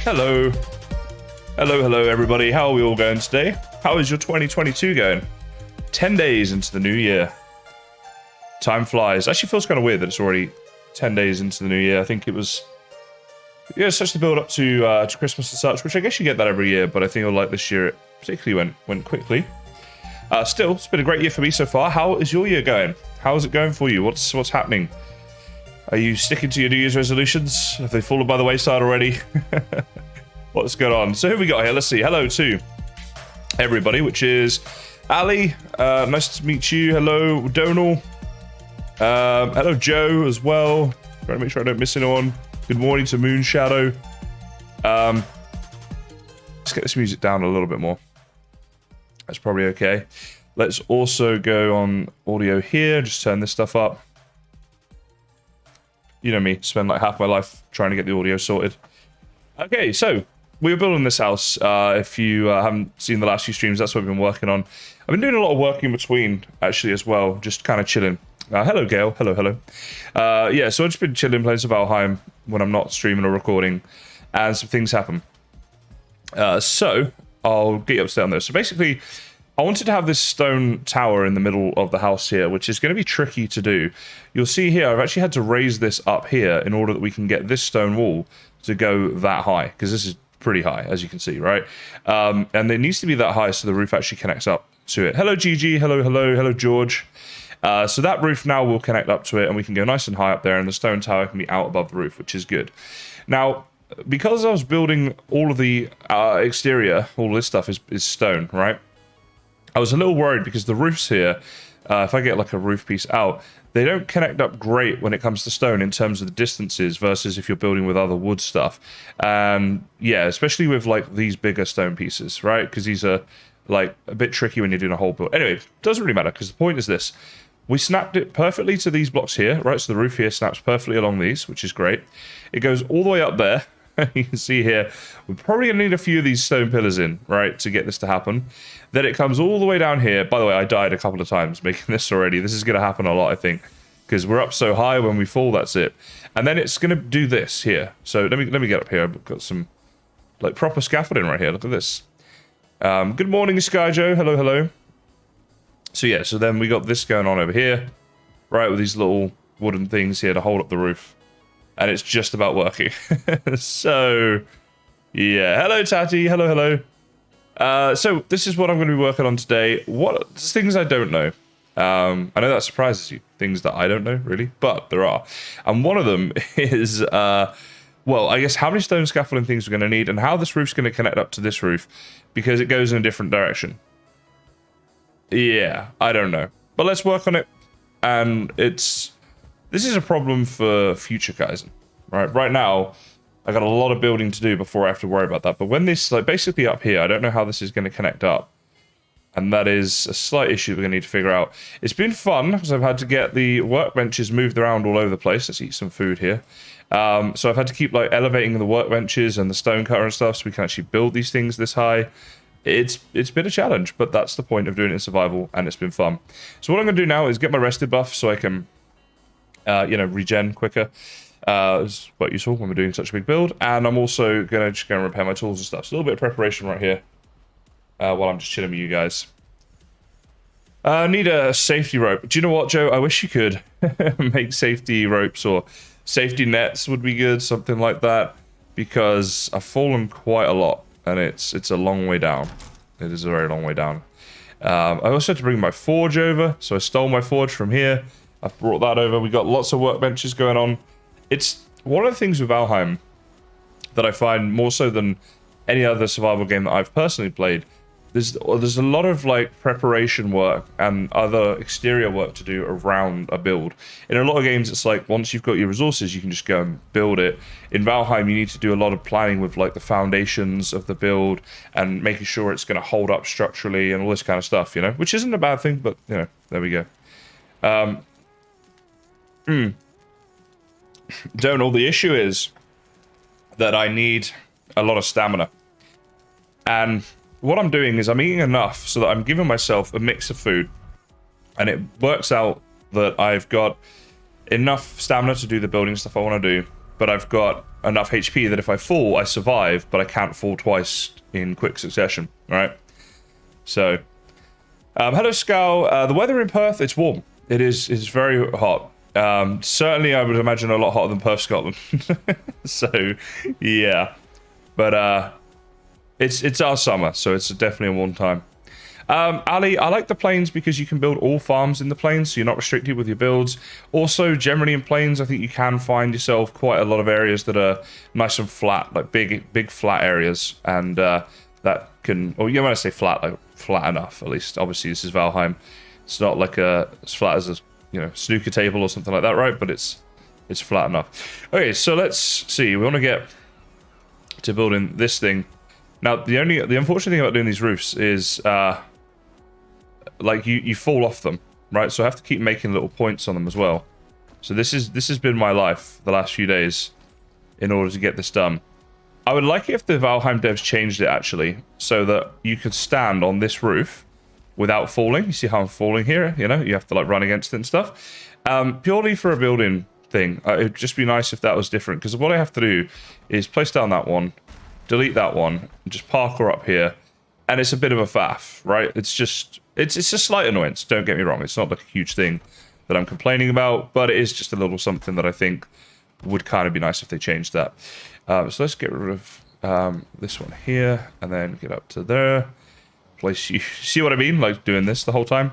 Hello. Hello, everybody. How are we all going today? How is your 2022 going? 10 days into the new year. Time flies. Actually feels kind of weird that it's already 10 days into the new year. I think it was... Yeah, such the build up to Christmas and such, which I guess you get that every year, but I think like this year it particularly went quickly. Still, it's been a great year for me so far. How is your year going? How is it going for you? What's happening? Are you sticking to your New Year's resolutions? Have they fallen by the wayside already? What's going on? So who we got here? Let's see. Hello to everybody, which is Ali. Nice to meet you. Hello, Donal. Hello, Joe, as well. Trying to make sure I don't miss anyone. Good morning to Moon Shadow. Let's get this music down a little bit more. That's probably okay. Let's also go on audio here. Just turn this stuff up. You know me, spend like half my life trying to get the audio sorted. Okay, so we were building this house. If you haven't seen the last few streams, that's what we've been working on. I've been doing a lot of work in between, actually, as well. Just kind of chilling. Hello, Gail. Hello. Yeah, so I've just been chilling, playing some Valheim when I'm not streaming or recording. And some things happen. So I'll get you up to date on this. So basically, I wanted to have this stone tower in the middle of the house here, which is going to be tricky to do. You'll see here, I've actually had to raise this up here in order that we can get this stone wall to go that high, because this is pretty high, as you can see, right? And it needs to be that high so the roof actually connects up to it. Hello, Gigi. Hello, George. So that roof now will connect up to it, and we can go nice and high up there, and the stone tower can be out above the roof, which is good. Now, because I was building all of the exterior, all this stuff is stone, right? I was a little worried because the roofs here, if I get like a roof piece out, they don't connect up great when it comes to stone in terms of the distances versus if you're building with other wood stuff. And yeah, especially with like these bigger stone pieces, right? Because these are like a bit tricky when you're doing a whole build. Anyway, it doesn't really matter because the point is this. We snapped it perfectly to these blocks here, right? So the roof here snaps perfectly along these, which is great. It goes all the way up there. You can see here, we're probably going to need a few of these stone pillars in, right, to get this to happen. Then it comes all the way down here. By the way, I died a couple of times making this already. This is going to happen a lot, I think, because we're up so high. When we fall, that's it. And then it's going to do this here. So let me get up here. I've got some like proper scaffolding right here. Look at this. Good morning, Sky Joe. Hello. So yeah, so then we got this going on over here, right, with these little wooden things here to hold up the roof. And it's just about working. So, yeah. Hello, Tati. Hello. So, this is what I'm going to be working on today. What things I don't know. I know that surprises you. Things that I don't know, really. But there are. And one of them is, well, I guess how many stone scaffolding things we're going to need and how this roof's going to connect up to this roof. Because it goes in a different direction. Yeah, I don't know. But let's work on it. And this is a problem for future Kaizen, right? Right now, I got a lot of building to do before I have to worry about that. But when this, like basically up here, I don't know how this is going to connect up. And that is a slight issue we're going to need to figure out. It's been fun because I've had to get the workbenches moved around all over the place. Let's eat some food here. So I've had to keep like elevating the workbenches and the stone cutter and stuff so we can actually build these things this high. It's been a challenge, but that's the point of doing it in survival, and it's been fun. So what I'm going to do now is get my rested buff so I can, regen quicker. Is what you saw when we're doing such a big build. And I'm also going to just go and repair my tools and stuff. So a little bit of preparation right here while I'm just chilling with you guys. I need a safety rope. Do you know what, Joe? I wish you could make safety ropes, or safety nets would be good, something like that, because I've fallen quite a lot, and it's a long way down. It is a very long way down. I also had to bring my forge over, so I stole my forge from here. I've brought that over. We got lots of workbenches going on. It's one of the things with Valheim that I find more so than any other survival game that I've personally played. There's a lot of like preparation work and other exterior work to do around a build. In a lot of games, it's like once you've got your resources, you can just go and build it. In Valheim, you need to do a lot of planning with like the foundations of the build and making sure it's going to hold up structurally and all this kind of stuff, you know, which isn't a bad thing, but you know, there we go. Donal, the issue is that I need a lot of stamina. And what I'm doing is I'm eating enough so that I'm giving myself a mix of food. And it works out that I've got enough stamina to do the building stuff I want to do. But I've got enough HP that if I fall, I survive, but I can't fall twice in quick succession, right? So, hello, Scow. The weather in Perth, it's warm. It's very hot. Certainly, I would imagine a lot hotter than Perth, Scotland. So, yeah. But it's our summer, so it's definitely a warm time. Ali, I like the plains because you can build all farms in the plains, so you're not restricted with your builds. Also, generally in plains, I think you can find yourself quite a lot of areas that are nice and flat, like big flat areas, and that can, or you want to say flat, like flat enough at least. Obviously, this is Valheim. It's not like as flat as a snooker table or something like that, right? But it's flat enough. Okay, so let's see. We want to get to building this thing. Now, the unfortunate thing about doing these roofs is like you fall off them, right? So I have to keep making little points on them as well. So this has been my life the last few days in order to get this done. I would like it if the Valheim devs changed it actually, so that you could stand on this roof without falling. You see how I'm falling here? You know, you have to like run against it and stuff. Purely for a building thing, it'd just be nice if that was different, because what I have to do is place down that one, delete that one, and just parkour up here, and it's a bit of a faff, right? It's a slight annoyance, don't get me wrong. It's not like a huge thing that I'm complaining about, but it is just a little something that I think would kind of be nice if they changed that. So let's get rid of this one here, and then get up to there. Place you see what I mean, like doing this the whole time,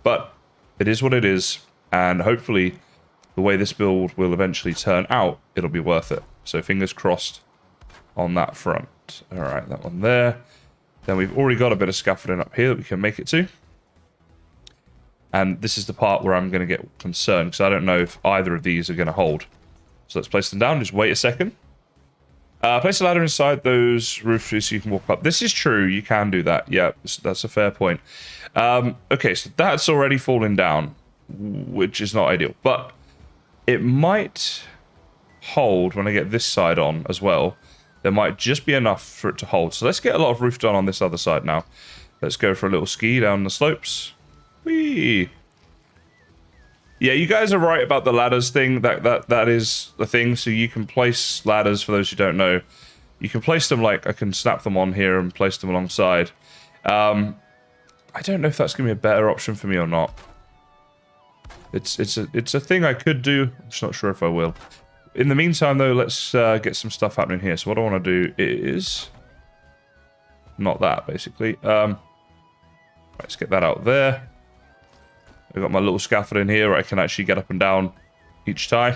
but it is what it is, and hopefully the way this build will eventually turn out, it'll be worth it. So fingers crossed on that front. All right, that one there. Then we've already got a bit of scaffolding up here that we can make it to, and this is the part where I'm going to get concerned because I don't know if either of these are going to hold. So let's place them down. Just wait a second. Place a ladder inside those roofs so you can walk up. This is true. You can do that. Yeah, that's a fair point. Okay, so that's already falling down, which is not ideal. But it might hold when I get this side on as well. There might just be enough for it to hold. So let's get a lot of roof done on this other side now. Let's go for a little ski down the slopes. Whee! Yeah, you guys are right about the ladders thing. That is the thing. So you can place ladders, for those who don't know. You can place them like, I can snap them on here and place them alongside. I don't know if that's going to be a better option for me or not. It's a thing I could do. I'm just not sure if I will. In the meantime, though, let's get some stuff happening here. So what I want to do is... not that, basically. Let's get that out there. I've got my little scaffold in here where I can actually get up and down each time.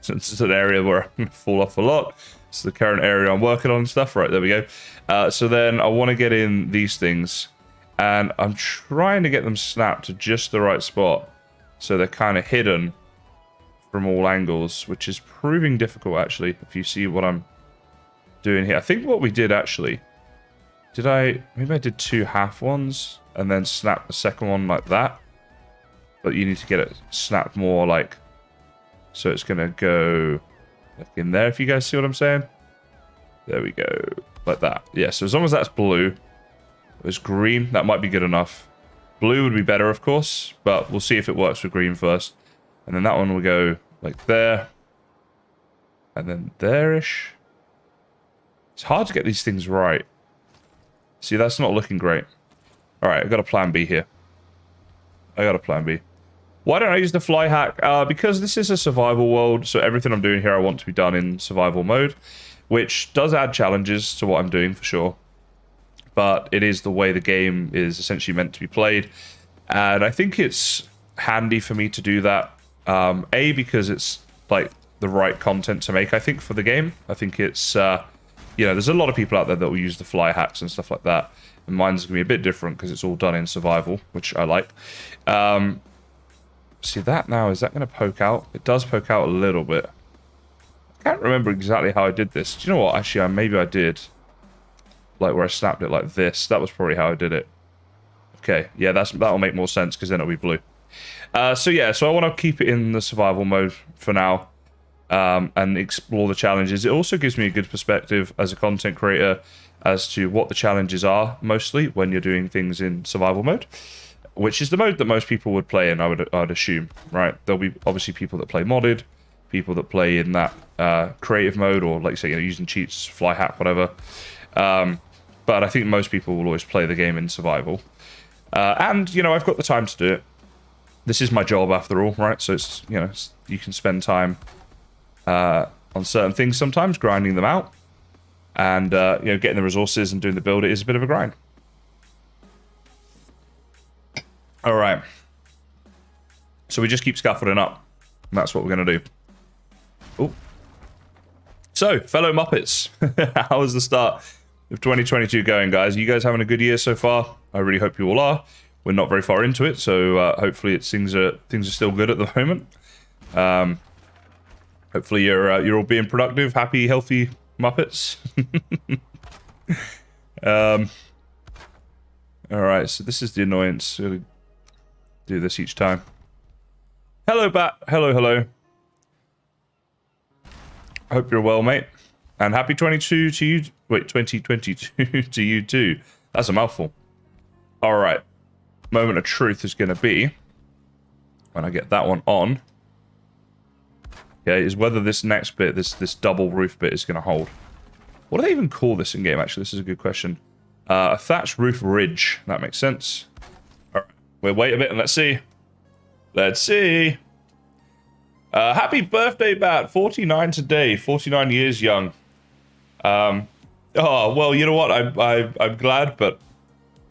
Since it's an area where I'm going to fall off a lot. It's the current area I'm working on and stuff. Right, there we go. So then I want to get in these things. And I'm trying to get them snapped to just the right spot. So they're kind of hidden from all angles, which is proving difficult, actually, if you see what I'm doing here. I think what we did, actually... maybe I did two half ones and then snap the second one like that. But you need to get it snapped more like, so it's going to go Look in there if you guys see what I'm saying. There we go. Like that. Yeah, so as long as that's blue, it's green, that might be good enough. Blue would be better, of course, but we'll see if it works with green first. And then that one will go like there. And then there-ish. It's hard to get these things right. See, that's not looking great. Alright, I've got a plan B here. I got a plan B. Why don't I use the fly hack? Because this is a survival world, so everything I'm doing here I want to be done in survival mode, which does add challenges to what I'm doing for sure. But it is the way the game is essentially meant to be played. And I think it's handy for me to do that. A, because it's like the right content to make, I think, for the game. I think it's, you know, there's a lot of people out there that will use the fly hacks and stuff like that. And mine's going to be a bit different because it's all done in survival, which I like. See that now, is that going to poke out? It does poke out a little bit. I can't remember exactly how I did this. Do you know what? Actually, maybe I did. Like where I snapped it like this. That was probably how I did it. Okay, yeah, that'll make more sense because then it'll be blue. So yeah, so I want to keep it in the survival mode for now and explore the challenges. It also gives me a good perspective as a content creator as to what the challenges are mostly when you're doing things in survival mode, which is the mode that most people would play in, I'd assume, right? There'll be obviously people that play modded, people that play in that creative mode, or like you say, you know, using cheats, fly hack, whatever. But I think most people will always play the game in survival. And, you know, I've got the time to do it. This is my job after all, right? So it's, you know, you can spend time on certain things sometimes, grinding them out. And, you know, getting the resources and doing the build, it is a bit of a grind. All right. So we just keep scaffolding up. And that's what we're going to do. Oh. So, fellow Muppets, how was the start of 2022 going, guys? Are you guys having a good year so far? I really hope you all are. We're not very far into it, so hopefully things are still good at the moment. Hopefully you're all being productive, happy, healthy Muppets. All right, so this is the annoyance. We'll do this each time. Hello, Bat. Hello, hello. Hope you're well, mate. And happy 22 to you. Wait, 2022 to you too. That's a mouthful. All right. Moment of truth is going to be when I get that one on. Okay, is whether this next bit, this double roof bit, is going to hold. What do they even call this in game? Actually, this is a good question. A thatched roof ridge. That makes sense. All right. We'll wait a bit and let's see. Let's see. Happy birthday, Bat. 49 today. 49 years young. Oh, well, you know what? I'm glad, but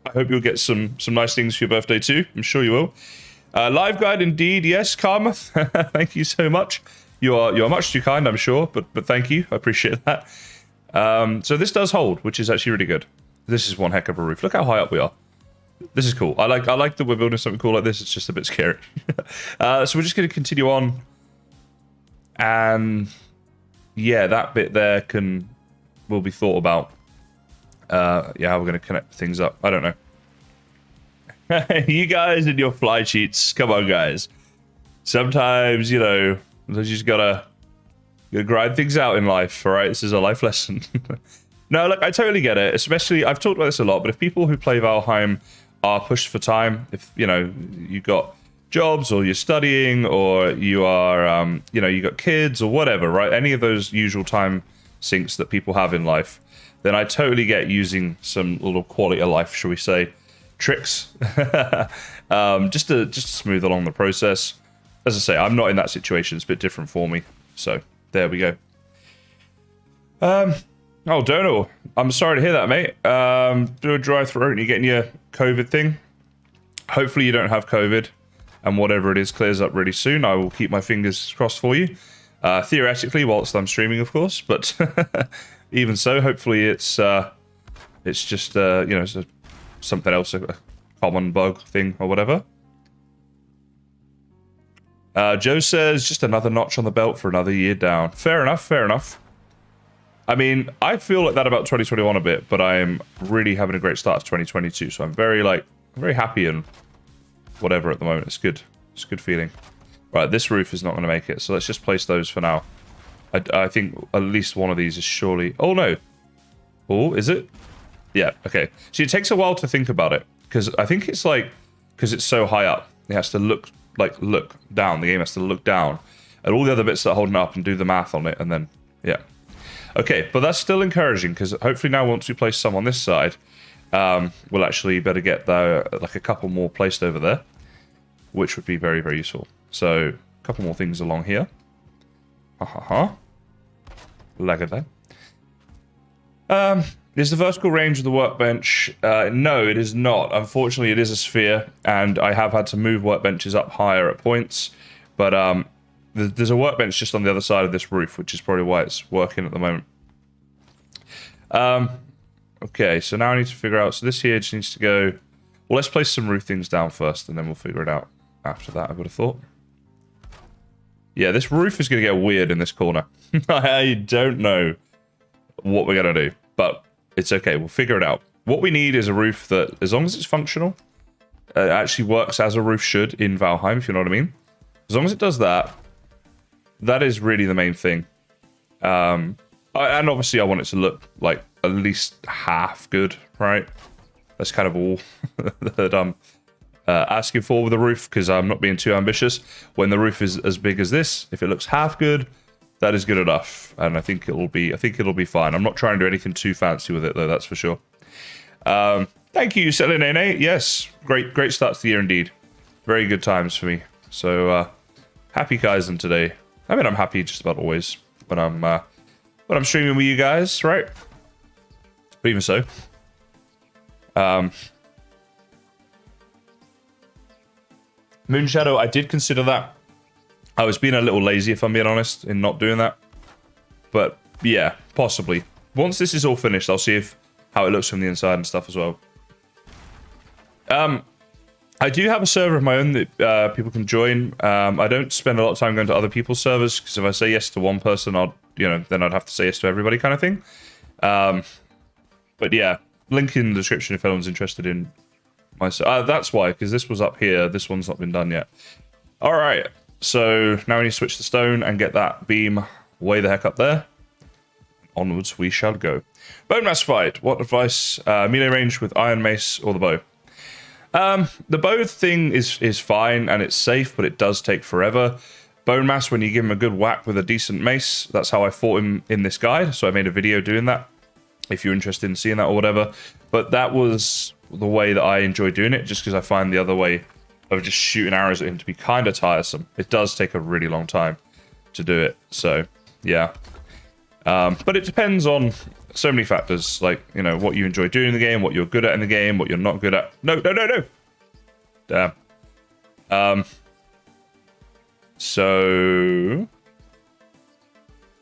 I hope you'll get some nice things for your birthday too. I'm sure you will. Live guide indeed. Yes, Karma. Thank you so much. You are much too kind, I'm sure, but thank you. I appreciate that. So this does hold, which is actually really good. This is one heck of a roof. Look how high up we are. This is cool. I like that we're building something cool like this. It's just a bit scary. So we're just going to continue on. And yeah, that bit there will be thought about. Yeah, how we're going to connect things up. I don't know. You guys and your fly cheats. Come on, guys. Sometimes, you know, you just gotta grind things out in life, all right? This is a life lesson. No, look, I totally get it. Especially, I've talked about this a lot, but if people who play Valheim are pushed for time, if, you know, you got jobs or you're studying or you are, you know, you got kids or whatever, right? Any of those usual time sinks that people have in life, then I totally get using some little quality of life, shall we say, tricks, just to smooth along the process. As I say, I'm not in that situation. It's a bit different for me. So there we go. Oh, Donal, I'm sorry to hear that, mate. Do a dry throat and you're getting your COVID thing. Hopefully you don't have COVID and whatever it is clears up really soon. I will keep my fingers crossed for you. Theoretically, whilst I'm streaming, of course, but even so, hopefully it's just, you know, something else, a common bug thing or whatever. Joe says, just another notch on the belt for another year down. Fair enough, fair enough. I mean, I feel like that about 2021 a bit, but I'm really having a great start to 2022, so I'm very happy and whatever at the moment. It's good. It's a good feeling. Right, this roof is not going to make it, so let's just place those for now. I think at least one of these is surely... Oh, no. Oh, is it? Yeah, okay. So it takes a while to think about it, because I think it's like... Because it's so high up, it has to look down. The game has to look down at all the other bits that are holding up and do the math on it, and then, yeah. Okay, but that's still encouraging, because hopefully now once we place some on this side, we'll actually better get like a couple more placed over there, which would be very, very useful. So, a couple more things along here. Ha ha ha. Like that. Is the vertical range of the workbench? No, it is not. Unfortunately, it is a sphere, and I have had to move workbenches up higher at points. But there's a workbench just on the other side of this roof, which is probably why it's working at the moment. Okay, so now I need to figure out... So this here just needs to go... Well, let's place some roof things down first, and then we'll figure it out after that, I would have thought. Yeah, this roof is going to get weird in this corner. I don't know what we're going to do, but... It's okay, we'll figure it out. What we need is a roof that, as long as it's functional, actually works as a roof should in Valheim, if you know what I mean. As long as it does that, that is really the main thing. And obviously I want it to look like at least half good, right? That's kind of all that I'm asking for with the roof, because I'm not being too ambitious. When the roof is as big as this, if it looks half good, that is good enough, and I think it'll be fine. I'm not trying to do anything too fancy with it, though. That's for sure. Thank you, Selenene. Yes, great start to the year indeed. Very good times for me. So happy Kaizen today. I mean, I'm happy just about always when I'm streaming with you guys, right? But even so, Moonshadow, I did consider that. I was being a little lazy, if I'm being honest, in not doing that. But, yeah, possibly. Once this is all finished, I'll see how it looks from the inside and stuff as well. I do have a server of my own that people can join. I don't spend a lot of time going to other people's servers, because if I say yes to one person, then I'd have to say yes to everybody kind of thing. But, yeah, link in the description if anyone's interested in my server. That's why, because this was up here. This one's not been done yet. All right. So now we need to switch the stone and get that beam way the heck up there. Onwards we shall go. Bone mass fight. What advice? Melee range with iron mace or the bow? The bow thing is fine and it's safe, but it does take forever. Bone mass, when you give him a good whack with a decent mace, that's how I fought him in this guide. So I made a video doing that, if you're interested in seeing that or whatever. But that was the way that I enjoy doing it, just because I find the other way of just shooting arrows at him to be kind of tiresome. It does take a really long time to do it, so yeah. But it depends on so many factors, like, you know, what you enjoy doing in the game, what you're good at in the game, what you're not good at. No. Damn. So...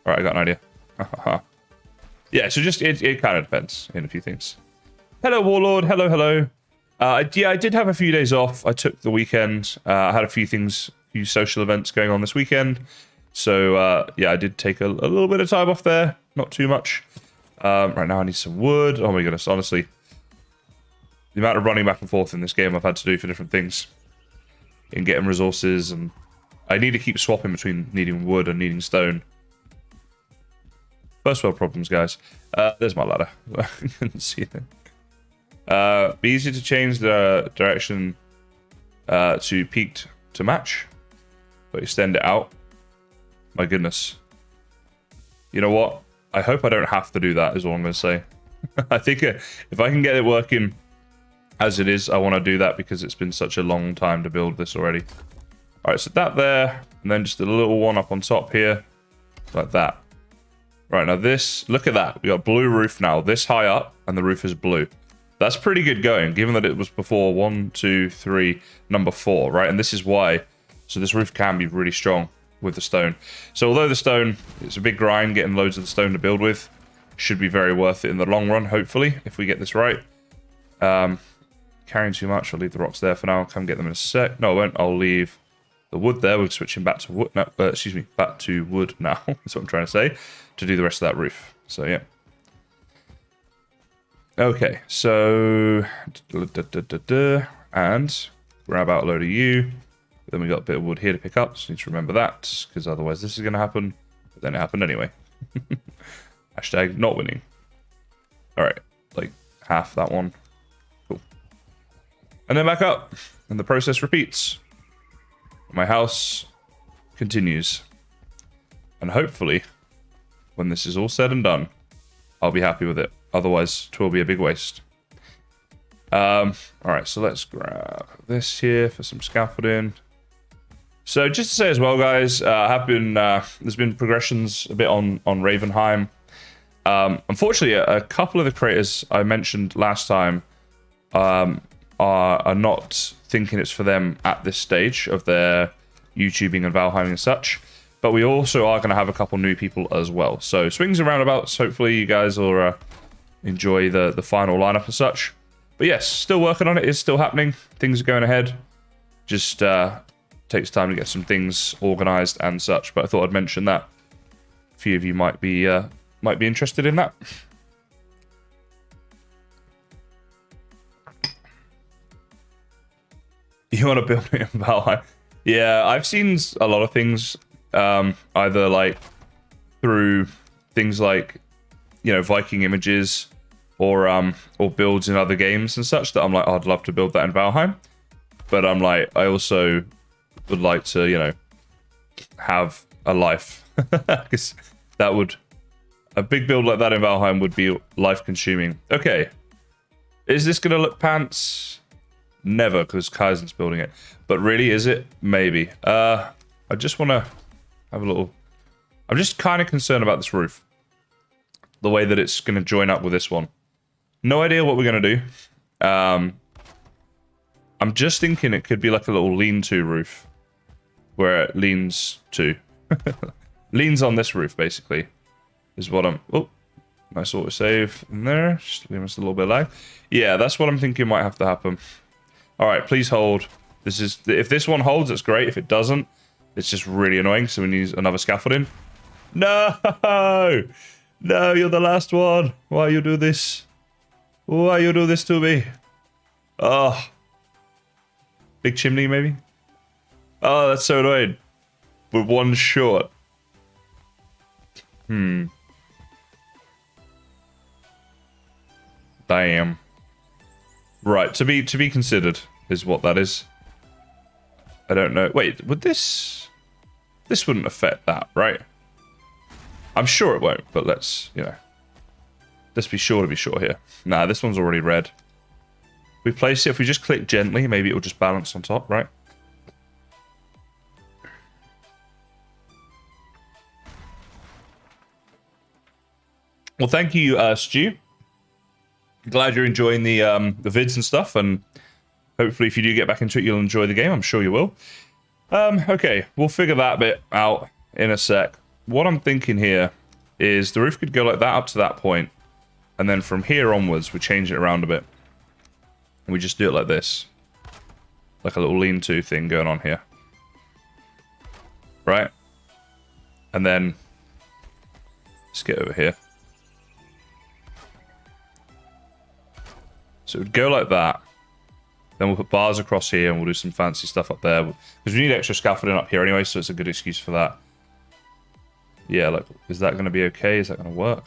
Alright, I got an idea. Yeah, so just, it kind of depends in a few things. Hello, Warlord. Hello. Yeah, I did have a few days off. I took the weekend. I had a few social events going on this weekend. So, yeah, I did take a little bit of time off there. Not too much. Right now I need some wood. Oh my goodness, honestly. The amount of running back and forth in this game I've had to do for different things. In getting resources, and I need to keep swapping between needing wood and needing stone. First world problems, guys. There's my ladder. I couldn't see that. Be easy to change the direction to peaked to match, but extend it out. My goodness. You know what? I hope I don't have to do that, is all I'm going to say. I think if I can get it working as it is, I want to do that, because it's been such a long time to build this already. Alright, so that there, and then just a little one up on top here, like that. Right, now this, look at that. We got blue roof now, this high up, and the roof is blue. That's pretty good going, given that it was before 1, 2, 3, number 4, right? And this is why. So this roof can be really strong with the stone. So although the stone, it's a big grind getting loads of the stone to build with, should be very worth it in the long run, hopefully, if we get this right. Carrying too much, I'll leave the rocks there for now. I'll come get them in a sec. No, I won't. I'll leave the wood there. We're switching back to wood. No, excuse me, back to wood now. That's what I'm trying to say, to do the rest of that roof. So, yeah. Okay, so and grab out a load of you. Then we got a bit of wood here to pick up, so need to remember that, because otherwise this is going to happen. then it happened anyway. Hashtag not winning. All right, like half that one. Cool. And then back up, and the process repeats. My house continues. And hopefully, when this is all said and done, I'll be happy with it. Otherwise, it will be a big waste. All right, so let's grab this here for some scaffolding. So just to say as well, guys, there's been progressions a bit on Ravenheim. Unfortunately, a couple of the creators I mentioned last time are not thinking it's for them at this stage of their YouTubing and Valheim and such. But we also are going to have a couple new people as well. So swings and roundabouts. Hopefully you guys will enjoy the final lineup and such. But yes, still working on it. It's still happening. Things are going ahead. Just takes time to get some things organized and such. But I thought I'd mention that. A few of you might be interested in that. You want to build it in Valheim? Yeah, I've seen a lot of things, either like through things like, you know, Viking images or builds in other games and such that I'm like, oh, I'd love to build that in Valheim. But I'm like, I also would like to, you know, have a life. Because that would, a big build like that in Valheim would be life consuming. Okay. Is this going to look pants? Never, because Kaizen's building it. But really, is it? Maybe. I just want to have a little... I'm just kind of concerned about this roof. The way that it's going to join up with this one. No idea what we're going to do. I'm just thinking it could be like a little lean-to roof. Where it leans to. Leans on this roof, basically. Is what I'm... Oh, nice autosave in there. Just leave us a little bit of lag. Yeah, that's what I'm thinking might have to happen. All right, please hold. This is if this one holds, it's great. If it doesn't, it's just really annoying. So we need another scaffolding. No, no, you're the last one. Why you do this? Why you do this to me? Oh, big chimney maybe. Oh, that's so annoying. With one short. Damn. Right, to be considered is what that is. I don't know. Wait, would this wouldn't affect that, right? I'm sure it won't, but let's, you know. Let's be sure to be sure here. Nah, this one's already red. We place it, if we just click gently, maybe it'll just balance on top, right? Well, thank you, Stu. Glad you're enjoying the vids and stuff, and hopefully if you do get back into it, you'll enjoy the game. I'm sure you will. Okay, we'll figure that bit out in a sec. What I'm thinking here is the roof could go like that up to that point, and then from here onwards, we change it around a bit. And we just do it like this. Like a little lean-to thing going on here. Right? And then, let's get over here. So it would go like that. Then we'll put bars across here and we'll do some fancy stuff up there. Because we need extra scaffolding up here anyway, so it's a good excuse for that. Yeah, like, is that going to be okay? Is that going to work?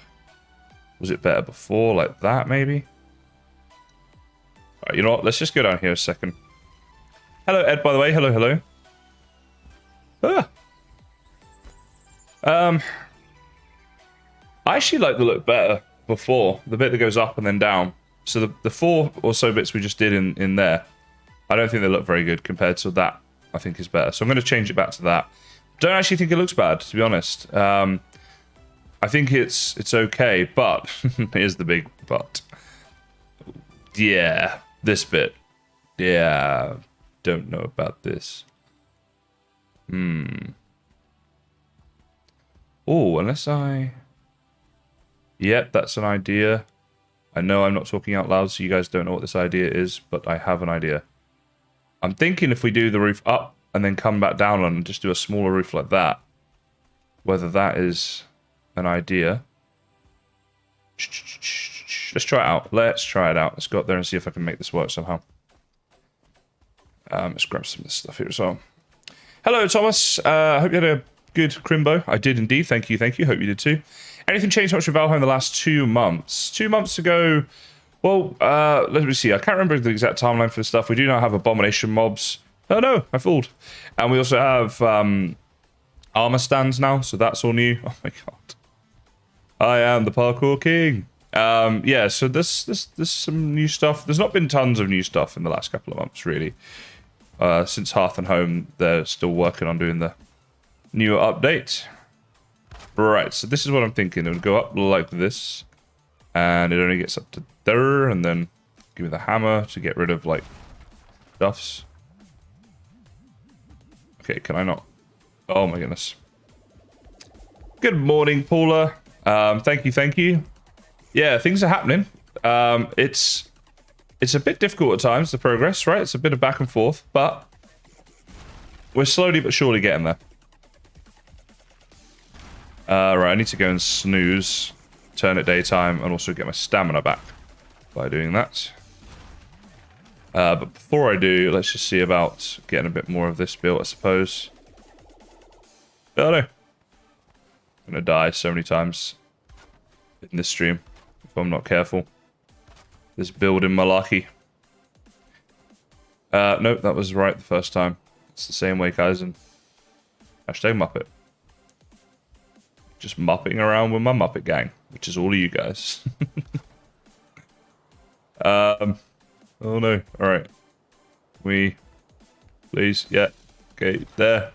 Was it better before? Like that, maybe? Alright, you know what? Let's just go down here a second. Hello, Ed, by the way. Hello, hello. Ah. I actually like the look better before. The bit that goes up and then down. So the 4 or so bits we just did in there, I don't think they look very good compared to that. I think is better. So I'm going to change it back to that. Don't actually think it looks bad, to be honest. I think it's okay, but here's the big but. Yeah, this bit. Yeah, don't know about this. Oh, unless I... Yep, that's an idea. I know I'm not talking out loud, so you guys don't know what this idea is, but I have an idea. I'm thinking if we do the roof up and then come back down and just do a smaller roof like that, whether that is an idea. Let's try it out. Let's try it out. Let's go up there and see if I can make this work somehow. Let's grab some of this stuff here as well. Hello, Thomas. I hope you had a good, Crimbo. I did indeed. Thank you, thank you. Hope you did too. Anything changed much with Valheim in the last 2 months? 2 months ago, well, let me see. I can't remember the exact timeline for the stuff. We do now have abomination mobs. Oh no, I fooled. And we also have armor stands now, so that's all new. Oh my god. I am the parkour king. Yeah, so there's some new stuff. There's not been tons of new stuff in the last couple of months, really. Since Hearth and Home, they're still working on doing the new update. Right, so this is what I'm thinking. It would go up like this, and it only gets up to there, and then give me the hammer to get rid of, like, stuffs. Okay, can I not? Oh my goodness. Good morning, Paula. Thank you, thank you. Yeah, things are happening. It's a bit difficult at times, the progress, right? It's a bit of back and forth, but we're slowly but surely getting there. Right, I need to go and snooze, turn it daytime, and also get my stamina back by doing that. But before I do, let's just see about getting a bit more of this built, I suppose. Oh no. I'm gonna die so many times in this stream if I'm not careful. This building malarkey. Nope, that was right the first time. It's the same way, guys, and hashtag Muppet. Just mupping around with my Muppet gang, which is all of you guys. Oh no, alright. Please, yeah. Okay, there.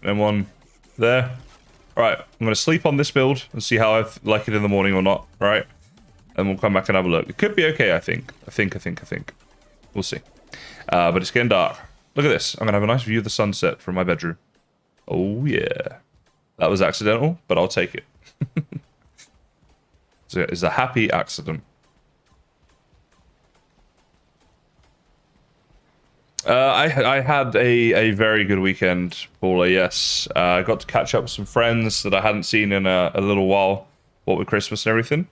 And one there. Alright, I'm going to sleep on this build and see how I like it in the morning or not, right? And we'll come back and have a look. It could be okay, I think. I think. We'll see. But it's getting dark. Look at this. I'm going to have a nice view of the sunset from my bedroom. Oh, yeah. That was accidental, but I'll take it. So it's a happy accident. I had a very good weekend, Paula, yes. I got to catch up with some friends that I hadn't seen in a little while, what with Christmas and everything.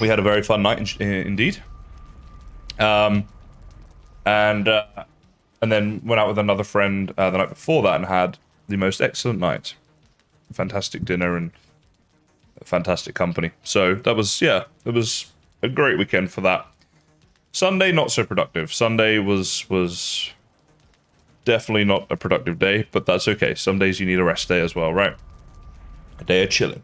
We had a very fun night, indeed. And then went out with another friend the night before that and had the most excellent night. Fantastic dinner and fantastic company. So that was, yeah, it was a great weekend for that. Sunday, not so productive. Sunday was definitely not a productive day, but that's okay. Some days you need a rest day as well, right? A day of chilling.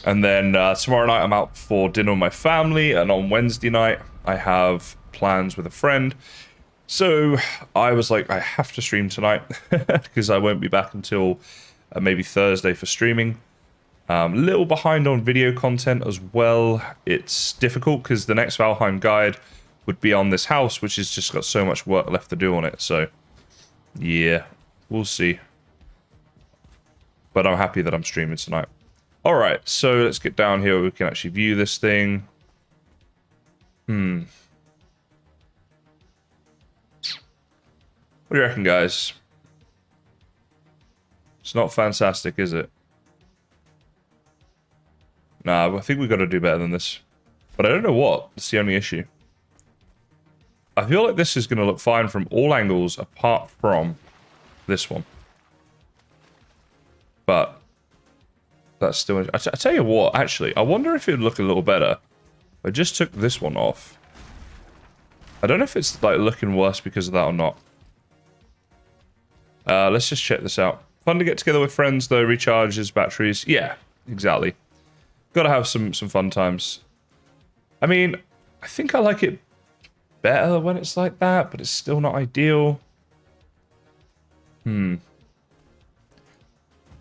And then tomorrow night I'm out for dinner with my family, and on Wednesday night I have plans with a friend. So I was like, I have to stream tonight because I won't be back until maybe Thursday for streaming. A little behind on video content as well. It's difficult because the next Valheim guide would be on this house, which has just got so much work left to do on it. So, yeah, we'll see. But I'm happy that I'm streaming tonight. All right, so let's get down here. We can actually view this thing. What do you reckon, guys? It's not fantastic, is it? Nah, I think we've got to do better than this. But I don't know what. That's the only issue. I feel like this is going to look fine from all angles apart from this one. But that's still... I tell you what, actually, I wonder if it would look a little better if I just took this one off. I don't know if it's like looking worse because of that or not. Let's just check this out. Fun to get together with friends, though. Recharges batteries. Yeah, exactly. Gotta have some fun times. I mean, I think I like it better when it's like that, but it's still not ideal. The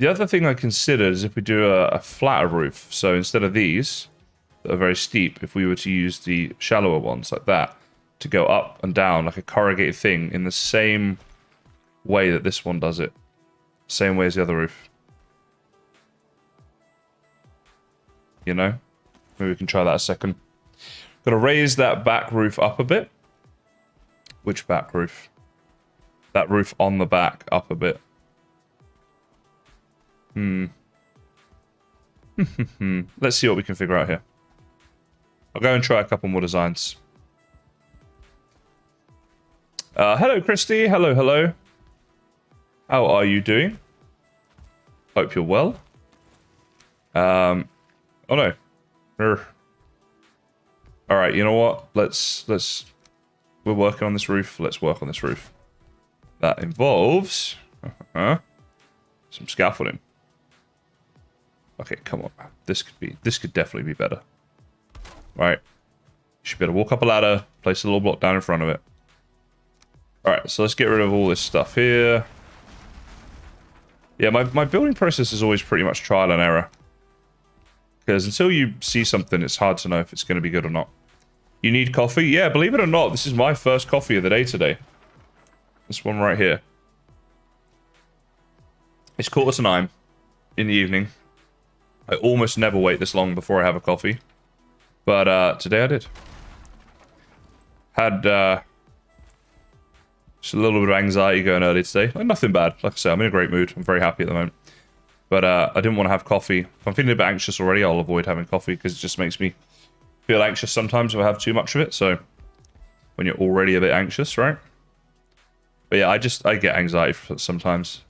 other thing I considered is if we do a flatter roof. So instead of these, that are very steep, if we were to use the shallower ones like that, to go up and down like a corrugated thing in the same way that this one does it. Same way as the other roof. You know? Maybe we can try that a second. Gotta raise that back roof up a bit. Which back roof? That roof on the back up a bit. Let's see what we can figure out here. I'll go and try a couple more designs. Hello, Christy. Hello, hello. How are you doing? Hope you're well. Oh no. All right, you know what? We're working on this roof. Let's work on this roof. That involves some scaffolding. Okay, come on. This could definitely be better. Right. You should be able to walk up a ladder, place a little block down in front of it. Alright, so let's get rid of all this stuff here. Yeah, my building process is always pretty much trial and error. Because until you see something, it's hard to know if it's going to be good or not. You need coffee? Yeah, believe it or not, this is my first coffee of the day today. This one right here. It's 9:15 in the evening. I almost never wait this long before I have a coffee. But today I did. Had just a little bit of anxiety going early today. Like, nothing bad. Like I said, I'm in a great mood. I'm very happy at the moment. But I didn't want to have coffee. If I'm feeling a bit anxious already, I'll avoid having coffee because it just makes me feel anxious sometimes if I have too much of it. So when you're already a bit anxious, right? But yeah, I get anxiety sometimes.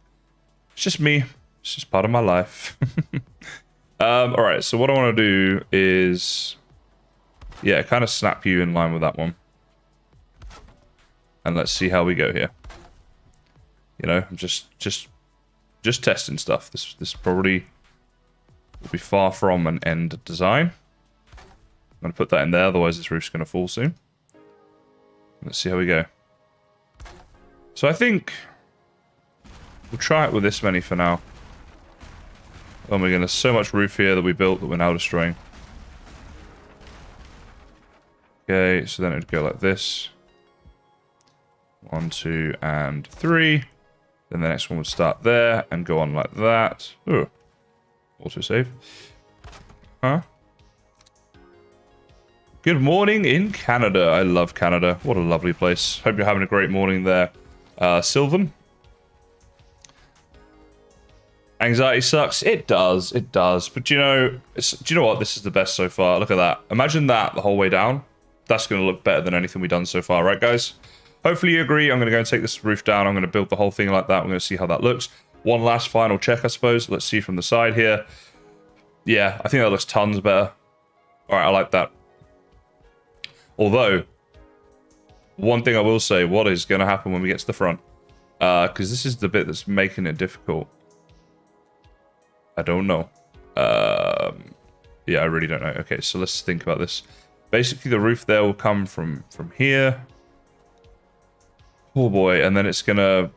It's just me. It's just part of my life. All right, so what I want to do is, yeah, kind of snap you in line with that one. And let's see how we go here. You know, I'm just testing stuff. This probably will be far from an end design. I'm going to put that in there, otherwise this roof's going to fall soon. Let's see how we go. So I think we'll try it with this many for now. Oh my goodness, so much roof here that we built that we're now destroying. Okay, so then it would go like this. 1, 2, and 3. Then the next one would start there and go on like that. Ooh. Autosave. Huh? Good morning in Canada. I love Canada. What a lovely place. Hope you're having a great morning there. Sylvan. Anxiety sucks. It does. It does. But do you know what? This is the best so far. Look at that. Imagine that the whole way down. That's going to look better than anything we've done so far. Right, guys? Hopefully you agree. I'm going to go and take this roof down. I'm going to build the whole thing like that. I'm going to see how that looks. One last final check, I suppose. Let's see from the side here. Yeah, I think that looks tons better. All right, I like that. Although, one thing I will say, what is going to happen when we get to the front? Because this is the bit that's making it difficult. I don't know. Yeah, I really don't know. Okay, so let's think about this. Basically, the roof there will come from here. Oh boy, and then it's gonna...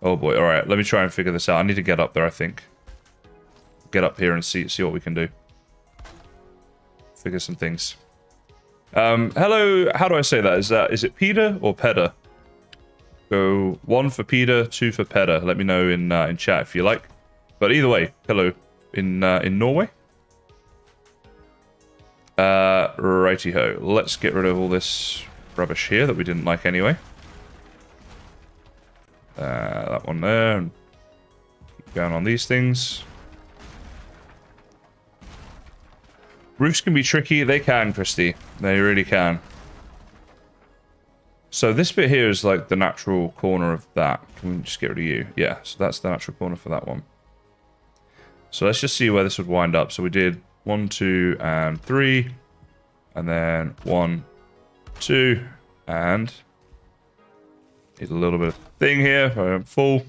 Oh boy, alright, let me try and figure this out. I need to get up there, I think. Get up here and see what we can do. Figure some things. Hello, how do I say that? Is it Peter or Peder? Go 1 for Peter, 2 for Peder. Let me know in chat if you like. But either way, hello in Norway. Righty-ho. Let's get rid of all this rubbish here that we didn't like anyway. That one there. And keep going on these things. Roofs can be tricky. They can, Christy. They really can. So this bit here is like the natural corner of that. Can we just get rid of you? Yeah, so that's the natural corner for that one. So let's just see where this would wind up. So we did 1, 2, and 3. And then 1, 2, and... Need a little bit of thing here if I don't fall.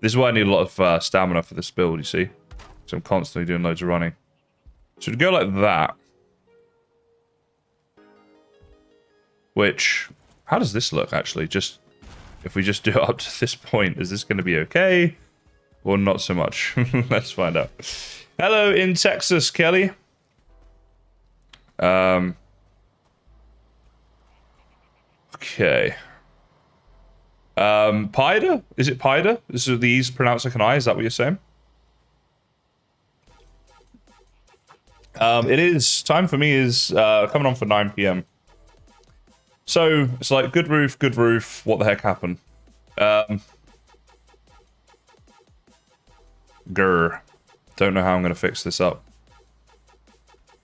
This is why I need a lot of stamina for this build, you see. So I'm constantly doing loads of running. So to go like that. Which... How does this look, actually? Just... If we just do it up to this point, is this going to be okay? Or not so much? Let's find out. Hello in Texas, Kelly. Okay. Pida? Is it Pida? Is the E's pronounced like an I? Is that what you're saying? It is. Time for me is coming on for 9 p.m. So, it's like, good roof, what the heck happened? Grr. Don't know how I'm going to fix this up.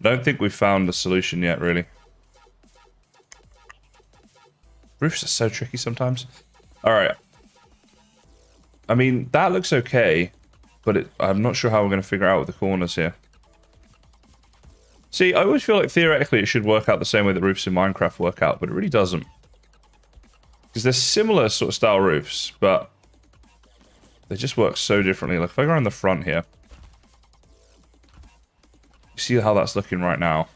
I don't think we've found the solution yet, really. Roofs are so tricky sometimes. All right. I mean, that looks okay, but I'm not sure how we're going to figure out with the corners here. See, I always feel like theoretically it should work out the same way that roofs in Minecraft work out, but it really doesn't. Because they're similar sort of style roofs, but they just work so differently. Like if I go around the front here, you see how that's looking right now.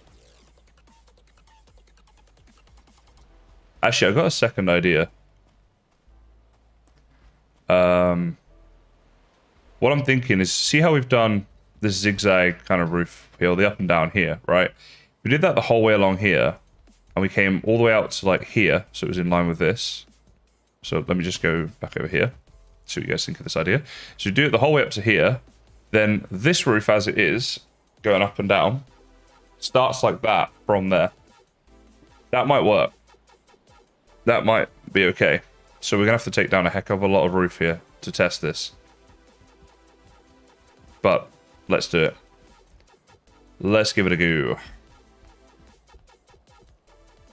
Actually, I've got a second idea. What I'm thinking is, see how we've done this zigzag kind of roof here, the up and down here, right? We did that the whole way along here, and we came all the way out to like here, so it was in line with this. So let me just go back over here, see what you guys think of this idea. So we do it the whole way up to here, then this roof as it is, going up and down, starts like that from there. That might work. That might be okay. So we're going to have to take down a heck of a lot of roof here to test this. But let's do it. Let's give it a go.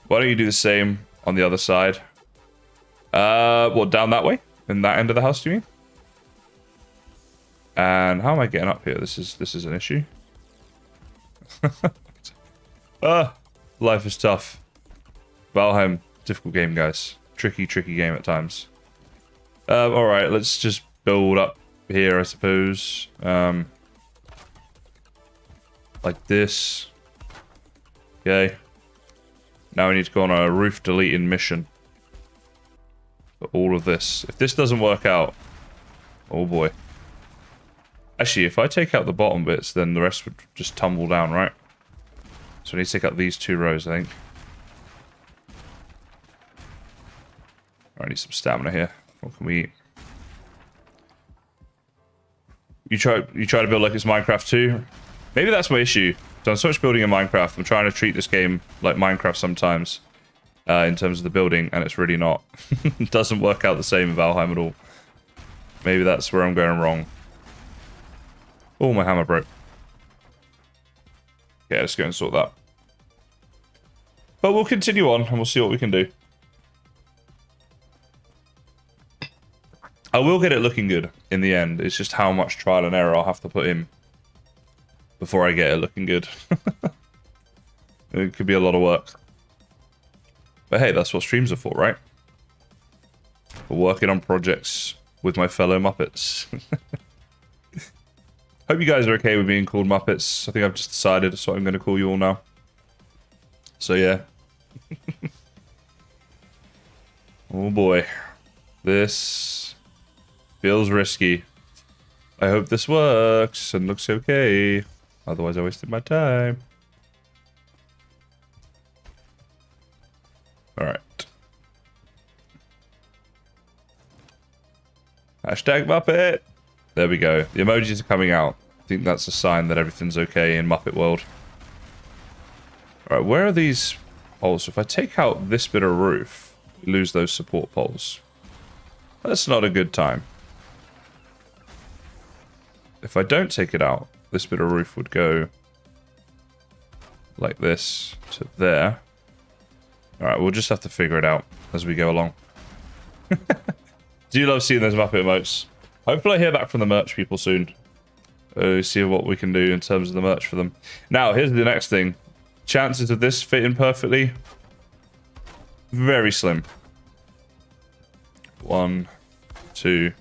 Why don't you do the same on the other side? What, down that way? In that end of the house, do you mean? And how am I getting up here? This is an issue. Life is tough. Valheim, difficult game, guys. Tricky game at times. Alright, let's just build up here, I suppose. Like this. Okay. Now we need to go on a roof deleting mission. For all of this. If this doesn't work out... Oh boy. Actually, if I take out the bottom bits, then the rest would just tumble down, right? So I need to take out these 2 rows, I think. I need some stamina here. What can we eat? You try to build like it's Minecraft 2? Maybe that's my issue. I've done so much building in Minecraft. I'm trying to treat this game like Minecraft sometimes. In terms of the building, and it's really not. It doesn't work out the same in Valheim at all. Maybe that's where I'm going wrong. Oh, my hammer broke. Okay, let's go and sort that. But we'll continue on, and we'll see what we can do. I will get it looking good in the end. It's just how much trial and error I'll have to put in before I get it looking good. It could be a lot of work. But hey, that's what streams are for, right? We're working on projects with my fellow Muppets. Hope you guys are okay with being called Muppets. I think I've just decided that's what I'm going to call you all now. So yeah. Oh boy. This feels risky. I hope this works and looks okay. Otherwise I wasted my time. Alright. Hashtag Muppet. There we go. The emojis are coming out. I think that's a sign that everything's okay in Muppet World. Alright, where are these poles? So if I take out this bit of roof, we lose those support poles. That's not a good time. If I don't take it out, this bit of roof would go like this to there. Alright, we'll just have to figure it out as we go along. Do love seeing those Muppet emotes. Hopefully I hear back from the merch people soon. See what we can do in terms of the merch for them. Now, here's the next thing. Chances of this fitting perfectly? Very slim. 1, 2,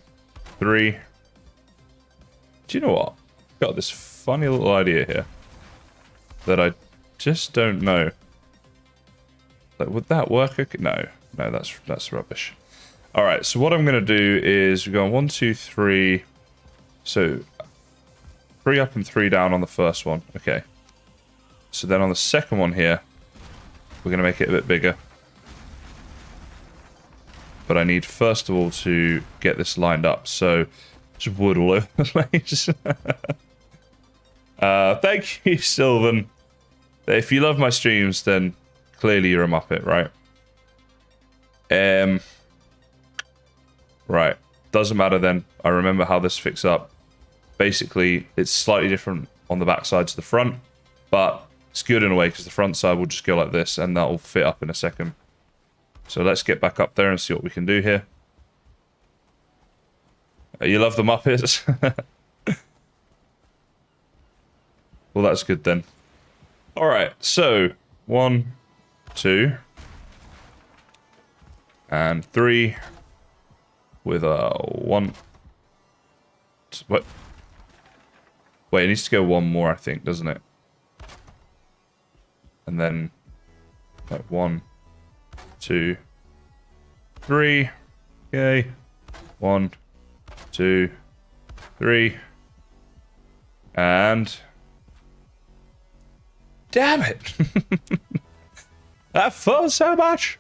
3. Do you know what? I've got this funny little idea here that I just don't know. Like, would that work? Okay. No, that's rubbish. All right, so what I'm going to do is we're going 1, 2, 3. So 3 up and 3 down on the first one. Okay. So then on the second one here, we're going to make it a bit bigger. But I need, first of all, to get this lined up. So just wood all over the place. Thank you, Sylvan. If you love my streams, then clearly you're a Muppet, right? Right. Doesn't matter then. I remember how this fixed up. Basically, it's slightly different on the back side to the front, but It's good in a way because the front side will just go like this and that will fit up in a second. So let's get back up there and see what we can do here. You love the Muppets? Well, that's good then. Alright, so 1, 2, and 3 with a 1. What? Wait, it needs to go one more, I think, doesn't it? And then like 1, 2, 3. Okay. 1, 2, 3. And damn it! That felt so much.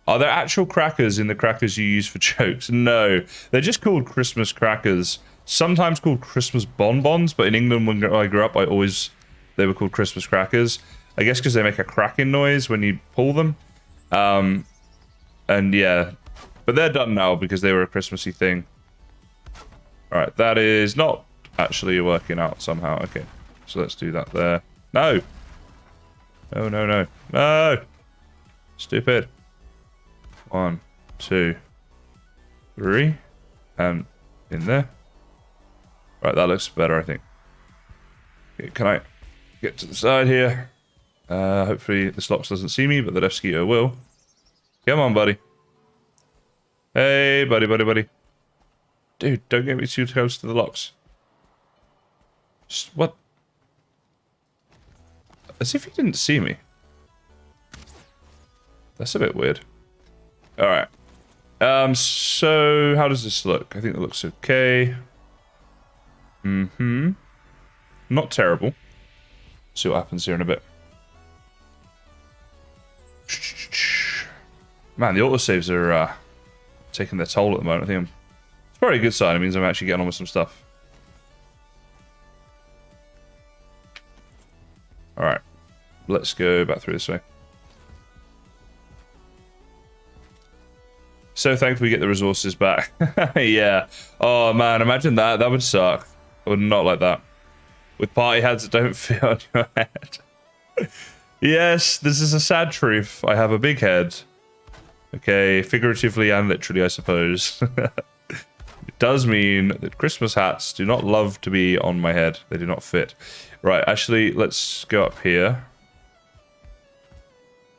Are there actual crackers in the crackers you use for jokes? No, they're just called Christmas crackers. Sometimes called Christmas bonbons, but in England when I grew up, they were called Christmas crackers. I guess because they make a cracking noise when you pull them. And yeah, but they're done now because they were a Christmassy thing. All right, that is not actually working out somehow. Okay, so let's do that there. No. No, no, no. No. Stupid. 1, 2, 3, and in there. Right, that looks better, I think. Okay, can I get to the side here? Hopefully this Lox doesn't see me, but the Defskeeter will. Come on, buddy. Hey, buddy, buddy, buddy. Dude, don't get me too close to the Lox. Just, what? As if he didn't see me. That's a bit weird. Alright. So how does this look? I think it looks okay. Not terrible. See what happens here in a bit. Man, the autosaves are taking their toll at the moment. I think it's probably a good sign. It means I'm actually getting on with some stuff. Alright. Let's go back through this way. So thankful we get the resources back. Yeah. Oh man, imagine that. That would suck. I would not like that. With party hats that don't fit on your head. Yes, this is a sad truth. I have a big head. Okay, figuratively and literally, I suppose. It does mean that Christmas hats do not love to be on my head. They do not fit. Right, actually, let's go up here.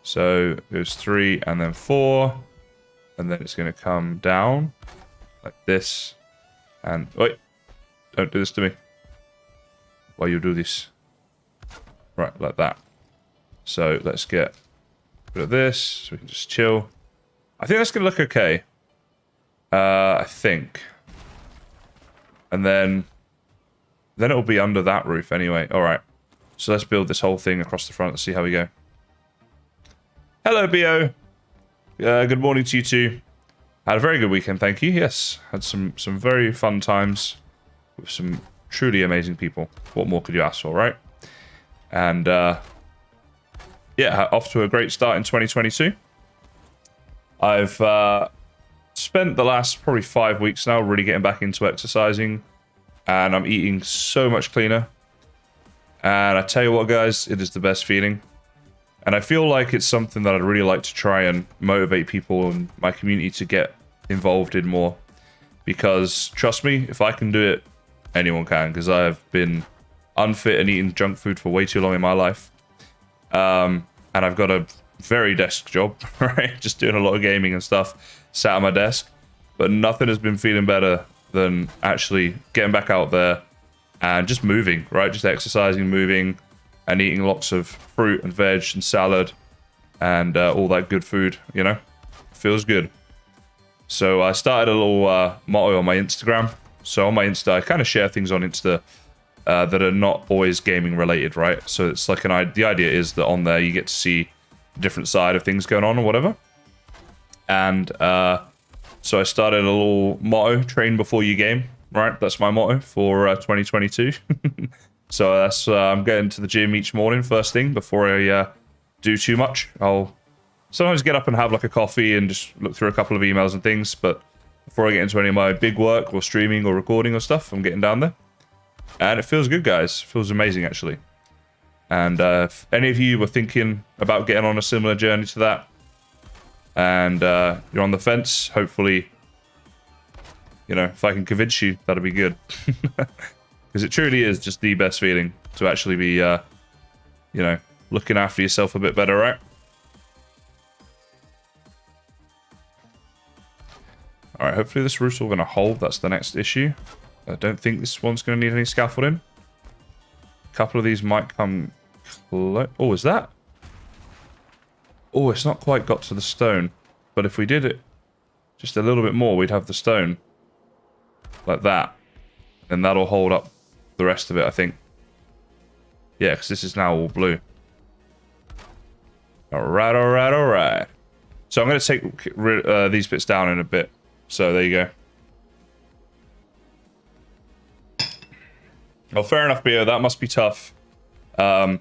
So, there's 3 and then 4. And then it's going to come down like this. And, wait, don't do this to me. Why you do this? Right, like that. So let's get rid of this so we can just chill. I think that's going to look okay. I think. And then it'll be under that roof anyway. All right. So let's build this whole thing across the front and see how we go. Hello, Bo. Good morning to you too. Had a very good weekend, thank you. Yes, had some very fun times with some truly amazing people. What more could you ask for, right? And yeah, off to a great start in 2022. I've spent the last probably 5 weeks now really getting back into exercising, and I'm eating so much cleaner. And I tell you what, guys, it is the best feeling. And I feel like it's something that I'd really like to try and motivate people in my community to get involved in more. Because, trust me, if I can do it, anyone can. Because I have been unfit and eating junk food for way too long in my life. And I've got a very desk job, right? Just doing a lot of gaming and stuff, sat at my desk. But nothing has been feeling better than actually getting back out there and just moving, right? Just exercising, moving, and eating lots of fruit and veg and salad and all that good food, you know? Feels good. So I started a little motto on my Instagram. So on my Insta, I kind of share things on Insta that are not always gaming related, right? So it's like the idea is that on there you get to see a different side of things going on or whatever. And so I started a little motto, train before you game, right? That's my motto for 2022. So that's I'm getting to the gym each morning first thing before I do too much. I'll sometimes get up and have like a coffee and just look through a couple of emails and things, but before I get into any of my big work or streaming or recording or stuff, I'm getting down there. And it feels good, guys. It feels amazing, actually. And if any of you were thinking about getting on a similar journey to that, and you're on the fence, hopefully, you know, if I can convince you, that'll be good. Because it truly is just the best feeling to actually be, you know, looking after yourself a bit better, right? All right, hopefully this roof's all going to hold. That's the next issue. I don't think this one's going to need any scaffolding. A couple of these might come close. Oh, is that? Oh, it's not quite got to the stone. But if we did it just a little bit more, we'd have the stone. Like that. And that'll hold up the rest of it, I think. Yeah, because this is now all blue. Alright, alright, alright. So I'm going to take these bits down in a bit. So there you go. Well, fair enough, Bio. That must be tough. I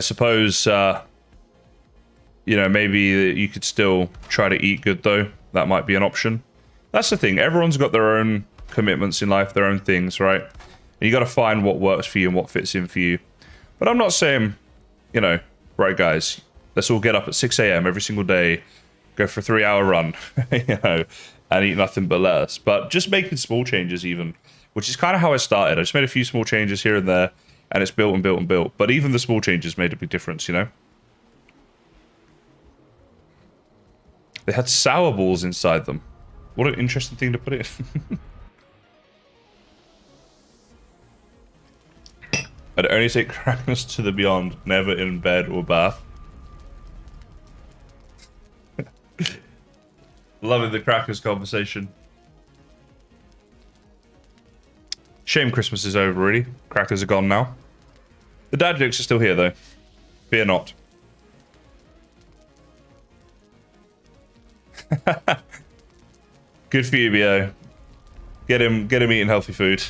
suppose, you know, maybe you could still try to eat good, though. That might be an option. That's the thing. Everyone's got their own commitments in life, their own things, right? And you got to find what works for you and what fits in for you. But I'm not saying, you know, right, guys, let's all get up at 6 a.m. every single day, go for a 3-hour run, you know, and eat nothing but lettuce. But just making small changes even, which is kind of how I started. I just made a few small changes here and there, and it's built and built and built. But even the small changes made a big difference, you know? They had sour balls inside them. What an interesting thing to put it in. I'd only take crackers to the beyond, never in bed or bath. Loving the crackers conversation. Shame Christmas is over, really. Crackers are gone now. The dad jokes are still here, though. Fear not. Good for you, BO. Get him eating healthy food.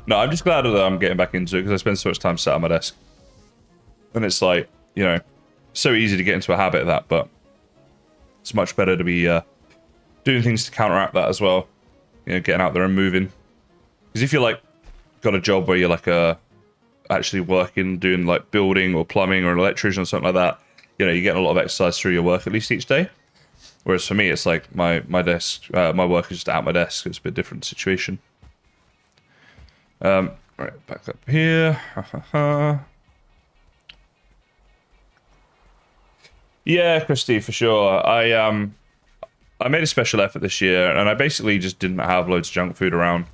No, I'm just glad that I'm getting back into it because I spend so much time sat at my desk. And it's like, you know, so easy to get into a habit of that, but it's much better to be doing things to counteract that as well. You know, getting out there and moving. Because if you're like, got a job where you're like actually working, doing like building or plumbing or an electrician or something like that, you know, you're getting a lot of exercise through your work at least each day. Whereas for me, it's like my desk, my work is just at my desk. It's a bit different situation. Right, back up here. Yeah, Christy, for sure. I made a special effort this year, and I basically just didn't have loads of junk food around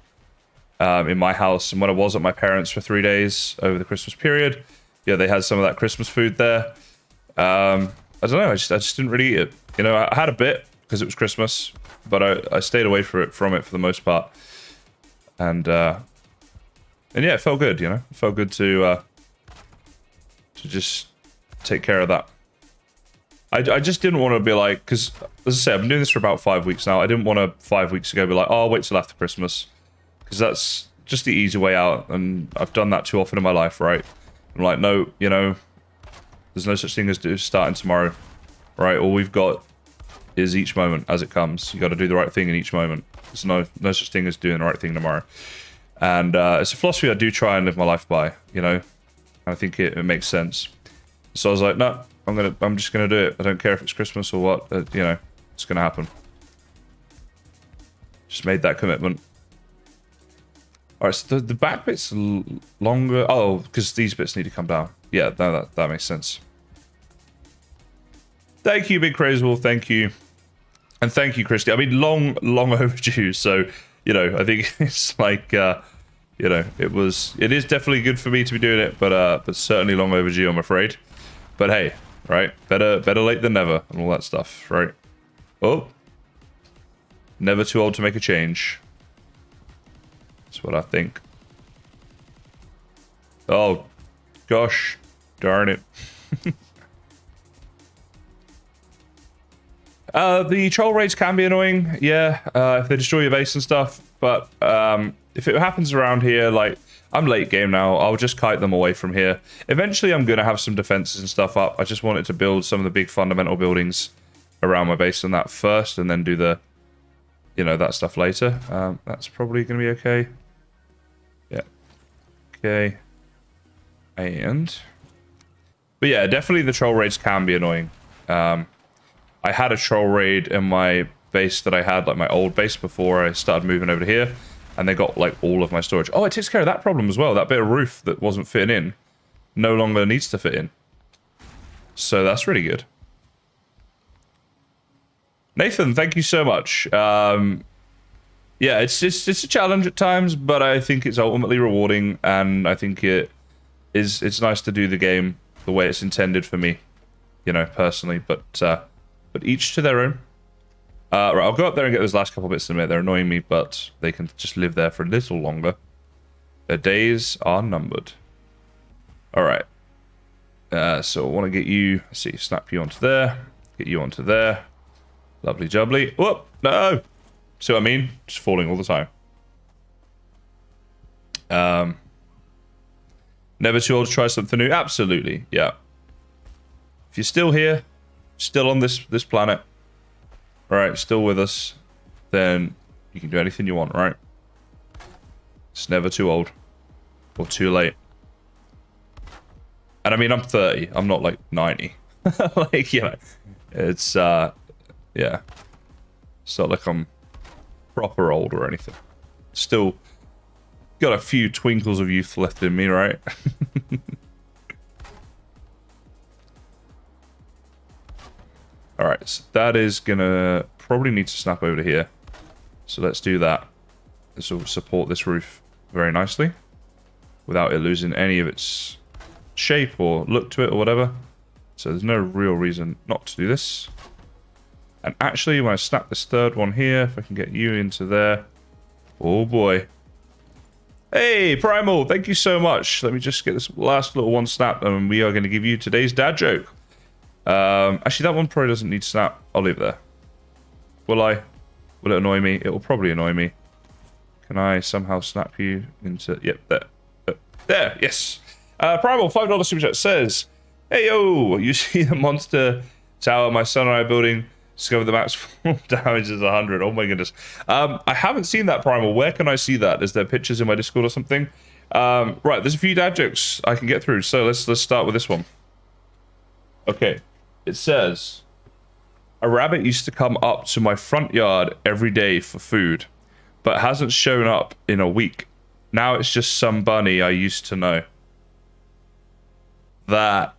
in my house. And when I was at my parents' for 3 days over the Christmas period, yeah, they had some of that Christmas food there. I don't know, I just didn't really eat it. You know, I had a bit because it was Christmas, but I stayed away from it for the most part. And yeah, it felt good, you know? It felt good to just take care of that. I just didn't want to be like, because as I say, I've been doing this for about 5 weeks now. I didn't want to 5 weeks ago be like, oh, I'll wait till after Christmas. Because that's just the easy way out. And I've done that too often in my life, right? I'm like, no, you know, there's no such thing as starting tomorrow, right? All we've got is each moment as it comes. You got to do the right thing in each moment. There's no such thing as doing the right thing tomorrow. And it's a philosophy I do try and live my life by, you know? I think it makes sense. So I was like, no, I'm just gonna do it. I don't care if it's Christmas or what, you know, it's gonna happen. Just made that commitment. All right, so the back bit's longer. Oh, because these bits need to come down. Yeah, no, that makes sense. Thank you, Big Crazy Wolf. Thank you, and thank you, Christy. I mean, long overdue. So, you know, I think it's like, you know, it is definitely good for me to be doing it, but certainly long overdue, I'm afraid. But hey, right, better late than never, and all that stuff, right? Oh, never too old to make a change. That's what I think. Oh, gosh, darn it. The troll raids can be annoying, yeah, if they destroy your base and stuff, but if it happens around here, like, I'm late game now, I'll just kite them away from here. Eventually I'm going to have some defenses and stuff up. I just wanted to build some of the big fundamental buildings around my base and that first, and then do the you know, that stuff later. That's probably going to be okay. Yeah. Okay. And... But yeah, definitely the troll raids can be annoying. I had a troll raid in my base that I had, like my old base before I started moving over to here. And they got like all of my storage. Oh, it takes care of that problem as well. That bit of roof that wasn't fitting in no longer needs to fit in. So that's really good. Nathan, thank you so much. Yeah, it's a challenge at times, but I think it's ultimately rewarding, and I think it's nice to do the game the way it's intended for me, you know, personally. But each to their own. Right, I'll go up there and get those last couple bits in a minute. They're annoying me, but they can just live there for a little longer. Their days are numbered. All right. So I want to get you. Let's see, snap you onto there. Get you onto there. Lovely jubbly. Whoop! No! See what I mean? Just falling all the time. Never too old to try something new. Absolutely, yeah. If you're still here, still on this planet, right, still with us, then you can do anything you want, right? It's never too old or too late. And I mean, I'm 30. I'm not like 90. Like, you know, it's yeah. It's not like I'm proper old or anything. Still got a few twinkles of youth left in me, right? All right, so that is gonna probably need to snap over to here. So let's do that. This will support this roof very nicely without it losing any of its shape or look to it or whatever. So there's no real reason not to do this. And actually, when I snap this third one here, if I can get you into there. Oh boy. Hey, Primal, thank you so much. Let me just get this last little one snapped, and we are going to give you today's dad joke. Actually, that one probably doesn't need snap. I'll leave it there. Will I? Will it annoy me? It will probably annoy me. Can I somehow snap you into... Yep, there. There, yes. Primal, $5 super chat says, hey, yo, you see the monster tower my son and I are building? Discover the max full damage is 100. Oh my goodness. I haven't seen that, Primal. Where can I see that? Is there pictures in my Discord or something? Right, there's a few dad jokes I can get through. So let's start with this one. Okay. It says, a rabbit used to come up to my front yard every day for food, but hasn't shown up in a week. Now it's just some bunny I used to know. Now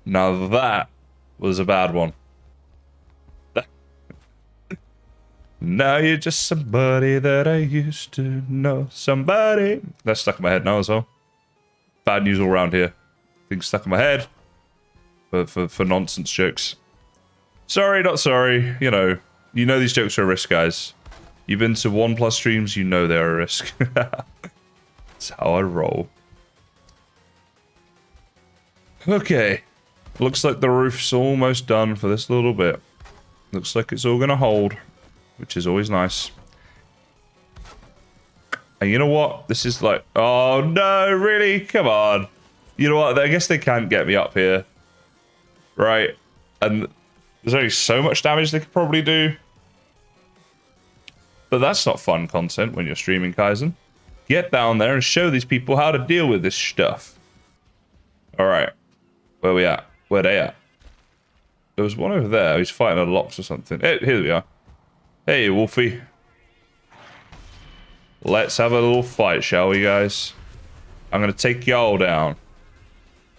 that was a bad one. Now you're just somebody that I used to know. Somebody. That's stuck in my head now as well. Bad news all around here. Things stuck in my head. For nonsense jokes. Sorry, not sorry. You know these jokes are a risk, guys. You've been to 1+ streams, you know they're a risk. That's how I roll. Okay. Looks like the roof's almost done for this little bit. Looks like it's all gonna hold, which is always nice. And you know what? This is like... Oh, no, really? Come on. You know what? I guess they can't get me up here. Right? And there's only so much damage they could probably do. But that's not fun content when you're streaming, Kaizen. Get down there and show these people how to deal with this stuff. Alright. Where we at? Where they at? There was one over there. He's fighting a lox or something. Hey, here we are. Hey, Wolfie. Let's have a little fight, shall we, guys? I'm going to take y'all down.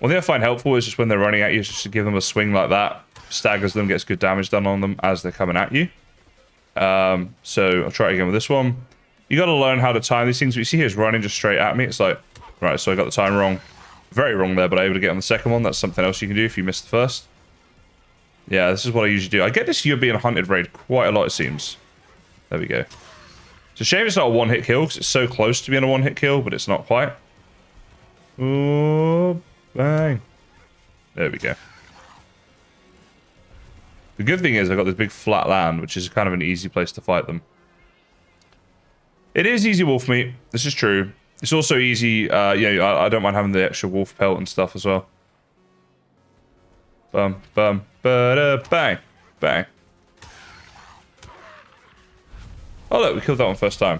One thing I find helpful is just when they're running at you, just to give them a swing like that. Staggers them, gets good damage done on them as they're coming at you. So I'll try it again with this one. You got to learn how to time these things. What you see here is running just straight at me. It's like, right, so I got the time wrong. Very wrong there, but I'm able to get on the second one. That's something else you can do if you missed the first. Yeah, this is what I usually do. I get this you're being hunted raid quite a lot, it seems. There we go. It's a shame it's not a one-hit kill, because it's so close to being a one-hit kill, but it's not quite. Oh, bang. There we go. The good thing is I've got this big flat land, which is kind of an easy place to fight them. It is easy wolf meat. This is true. It's also easy, I don't mind having the extra wolf pelt and stuff as well. Bum, bum, ba-da, bang, bang. Oh, look, we killed that one first time.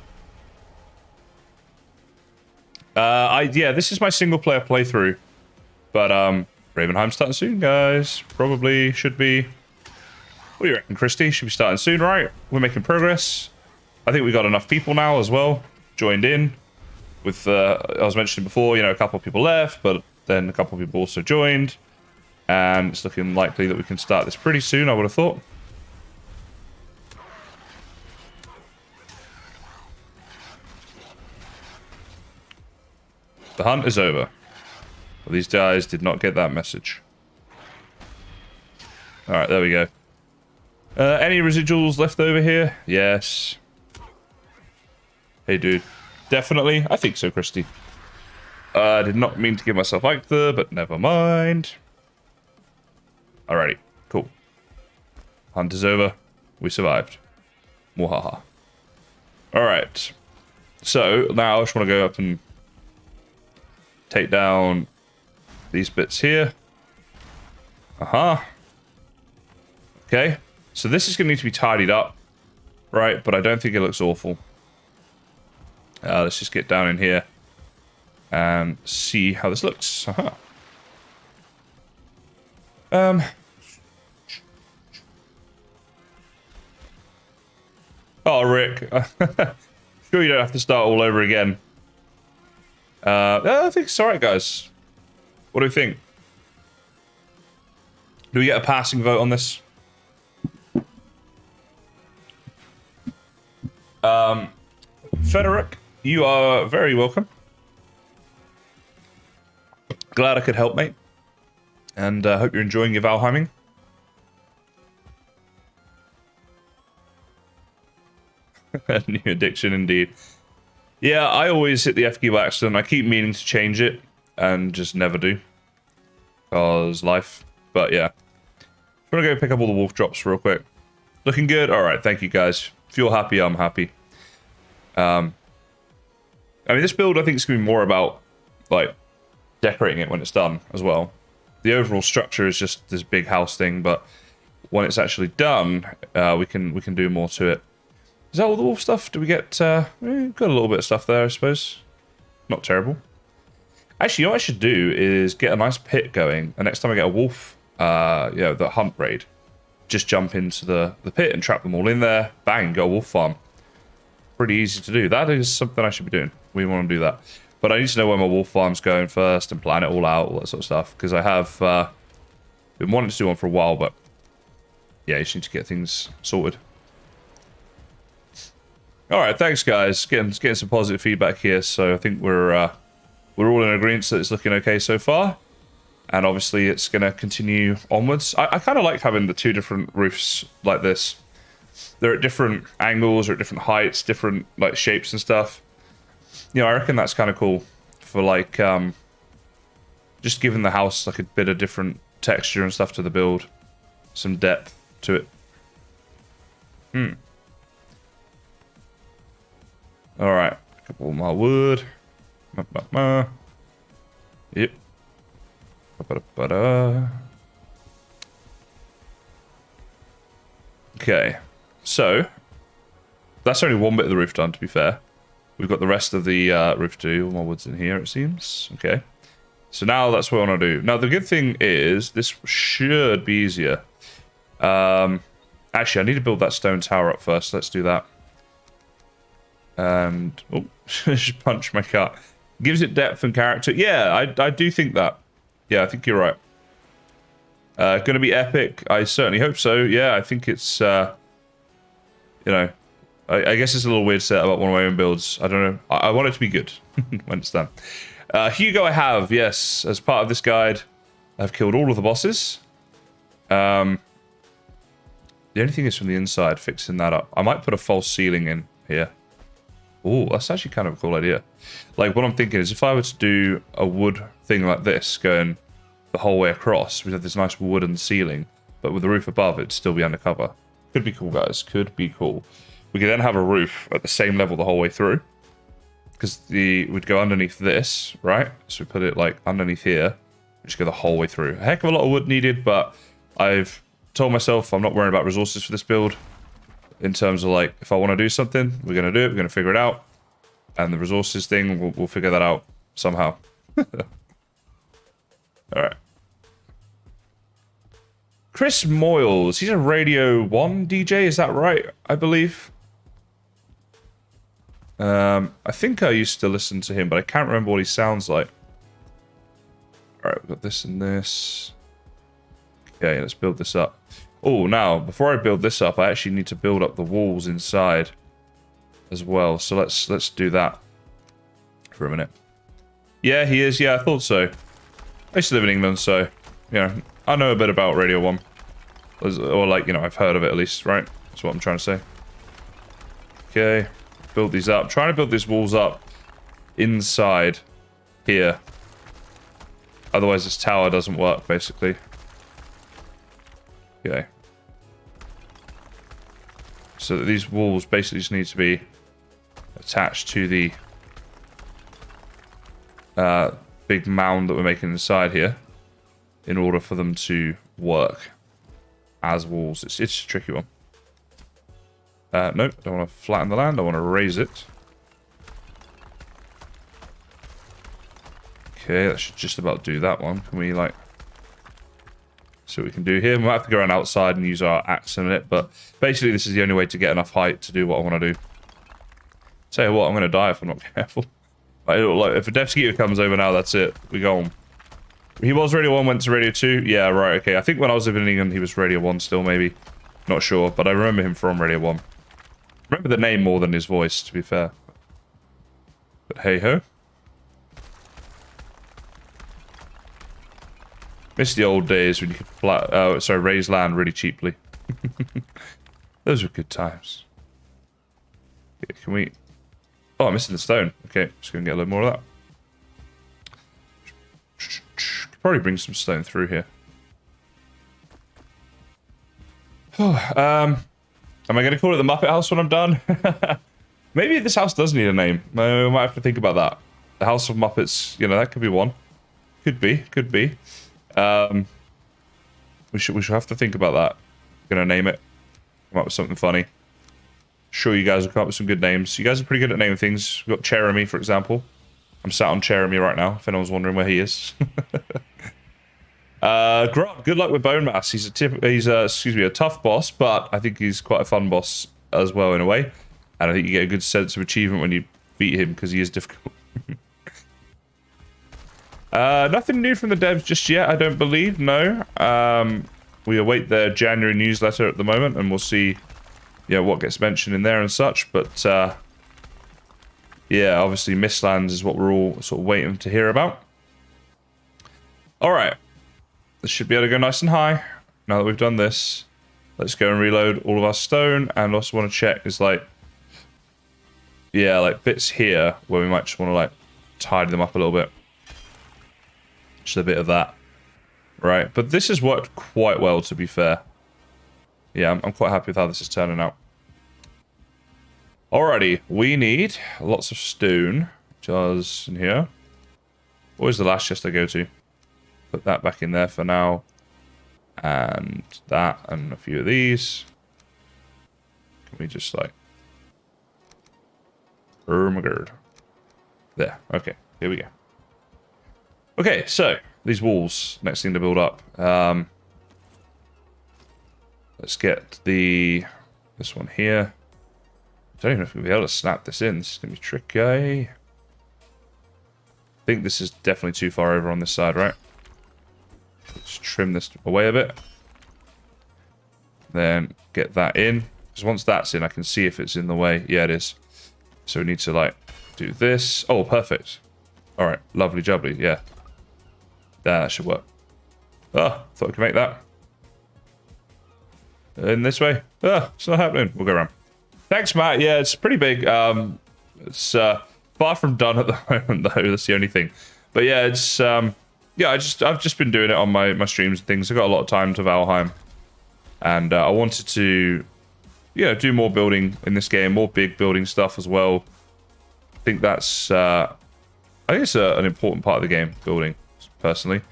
Yeah, this is my single player playthrough. But, Ravenheim's starting soon, guys. Probably should be. What do you reckon, Christy? Should be starting soon, right? We're making progress. I think we got enough people now as well. Joined in. With, I was mentioning before, you know, a couple of people left, but then a couple of people also joined. And it's looking likely that we can start this pretty soon, I would have thought. The hunt is over. Well, these guys did not get that message. Alright, there we go. Any residuals left over here? Yes. Hey, dude. Definitely. I think so, Christy. I did not mean to give myself like there, but never mind. Alrighty. Cool. Hunt is over. We survived. Mwahaha. Alright. So, now I just want to go up and take down these bits here. Okay. So this is going to need to be tidied up. Right, but I don't think it looks awful. Let's just get down in here and see how this looks. Oh, Rick. Sure you don't have to start all over again. I think it's alright, guys. What do we think? Do we get a passing vote on this? Frederick, you are very welcome. Glad I could help, mate. And hope you're enjoying your Valheiming. New addiction, indeed. Yeah, I always hit the F key by accident. I keep meaning to change it and just never do. Because life. But yeah. I'm going to go pick up all the wolf drops real quick. Looking good? Alright, thank you guys. If you're happy, I'm happy. I mean, this build I think is going to be more about, like, decorating it when it's done as well. The overall structure is just this big house thing, but when it's actually done, we can do more to it. Is that all the wolf stuff? Do we get... got a little bit of stuff there, I suppose. Not terrible. Actually, you know what I should do is get a nice pit going, and next time I get a wolf, the hunt raid, just jump into the pit and trap them all in there. Bang, go wolf farm. Pretty easy to do. That is something I should be doing. We want to do that. But I need to know where my wolf farm's going first and plan it all out, all that sort of stuff. Because I have been wanting to do one for a while, but yeah, you just need to get things sorted. Alright, thanks guys. Getting some positive feedback here, so I think we're all in agreement that it's looking okay so far. And obviously it's going to continue onwards. I kind of like having the two different roofs like this. They're at different angles or at different heights, different like shapes and stuff. You know, I reckon that's kind of cool for like just giving the house like a bit of different texture and stuff to the build. Some depth to it. Alright, a couple more wood. Yep. Okay, so that's only one bit of the roof done, to be fair. We've got the rest of the roof to do. All my wood's in here, it seems. Okay, so now that's what I want to do. Now, the good thing is this should be easier. Actually, I need to build that stone tower up first. Let's do that. And oh, just punch my cut. Gives it depth and character. Yeah, I do think that. Yeah, I think you're right. Gonna be epic. I certainly hope so. Yeah, I think it's you know, I guess it's a little weird to say about one of my own builds. I don't know. I want it to be good when it's done. Hugo I have, yes. As part of this guide, I've killed all of the bosses. The only thing is from the inside, fixing that up. I might put a false ceiling in here. Oh, that's actually kind of a cool idea. Like, what I'm thinking is if I were to do a wood thing like this, going the whole way across, we'd have this nice wooden ceiling, but with the roof above, it'd still be undercover. Could be cool, guys. Could be cool. We could then have a roof at the same level the whole way through, because we'd go underneath this, right? So we put it, like, underneath here. We just go the whole way through. A heck of a lot of wood needed, but I've told myself I'm not worrying about resources for this build. in terms of like, if I want to do something, we're going to do it. We're going to figure it out. And the resources thing, we'll figure that out somehow. All right. Chris Moyles, he's a Radio 1 DJ, is that right? I believe. I think I used to listen to him, but I can't remember what he sounds like. All right, we've got this and this. Okay, let's build this up. Oh, now, before I build this up, I actually need to build up the walls inside as well. So let's do that for a minute. Yeah, he is. Yeah, I thought so. I used to live in England, so, you know, I know a bit about Radio 1. Or, like, you know, I've heard of it at least, right? That's what I'm trying to say. Okay, build these up. Trying to build these walls up inside here. Otherwise, this tower doesn't work, basically. Okay. So these walls basically just need to be attached to the big mound that we're making inside here in order for them to work as walls. It's a tricky one. Nope, I don't want to flatten the land. I want to raise it. Okay, that should just about do that one. Can we, like... see what we can do here. We might have to go around outside and use our axe in it, but basically this is the only way to get enough height to do what I want to do. Tell you what, I'm going to die if I'm not careful. Like, if a Death Skeeter comes over now, that's it. We go on. He was Radio 1, went to Radio 2. Yeah, right, okay. I think when I was living in England, he was Radio 1 still, maybe. Not sure, but I remember him from Radio 1. Remember the name more than his voice, to be fair. But hey-ho. Miss the old days when you could raise land really cheaply. Those were good times. Okay, can we... oh, I'm missing the stone. Okay, just gonna get a little more of that. Could probably bring some stone through here. Am I gonna call it the Muppet House when I'm done? Maybe this house does need a name. I might have to think about that. The House of Muppets, you know, that could be one. Could be. We should have to think about that. Gonna name it. Come up with something funny. Sure, you guys will come up with some good names. You guys are pretty good at naming things. We've got Cheremy, for example. I'm sat on Cheremy right now, if anyone's wondering where he is. Grub, good luck with Bone Mass. He's a tough boss, but I think he's quite a fun boss as well in a way. And I think you get a good sense of achievement when you beat him because he is difficult. Nothing new from the devs just yet, I don't believe, no. We await their January newsletter at the moment, and we'll see, yeah, what gets mentioned in there and such. But, yeah, obviously Mistlands is what we're all sort of waiting to hear about. Alright. This should be able to go nice and high. Now that we've done this, let's go and reload all of our stone. And also want to check is, like, yeah, like bits here where we might just want to, like, tidy them up a little bit. Just a bit of that. Right, but this has worked quite well, to be fair. Yeah, I'm quite happy with how this is turning out. Alrighty, we need lots of stone. Just in here. Where's the last chest I go to? Put that back in there for now. And that, and a few of these. Can we just, like... oh my god. There, okay, here we go. Okay, so these walls, next thing to build up. Let's get this one here. I don't even know if we'll be able to snap this in. This is going to be tricky. I think this is definitely too far over on this side, right? Let's trim this away a bit. Then get that in. Because once that's in, I can see if it's in the way. Yeah, it is. So we need to, like, do this. Oh, perfect. All right, lovely jubbly, yeah. That should work. Ah, thought I could make that. In this way. Ah, it's not happening. We'll go around. Thanks, Matt. Yeah, it's pretty big. It's far from done at the moment, though. That's the only thing. But yeah, it's yeah. I've just been doing it on my streams and things. I got a lot of time to Valheim, and I wanted to, do more building in this game, more big building stuff as well. I think that's I think it's an important part of the game, building. Personally,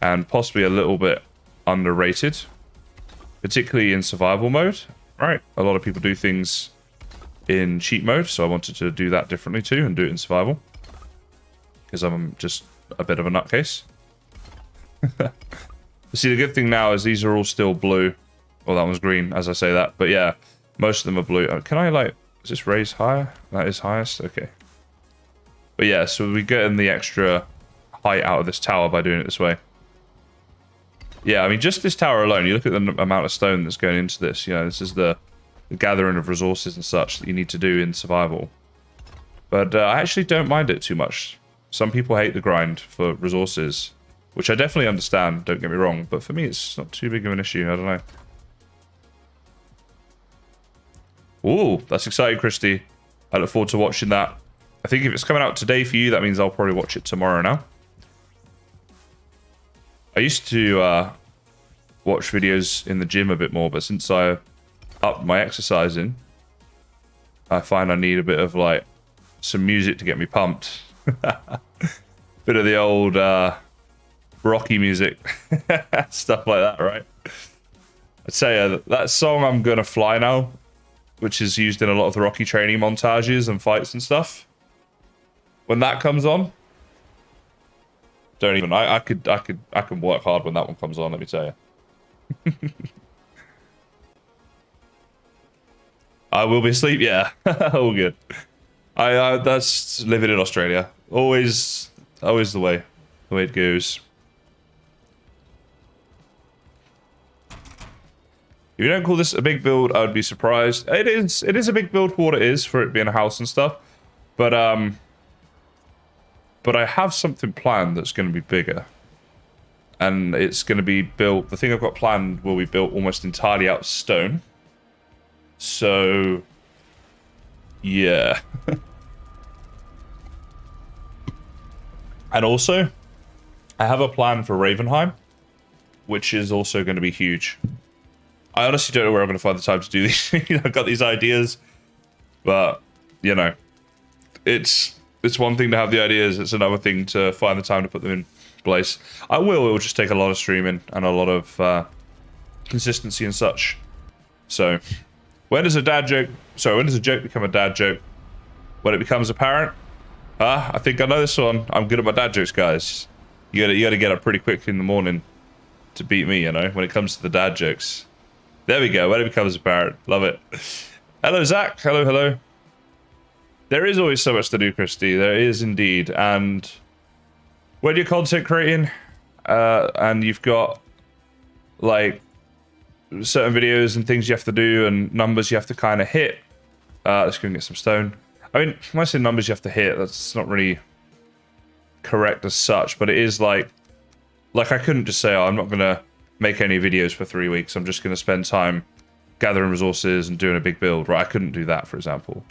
and possibly a little bit underrated, particularly in survival mode, right? A lot of people do things in cheat mode, so I wanted to do that differently too and do it in survival. Because I'm just a bit of a nutcase. See, the good thing now is these are all still blue. Well, that one's green, as I say that. But yeah, most of them are blue. Can I, like, is this raise higher? That is highest? Okay. But yeah, so we get in the extra height out of this tower by doing it this way. Yeah, I mean, just this tower alone, you look at the amount of stone that's going into this. You know, this is the gathering of resources and such that you need to do in survival. But I actually don't mind it too much. Some people hate the grind for resources, which I definitely understand, don't get me wrong. But for me, it's not too big of an issue. I don't know. Ooh, that's exciting, Christy. I look forward to watching that. I think if it's coming out today for you, that means I'll probably watch it tomorrow now. I used to watch videos in the gym a bit more, but since I upped my exercising, I find I need a bit of, like, some music to get me pumped. Bit of the old Rocky music. Stuff like that, right? I'd say that song I'm Gonna Fly Now, which is used in a lot of the Rocky training montages and fights and stuff. When that comes on, don't even. I can work hard when that one comes on. Let me tell you. I will be asleep. Yeah, all good. That's living in Australia. Always the way it goes. If you don't call this a big build, I would be surprised. It is a big build for what it is, for it being a house and stuff. But I have something planned that's going to be bigger. And it's going to be built... The thing I've got planned will be built almost entirely out of stone. So... yeah. And also, I have a plan for Valheim, which is also going to be huge. I honestly don't know where I'm going to find the time to do these. I've got these ideas, but, you know, it's one thing to have the ideas. It's another thing to find the time to put them in place. It will just take a lot of streaming and a lot of consistency and such. So, when does a joke become a dad joke? When it becomes apparent? I think I know this one. I'm good at my dad jokes, guys. You gotta get up pretty quick in the morning to beat me, you know, when it comes to the dad jokes. There we go, when it becomes apparent. Love it. Hello, Zach. Hello. There is always so much to do, Christy. There is indeed. And when you're content creating, and you've got, like, certain videos and things you have to do and numbers you have to kind of hit. Let's go and get some stone. I mean, when I say numbers you have to hit, that's not really correct as such, but it is like I couldn't just say, oh, I'm not going to make any videos for 3 weeks. I'm just going to spend time gathering resources and doing a big build, right? I couldn't do that, for example.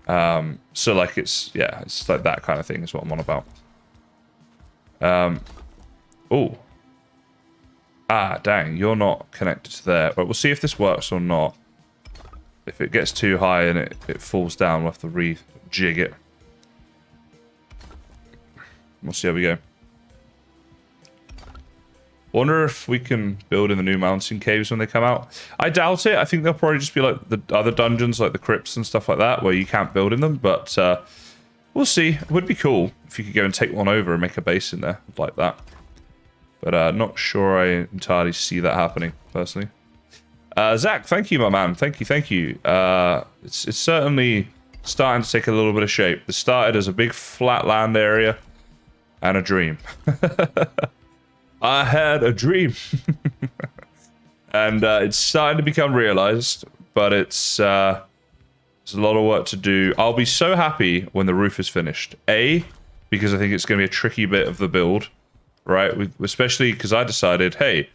So, like, it's like that kind of thing is what I'm on about. Oh. Ah, dang, you're not connected to there. Right, we'll see if this works or not. If it gets too high and it falls down, we'll have to rejig it. We'll see how we go. Wonder if we can build in the new mountain caves when they come out. I doubt it. I think they'll probably just be like the other dungeons, like the crypts and stuff like that, where you can't build in them. But we'll see. It would be cool if you could go and take one over and make a base in there like that. But not sure I entirely see that happening, personally. Zach, thank you, my man. Thank you. It's certainly starting to take a little bit of shape. This started as a big flat land area and a dream. I had a dream. And it's starting to become realized, but it's a lot of work to do. I'll be so happy when the roof is finished. Because I think it's going to be a tricky bit of the build, right? Especially because I decided, hey,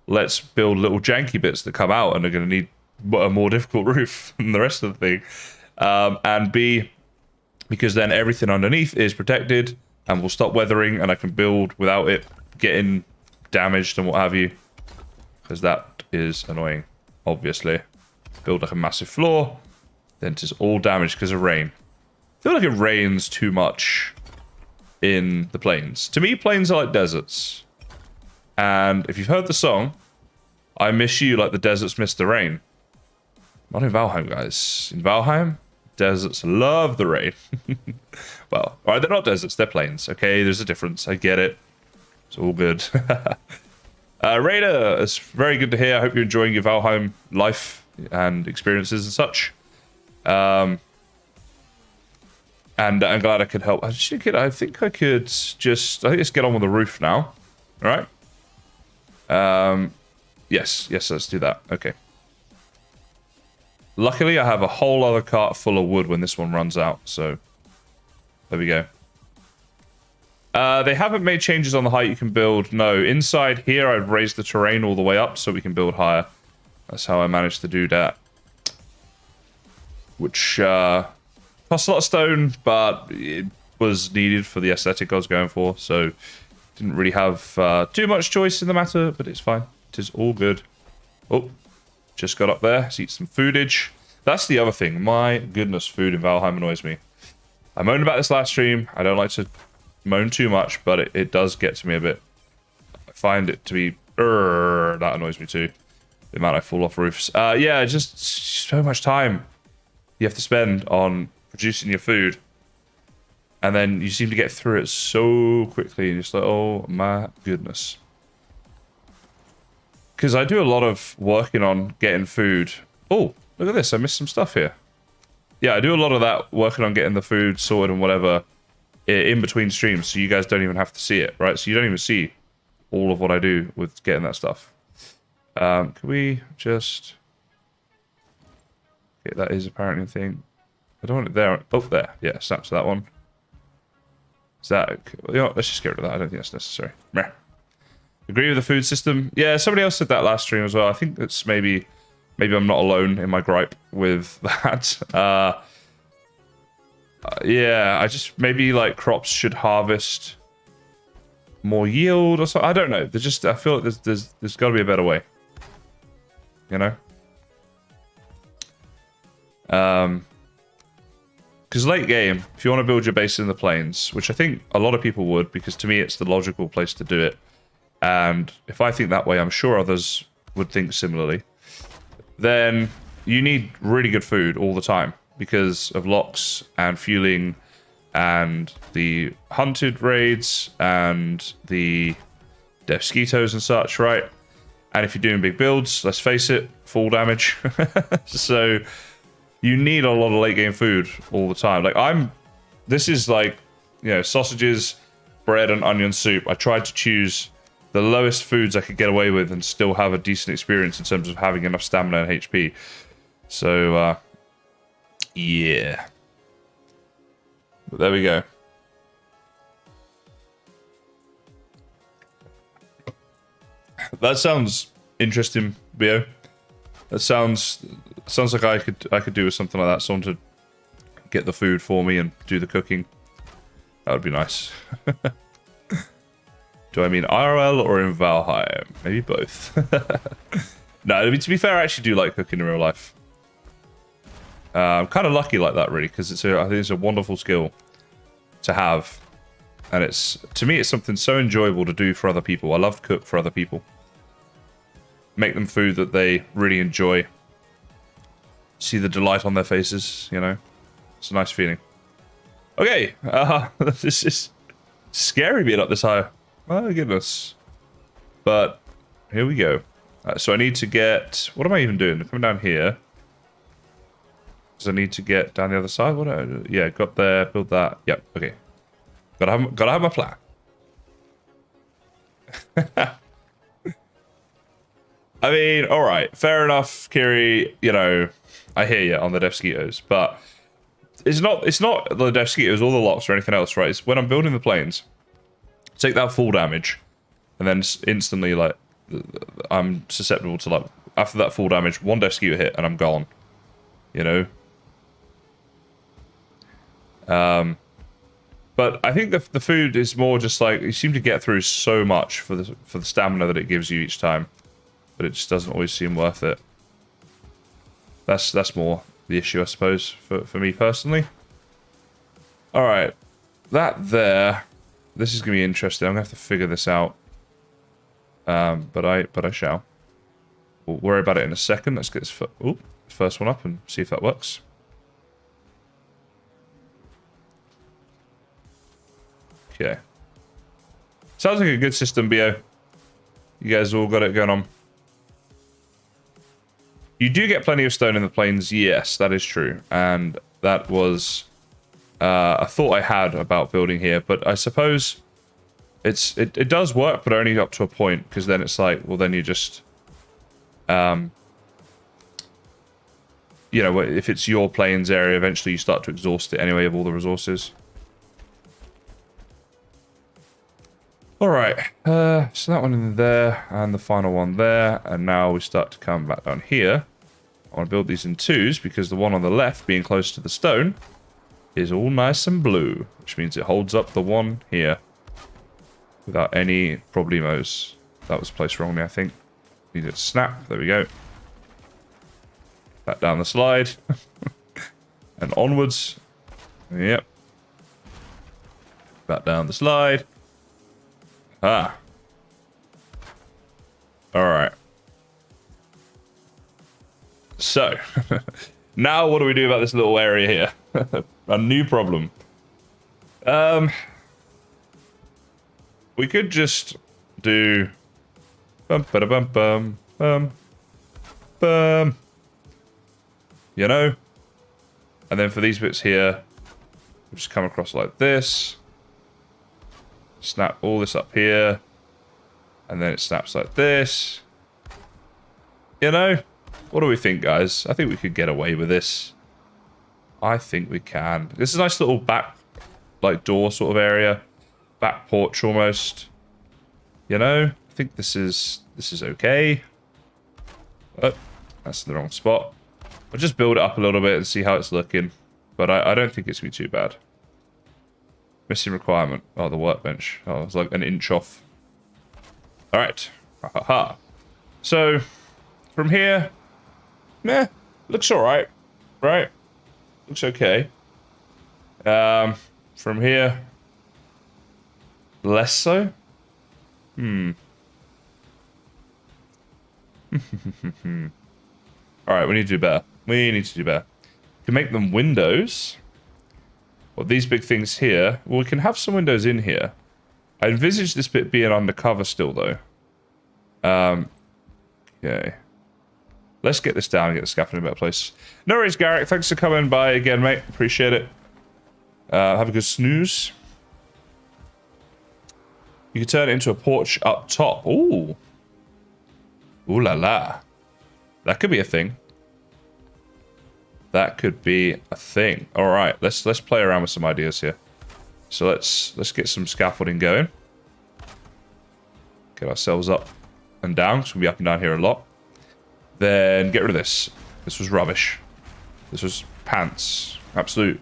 let's build little janky bits that come out and are going to need a more difficult roof than the rest of the thing. And B, because then everything underneath is protected and will stop weathering and I can build without it getting damaged and what have you. Because that is annoying, obviously. Build like a massive floor, then it is all damaged because of rain. I feel like it rains too much in the plains. To me, plains are like deserts. And if you've heard the song, I miss you like the deserts miss the rain. Not in Valheim, guys. In Valheim, deserts love the rain. Well, all right, they're not deserts, they're plains. Okay, there's a difference. I get it. It's all good. Raider, it's very good to hear. I hope you're enjoying your Valheim life and experiences and such. And I'm glad I could help. I think I could just... I think let's get on with the roof now. All right. Yes, let's do that. Okay. Luckily, I have a whole other cart full of wood when this one runs out, so there we go. They haven't made changes on the height you can build. No, inside here, I've raised the terrain all the way up so we can build higher. That's how I managed to do that. Which costs a lot of stone, but it was needed for the aesthetic I was going for, so didn't really have too much choice in the matter, but it's fine. It is all good. Oh. Just got up there. Let's eat some foodage. That's the other thing. My goodness, food in Valheim annoys me. I moaned about this last stream. I don't like to moan too much, but it does get to me a bit. I find it to be... that annoys me too. The amount I fall off roofs. Yeah, just so much time you have to spend on producing your food. And then you seem to get through it so quickly. And you're just like, oh my goodness. Because I do a lot of working on getting food. Oh, look at this. I missed some stuff here. Yeah, I do a lot of that working on getting the food sorted and whatever in between streams. So you guys don't even have to see it, right? So you don't even see all of what I do with getting that stuff. Can we just... Okay, that is apparently a thing. I don't want it there. Oh, there. Yeah, snap to that one. Is that... Okay? You know what? Let's just get rid of that. I don't think that's necessary. Meh. Agree with the food system. Yeah, somebody else said that last stream as well. I think that's maybe I'm not alone in my gripe with that. Yeah, I just maybe like crops should harvest more yield or something. I don't know. I feel like there's got to be a better way. You know. Because late game, if you want to build your base in the plains, which I think a lot of people would, because to me it's the logical place to do it. And if I think that way, I'm sure others would think similarly. Then you need really good food all the time because of locks and fueling and the hunted raids and the Devskitos and such, right? And if you're doing big builds, let's face it, full damage. So you need a lot of late game food all the time. Like this is like, you know, sausages, bread and onion soup. I tried to choose the lowest foods I could get away with and still have a decent experience in terms of having enough stamina and HP. So, yeah. But there we go. That sounds interesting, Bio. That sounds like I could do with something like that. Someone to get the food for me and do the cooking. That would be nice. Do I mean IRL or in Valheim? Maybe both. No, I mean, to be fair, I actually do like cooking in real life. I'm kind of lucky like that, really, because I think it's a wonderful skill to have. And to me, it's something so enjoyable to do for other people. I love to cook for other people. Make them food that they really enjoy. See the delight on their faces, you know? It's a nice feeling. Okay, this is scary being up this high. My goodness. But here we go. So I need to get... What am I even doing? I'm coming down here. Because I need to get down the other side. Yeah, got there, build that. Yep, okay. Gotta have my plan. I mean, alright. Fair enough, Kiri. You know, I hear you on the Devskitos. But it's not the Devskitos or the locks or anything else, right? It's when I'm building the planes... Take that full damage, and then instantly, like, I'm susceptible to, like, after that full damage, one Devskito hit, and I'm gone. You know? But I think the food is more just, like, you seem to get through so much for the stamina that it gives you each time, but it just doesn't always seem worth it. That's more the issue, I suppose, for me personally. Alright. That there... This is going to be interesting. I'm going to have to figure this out. But I shall. We'll worry about it in a second. Let's get this first one up and see if that works. Okay. Sounds like a good system, BO. You guys all got it going on. You do get plenty of stone in the plains. Yes, that is true. And that was a thought I had about building here. But I suppose it does work, but only up to a point. Because then it's like, well, then you just... you know, if it's your plains area, eventually you start to exhaust it anyway of all the resources. Alright, so that one in there, and the final one there, and now we start to come back down here. I want to build these in twos, because the one on the left, being close to the stone, is all nice and blue, which means it holds up the one here without any problemos. That was placed wrongly, I think. Need it to snap, there we go. Back down the slide, and onwards. Yep. Back down the slide. Ah. Alright. So, now what do we do about this little area here? A new problem. We could just do... Bum, ba, da, bum, bum, bum, bum. You know? And then for these bits here, we'll just come across like this. Snap all this up here. And then it snaps like this. You know? What do we think, guys? I think we could get away with this. I think we can. This is a nice little back, like, door sort of area. Back porch almost. You know? I think this is okay. Oh, that's the wrong spot. I'll just build it up a little bit and see how it's looking. But I don't think it's going to be too bad. Missing requirement. Oh, the workbench. Oh, it's like an inch off. Alright. Ha ha ha. So, from here, meh, looks alright. Right? Looks okay. From here, less so? Alright, we need to do better. We need to do better. We can make them windows. Well, these big things here. Well, we can have some windows in here. I envisage this bit being undercover still, though. Okay. Let's get this down and get the scaffolding in a better place. No worries, Garrick. Thanks for coming by again, mate. Appreciate it. Have a good snooze. You can turn it into a porch up top. Ooh. Ooh la la. That could be a thing. That could be a thing. All right, let's play around with some ideas here. So let's get some scaffolding going. Get ourselves up and down, because we'll be up and down here a lot. Then get rid of this. This was rubbish. This was pants. Absolute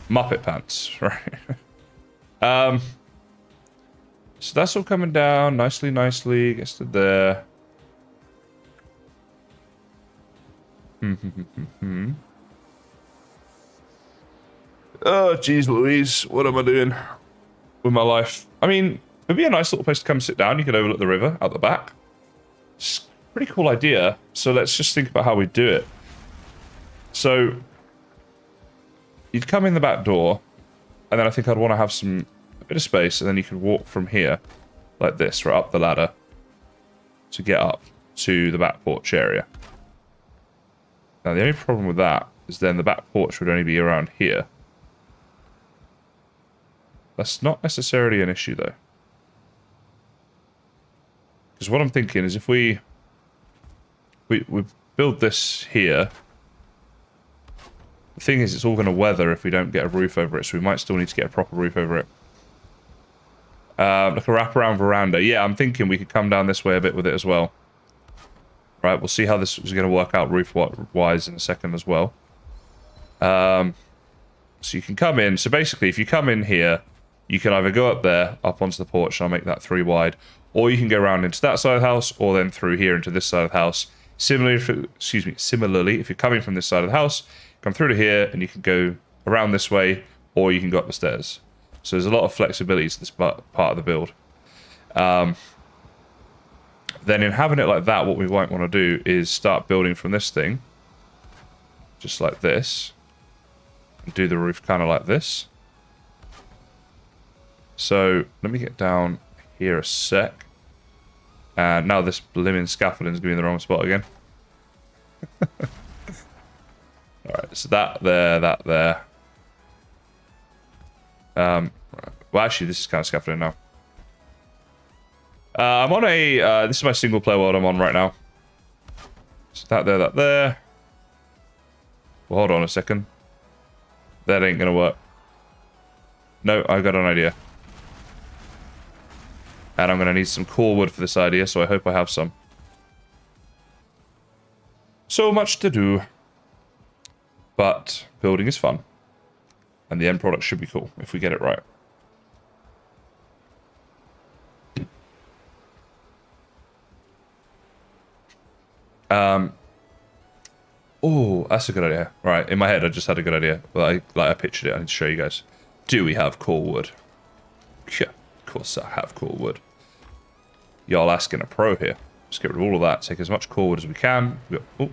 Muppet pants, right? So that's all coming down nicely. Gets to there. Oh, jeez Louise. What am I doing with my life? I mean, it'd be a nice little place to come sit down. You could overlook the river out the back. It's a pretty cool idea. So let's just think about how we do it. So you'd come in the back door, and then I think I'd want to have a bit of space, and then you could walk from here like this, right up the ladder to get up to the back porch area. Now, the only problem with that is then the back porch would only be around here. That's not necessarily an issue, though. Because what I'm thinking is if we build this here, the thing is it's all going to weather if we don't get a roof over it, so we might still need to get a proper roof over it. Like a wraparound veranda. Yeah, I'm thinking we could come down this way a bit with it as well. Right, we'll see how this is going to work out roof-wise in a second as well. So you can come in. So basically, if you come in here, you can either go up there, up onto the porch, and I'll make that 3 wide, or you can go around into that side of the house, or then through here into this side of the house. Similarly, if you're coming from this side of the house, come through to here, and you can go around this way, or you can go up the stairs. So there's a lot of flexibility to this part of the build. Then in having it like that, what we might want to do is start building from this thing. Just like this. And do the roof kind of like this. So let me get down here a sec. And now this blimmin' scaffolding is going to be in the wrong spot again. Alright, so that there. Well, actually, this is kind of scaffolding now. I'm on a... this is my single player world I'm on right now. So that there. Well, hold on a second. That ain't going to work. No, I got an idea. And I'm going to need some core wood for this idea, so I hope I have some. So much to do. But building is fun. And the end product should be cool, if we get it right. Oh, that's a good idea. Right, in my head, I just had a good idea. Well, I pictured it. I need to show you guys. Do we have core wood? Yeah, of course I have core wood. Y'all asking a pro here. Let's get rid of all of that. Take as much core wood as we can. We've got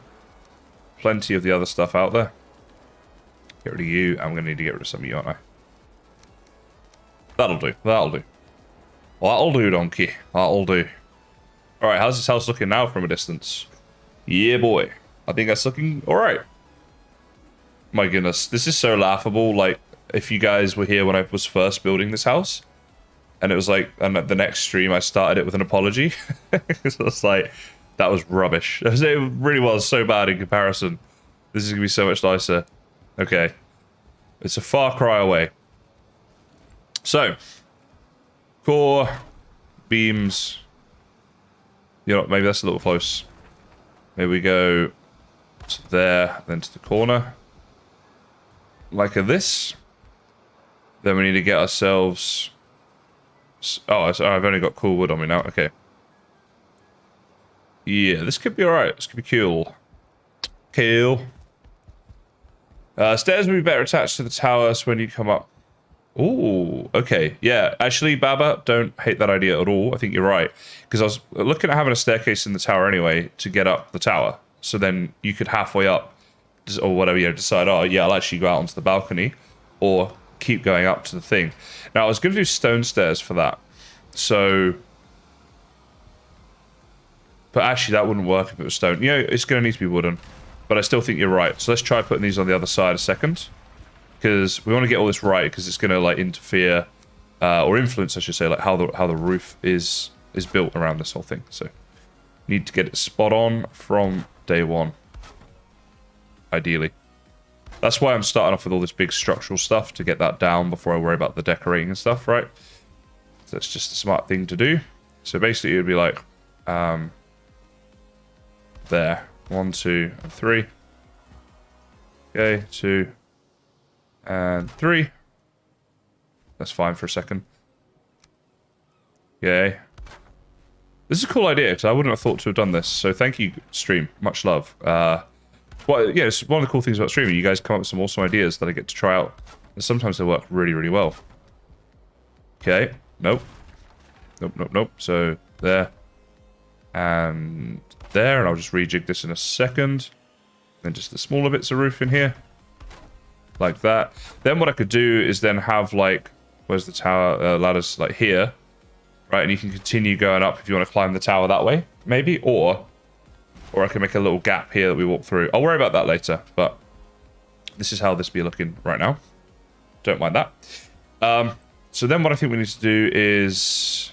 plenty of the other stuff out there. Get rid of you. I'm going to need to get rid of some of you, aren't I? That'll do. That'll do. That'll do, donkey. That'll do. Alright, how's this house looking now from a distance? Yeah, boy. I think that's looking alright. My goodness. This is so laughable. Like, if you guys were here when I was first building this house, and it was like, and the next stream I started it with an apology. Because it was like, that was rubbish. It really was so bad in comparison. This is going to be so much nicer. Okay. It's a far cry away. So, core, beams. You know, maybe that's a little close. Maybe we go to there, then to the corner. Like this. Then we need to get ourselves... Oh, sorry, I've only got cool wood on me now. Okay. Yeah, this could be alright. This could be cool. Cool. Stairs will be better attached to the tower so when you come up. Ooh, okay. Yeah, actually, Baba, don't hate that idea at all. I think you're right. Because I was looking at having a staircase in the tower anyway to get up the tower. So then you could halfway up, or whatever, you know, decide, oh, yeah, I'll actually go out onto the balcony. Or keep going up to the thing. Now, I was going to do stone stairs for that. So... But actually, that wouldn't work if it was stone. You know, it's going to need to be wooden. But I still think you're right. So let's try putting these on the other side a second. Because we want to get all this right, because it's going to like interfere, or influence, I should say, like how the roof is built around this whole thing. So need to get it spot on from day one, ideally. That's why I'm starting off with all this big structural stuff, to get that down before I worry about the decorating and stuff, right? So that's just a smart thing to do. So basically, it would be like there, 1, 2, and 3. Okay, 2. And 3. That's fine for a second. Yay. This is a cool idea, because I wouldn't have thought to have done this. So thank you, stream. Much love. Well, yeah, it's one of the cool things about streaming. You guys come up with some awesome ideas that I get to try out. And sometimes they work really, really well. Okay. Nope. Nope, nope, nope. So there. And there. And I'll just rejig this in a second. Then just the smaller bits of roof in here. Like that. Then what I could do is then have like, where's the tower ladders, like here, right? And you can continue going up if you want to climb the tower that way, maybe, or I can make a little gap here that we walk through. I'll worry about that later, but this is how this be looking right now. Don't mind that. So then what I think we need to do is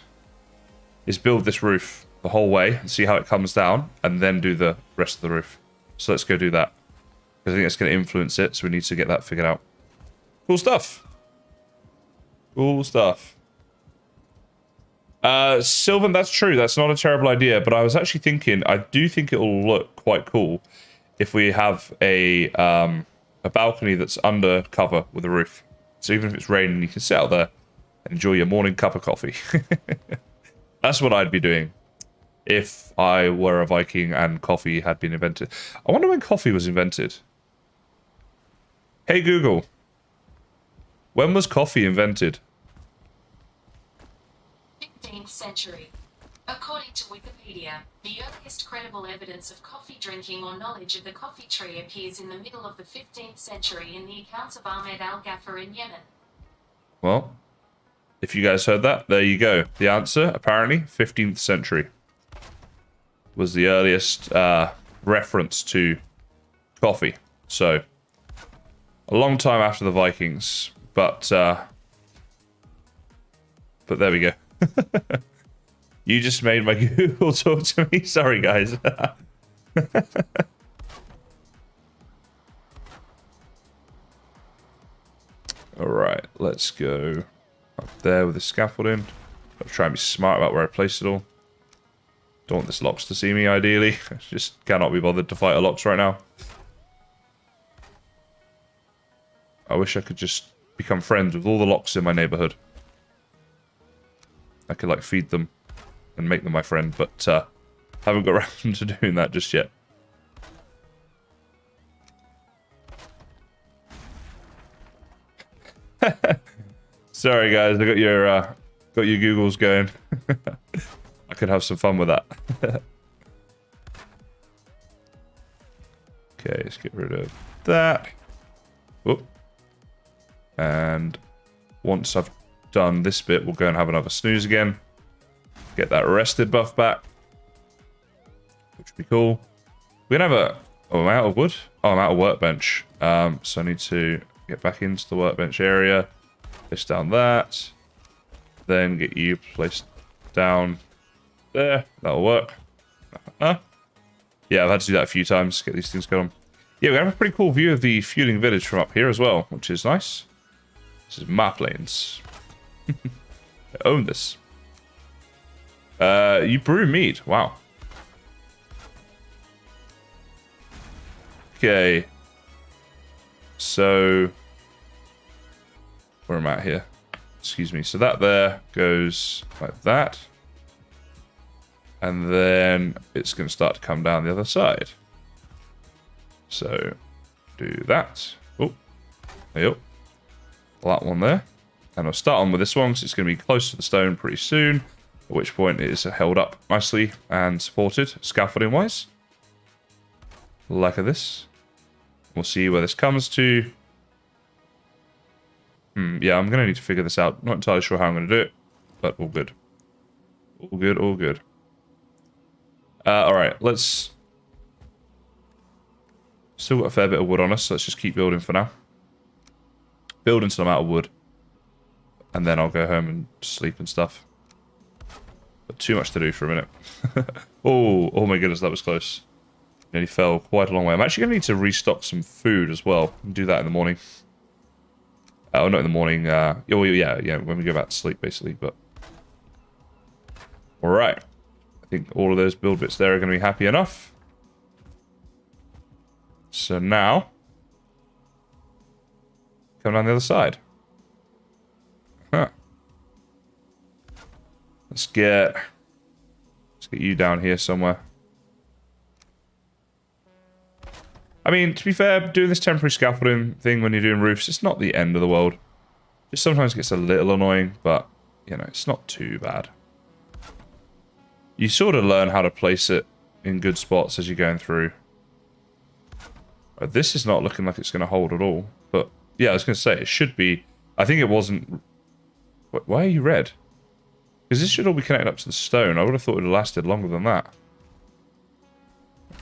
build this roof the whole way and see how it comes down, and then do the rest of the roof. So let's go do that. I think it's going to influence it, so we need to get that figured out. Cool stuff. Cool stuff. Sylvan, that's true. That's not a terrible idea, but I was actually thinking, I do think it will look quite cool if we have a balcony that's under cover with a roof. So even if it's raining, you can sit out there and enjoy your morning cup of coffee. That's what I'd be doing if I were a Viking and coffee had been invented. I wonder when coffee was invented. Hey Google, when was coffee invented? 15th century. According to Wikipedia, the earliest credible evidence of coffee drinking or knowledge of the coffee tree appears in the middle of the 15th century in the accounts of Ahmed al-Ghaffar in Yemen. Well, if you guys heard that, there you go. The answer, apparently, 15th century was the earliest reference to coffee. So, a long time after the Vikings, but there we go. You just made my Google talk to me. Sorry, guys. Alright, let's go up there with the scaffolding. I'll try and be smart about where I place it all. Don't want this Lox to see me, ideally. Just cannot be bothered to fight a Lox right now. I wish I could just become friends with all the Lox in my neighborhood. I could, like, feed them and make them my friend, but haven't got around to doing that just yet. Sorry, guys, I got your Googles going. I could have some fun with that. Okay, let's get rid of that. Whoop. And once I've done this bit, we'll go and have another snooze again. Get that rested buff back, which would be cool. We're gonna have a... Oh, I'm out of wood? Oh, I'm out of workbench. So I need to get back into the workbench area. Place down that. Then get you placed down there. That'll work. Yeah, I've had to do that a few times to get these things going. Yeah, we have a pretty cool view of the fueling village from up here as well, which is nice. This is map lanes. I own this. You brew mead. Wow. Okay. So, where am I at here? Excuse me. So that there goes like that. And then it's going to start to come down the other side. So, do that. Oh, there you go. That one there. And I'll start on with this one because it's going to be close to the stone pretty soon. At which point it is held up nicely and supported scaffolding-wise. Like this. We'll see where this comes to. Yeah, I'm going to need to figure this out. Not entirely sure how I'm going to do it, but all good. All good, all good. Alright, let's... Still got a fair bit of wood on us, so let's just keep building for now. Build until I'm out of wood. And then I'll go home and sleep and stuff. But too much to do for a minute. Oh my goodness, that was close. Nearly fell quite a long way. I'm actually going to need to restock some food as well. And do that in the morning. Oh, not in the morning. Yeah, when we go back to sleep, basically. But alright. I think all of those build bits there are going to be happy enough. So now, come down the other side. Huh. Let's get you down here somewhere. I mean, to be fair, doing this temporary scaffolding thing when you're doing roofs, it's not the end of the world. Just sometimes gets a little annoying, but, you know, it's not too bad. You sort of learn how to place it in good spots as you're going through. This is not looking like it's going to hold at all. But, yeah, I was going to say, it should be... I think it wasn't... Why are you red? Because this should all be connected up to the stone. I would have thought it would have lasted longer than that.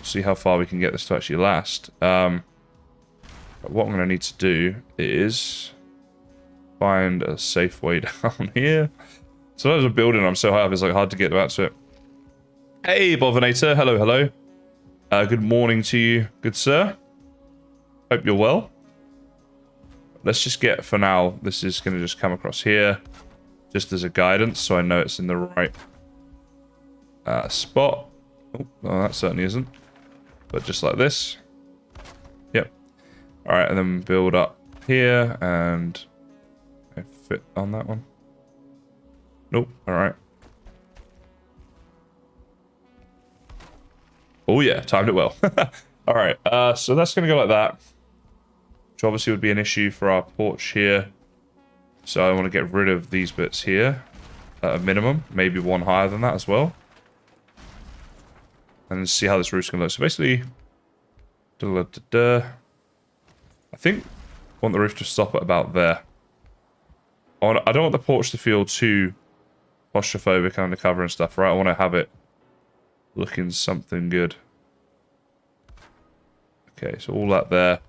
See how far we can get this to actually last. But what I'm going to need to do is... find a safe way down here. Sometimes a building I'm so high up, it's like hard to get back to it. Hey, Bovinator. Hello, hello. Good morning to you, good sir. Hope you're well. Let's just get, for now, this is going to just come across here. Just as a guidance, so I know it's in the right spot. Oh, no, that certainly isn't. But just like this. Yep. Alright, and then build up here, and... I fit on that one. Nope, alright. Oh yeah, timed it well. Alright, so that's going to go like that. Which obviously would be an issue for our porch here. So I want to get rid of these bits here. At a minimum. Maybe one higher than that as well. and see how this roof's going to look. So basically, I think I want the roof to stop at about there. I don't want the porch to feel too claustrophobic undercover and stuff, right? I want to have it looking something good. Okay, so all that there.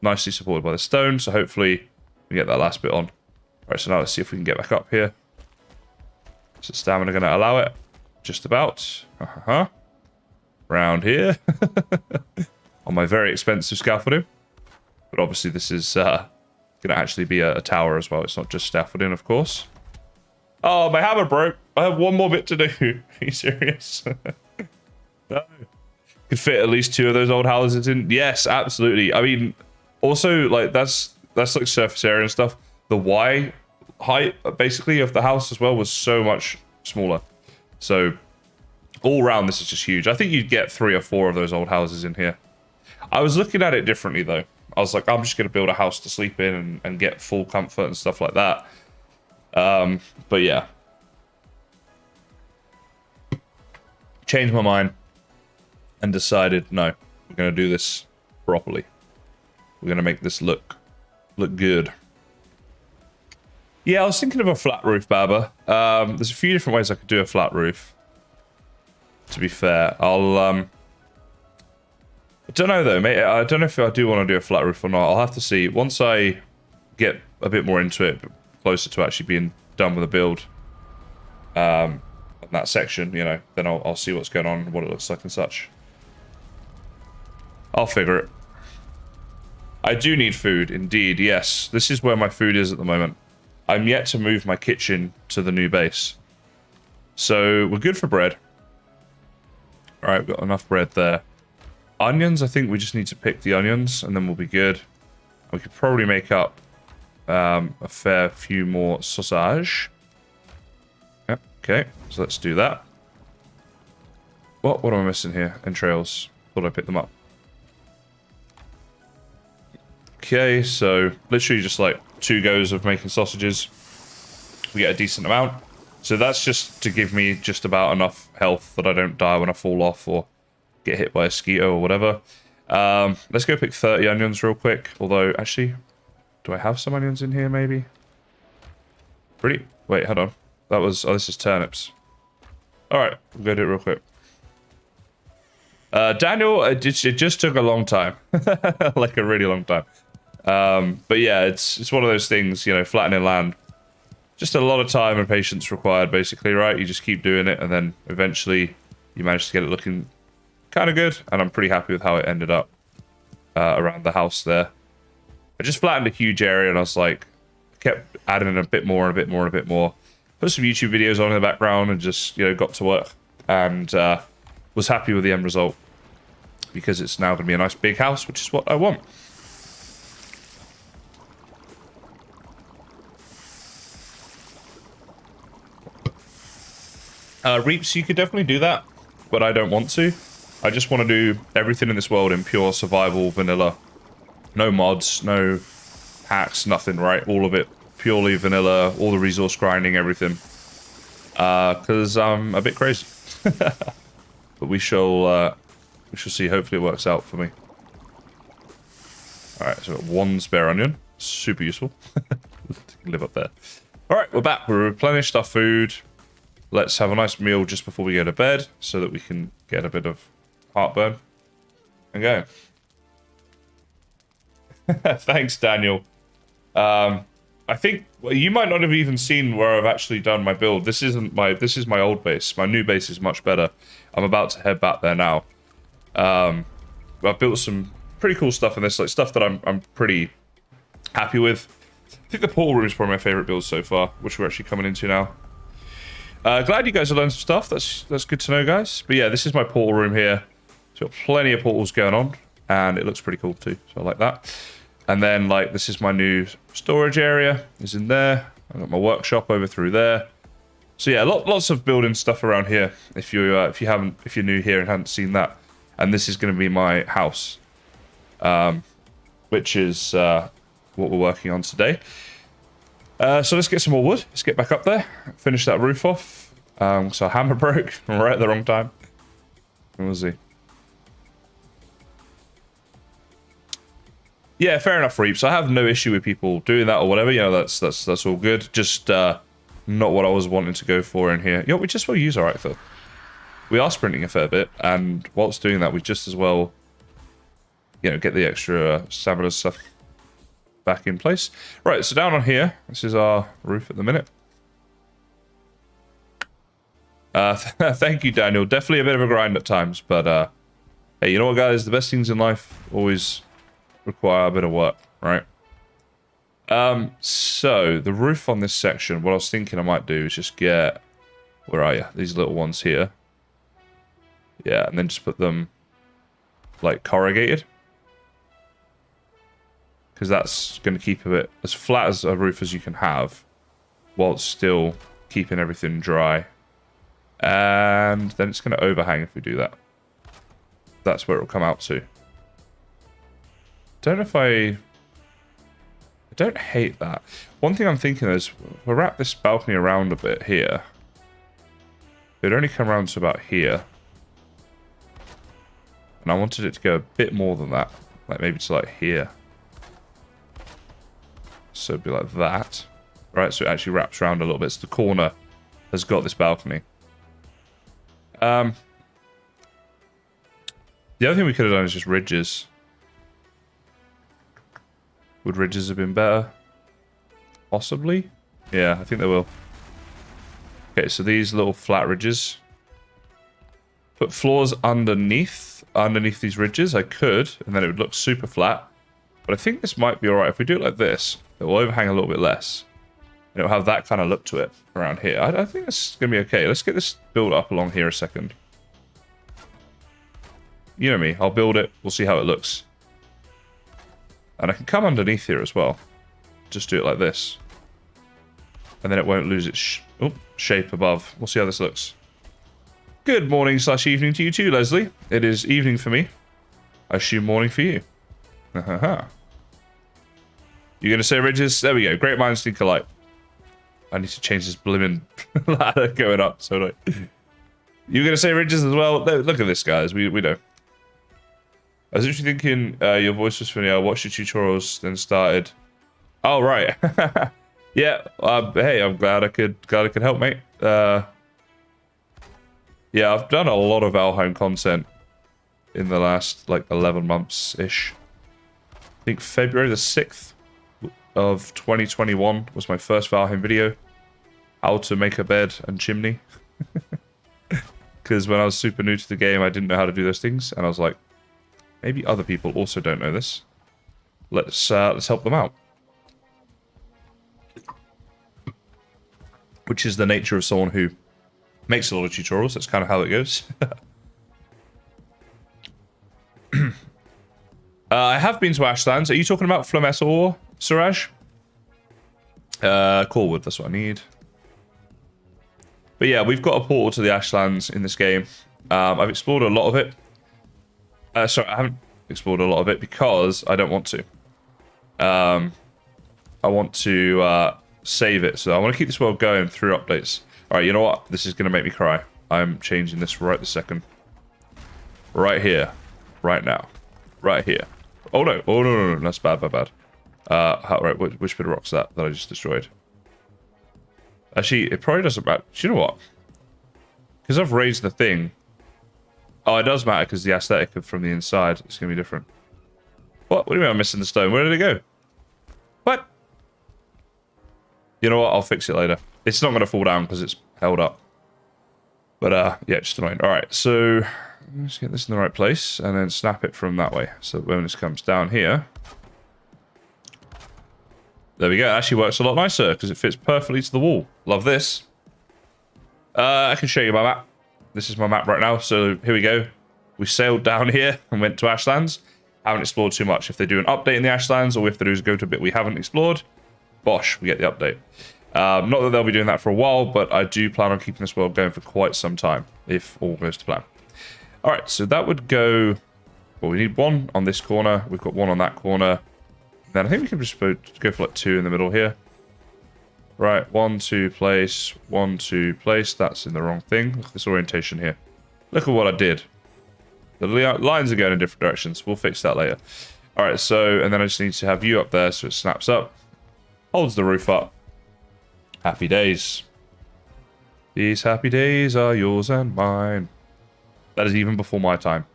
Nicely supported by the stone, so hopefully we get that last bit on. Right, so now let's see if we can get back up here. Is the stamina going to allow it? Just about. Round here. On my very expensive scaffolding. But obviously this is going to actually be a tower as well. It's not just scaffolding, of course. Oh, my hammer broke. I have one more bit to do. Are you serious? No. Could fit at least 2 of those old houses in. Yes, absolutely. I mean, also, like, that's like surface area and stuff. The Y height, basically, of the house as well was so much smaller. So, all around, this is just huge. I think you'd get 3 or 4 of those old houses in here. I was looking at it differently, though. I was like, I'm just going to build a house to sleep in and get full comfort and stuff like that. But yeah. Changed my mind and decided, no, we're going to do this properly. We're going to make this look good. Yeah, I was thinking of a flat roof, Baba. There's a few different ways I could do a flat roof. To be fair, I don't know though, mate. I don't know if I do want to do a flat roof or not. I'll have to see. Once I get a bit more into it, closer to actually being done with the build, in that section, you know, then I'll see what's going on, what it looks like and such. I'll figure it. I do need food, indeed, yes. This is where my food is at the moment. I'm yet to move my kitchen to the new base. So, we're good for bread. Alright, we've got enough bread there. Onions, I think we just need to pick the onions, and then we'll be good. We could probably make up a fair few more sausage. Yep, okay, so let's do that. What am I missing here? Entrails. Thought I picked them up. Okay, so literally just like 2 goes of making sausages. We get a decent amount. So that's just to give me just about enough health that I don't die when I fall off or get hit by a mosquito or whatever. Let's go pick 30 onions real quick. Although, actually, do I have some onions in here maybe? Pretty. Wait, hold on. That was... Oh, this is turnips. Alright, we'll go do it real quick. Daniel, it just took a long time. Like a really long time. But yeah, it's one of those things, you know, flattening land. Just a lot of time and patience required, basically, right? You just keep doing it, and then eventually you manage to get it looking kind of good, and I'm pretty happy with how it ended up around the house there. I just flattened a huge area, and I was like, kept adding in a bit more and a bit more and a bit more. Put some YouTube videos on in the background and just, you know, got to work, and was happy with the end result because it's now going to be a nice big house, which is what I want. Reaps, you could definitely do that, but I don't want to. I just want to do everything in this world in pure survival vanilla. No mods, no hacks, nothing, right? All of it purely vanilla, all the resource grinding, everything. Because I'm a bit crazy. But we shall see. Hopefully it works out for me. Alright, so 1 spare onion. Super useful. Live up there. Alright, we're back. We replenished our food. Let's have a nice meal just before we go to bed so that we can get a bit of heartburn and go. Thanks, Daniel. I think you might not have even seen where I've actually done my build. This is my old base. My new base is much better. I'm about to head back there now. I've built some pretty cool stuff in this, like stuff that I'm pretty happy with. I think the portal room is probably my favorite build so far, which we're actually coming into now. Glad you guys have learned some stuff. That's good to know, guys. But yeah, this is my portal room here. It's got plenty of portals going on, and it looks pretty cool too. So I like that. And then like this is my new storage area. Is in there. I've got my workshop over through there. So yeah, lots of building stuff around here. If you're new here and haven't seen that, and this is going to be my house, which is what we're working on today. So let's get some more wood. Let's get back up there. Finish that roof off. So hammer broke right at the wrong time. We'll see. Yeah, fair enough, Reaps. I have no issue with people doing that or whatever. You know, that's all good. Just not what I was wanting to go for in here. Yo, we just will use our though. We are sprinting a fair bit, and whilst doing that, we just as well, you know, get the extra stamina stuff back in place. Right, so down on here, this is our roof at the minute. Thank you, Daniel. Definitely a bit of a grind at times, but hey, you know what, guys? The best things in life always require a bit of work, right? So the roof on this section, what I was thinking I might do is just get, where are you? These little ones here. Yeah, and then just put them like corrugated. Because that's going to keep it as flat as a roof as you can have, while still keeping everything dry. And then it's going to overhang if we do that. That's where it'll come out to. Don't know if I don't hate that. One thing I'm thinking is, we'll wrap this balcony around a bit here. It'd only come around to about here. And I wanted it to go a bit more than that. Like maybe to like here. So it'd be like that. Right, so it actually wraps around a little bit. So the corner has got this balcony. The other thing we could have done is just ridges. Would ridges have been better? Possibly? Yeah, I think they will. Okay, so these little flat ridges. Put floors underneath these ridges. I could, and then it would look super flat. But I think this might be alright. If we do it like this, it will overhang a little bit less. And it'll have that kind of look to it around here. I think it's going to be okay. Let's get this build up along here a second. You know me, I'll build it. We'll see how it looks. And I can come underneath here as well. Just do it like this. And then it won't lose its shape above. We'll see how this looks. Good morning / evening to you too, Leslie. It is evening for me. I assume morning for you. You're going to say ridges? There we go. Great minds think alike. I need to change this blimmin' ladder going up. So like, you're going to say ridges as well? No, look at this, guys. We know. I was actually thinking your voice was funny. I watched your tutorials, then started. Oh, right. Yeah. Hey, I'm glad I could help, mate. Yeah, I've done a lot of Valheim content in the last, like, 11 months-ish. I think February the 6th of 2021 was my first Valheim video. How to make a bed and chimney. Because when I was super new to the game, I didn't know how to do those things. And I was like, maybe other people also don't know this. Let's help them out. Which is the nature of someone who makes a lot of tutorials. That's kind of how it goes. I have been to Ashlands. Are you talking about Flametor, Suraj? Corewood, that's what I need. But yeah, we've got a portal to the Ashlands in this game. I've explored a lot of it. Sorry, I haven't explored a lot of it because I don't want to. I want to save it. So I want to keep this world going through updates. Alright, you know what? This is going to make me cry. I'm changing this right this second. Right here. Right now. Right here. Oh no. Oh no. That's bad. Right, which bit of rock's that I just destroyed? Actually, it probably doesn't matter. Do you know what? Because I've raised the thing. Oh, it does matter because the aesthetic from the inside is going to be different. What? What do you mean I'm missing the stone? Where did it go? What? You know what? I'll fix it later. It's not going to fall down because it's held up. But, yeah, just annoying. Alright, so let's get this in the right place and then snap it from that way. So when this comes down here... There we go. It actually works a lot nicer because it fits perfectly to the wall. Love this. I can show you my map. This is my map right now. So here we go. We sailed down here and went to Ashlands. Haven't explored too much. If they do an update in the Ashlands or if they do is go to a bit we haven't explored, bosh, we get the update. Not that they'll be doing that for a while, but I do plan on keeping this world going for quite some time if all goes to plan. All right, so that would go... Well, we need one on this corner. We've got one on that corner. Then I think we can just go for like 2 in the middle here. Right, 1, 2, place. 1, 2, place. That's in the wrong thing. Look at this orientation here. Look at what I did. The lines are going in different directions. We'll fix that later. All right, so, and then I just need to have you up there so it snaps up. Holds the roof up. Happy days. These happy days are yours and mine. That is even before my time.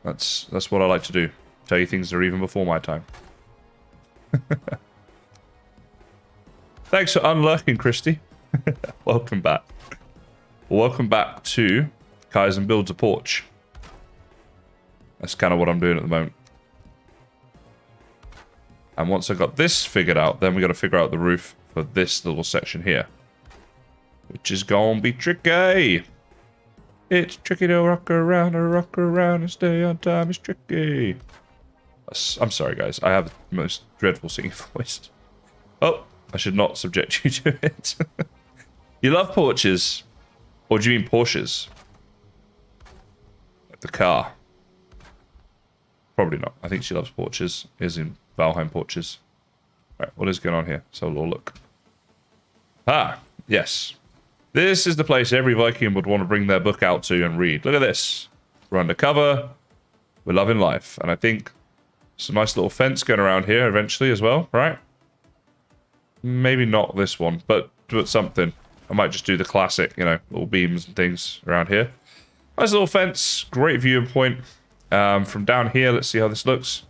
That's what I like to do. Tell you things that are even before my time. Thanks for unlurking, Christy. Welcome back. Welcome back to Kaizen Builds a Porch. That's kind of what I'm doing at the moment. And once I got this figured out, then we got to figure out the roof for this little section here. Which is gonna be tricky. It's tricky to rock around and stay on time. It's tricky. I'm sorry, guys. I have the most dreadful singing voice. Oh, I should not subject you to it. You love porches? Or do you mean Porsches? Like the car? Probably not. I think she loves porches. Is in Valheim porches. Right, what is going on here? So we'll look. Ah, yes. This is the place every Viking would want to bring their book out to and read. Look at this. We're undercover. We're loving life. And I think some nice little fence going around here eventually as well, right? Maybe not this one, but something. I might just do the classic, you know, little beams and things around here. Nice little fence. Great viewing point. From down here, let's see how this looks.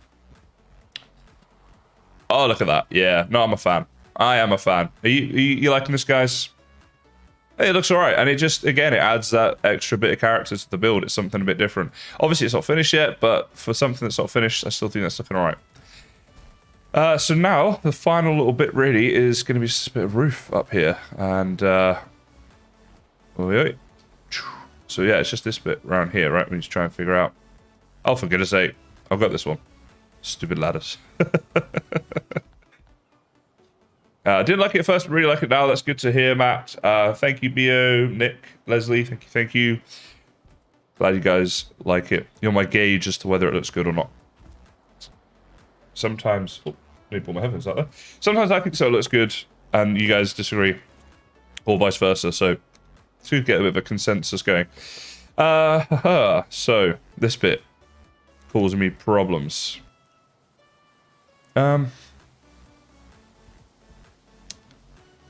Oh, look at that. Yeah, no, I'm a fan. I am a fan. Are you liking this, guys? Hey, it looks alright, and it just, again, it adds that extra bit of character to the build. It's something a bit different. Obviously, it's not finished yet, but for something that's not finished, I still think that's looking alright. So now, the final little bit, really, is going to be just a bit of roof up here. And, so yeah, it's just this bit around here, right? We need to try and figure out. Oh, for goodness sake. I've got this one. Stupid ladders. I didn't like it at first, but really like it now. That's good to hear, Matt. Thank you, Bio, Nick, Leslie. Thank you. Glad you guys like it. You're my gauge as to whether it looks good or not. Sometimes... Oh, let me pull my headphones out there. Sometimes I think so it looks good, and you guys disagree. Or vice versa, so... to get a bit of a consensus going. So, this bit causing me problems.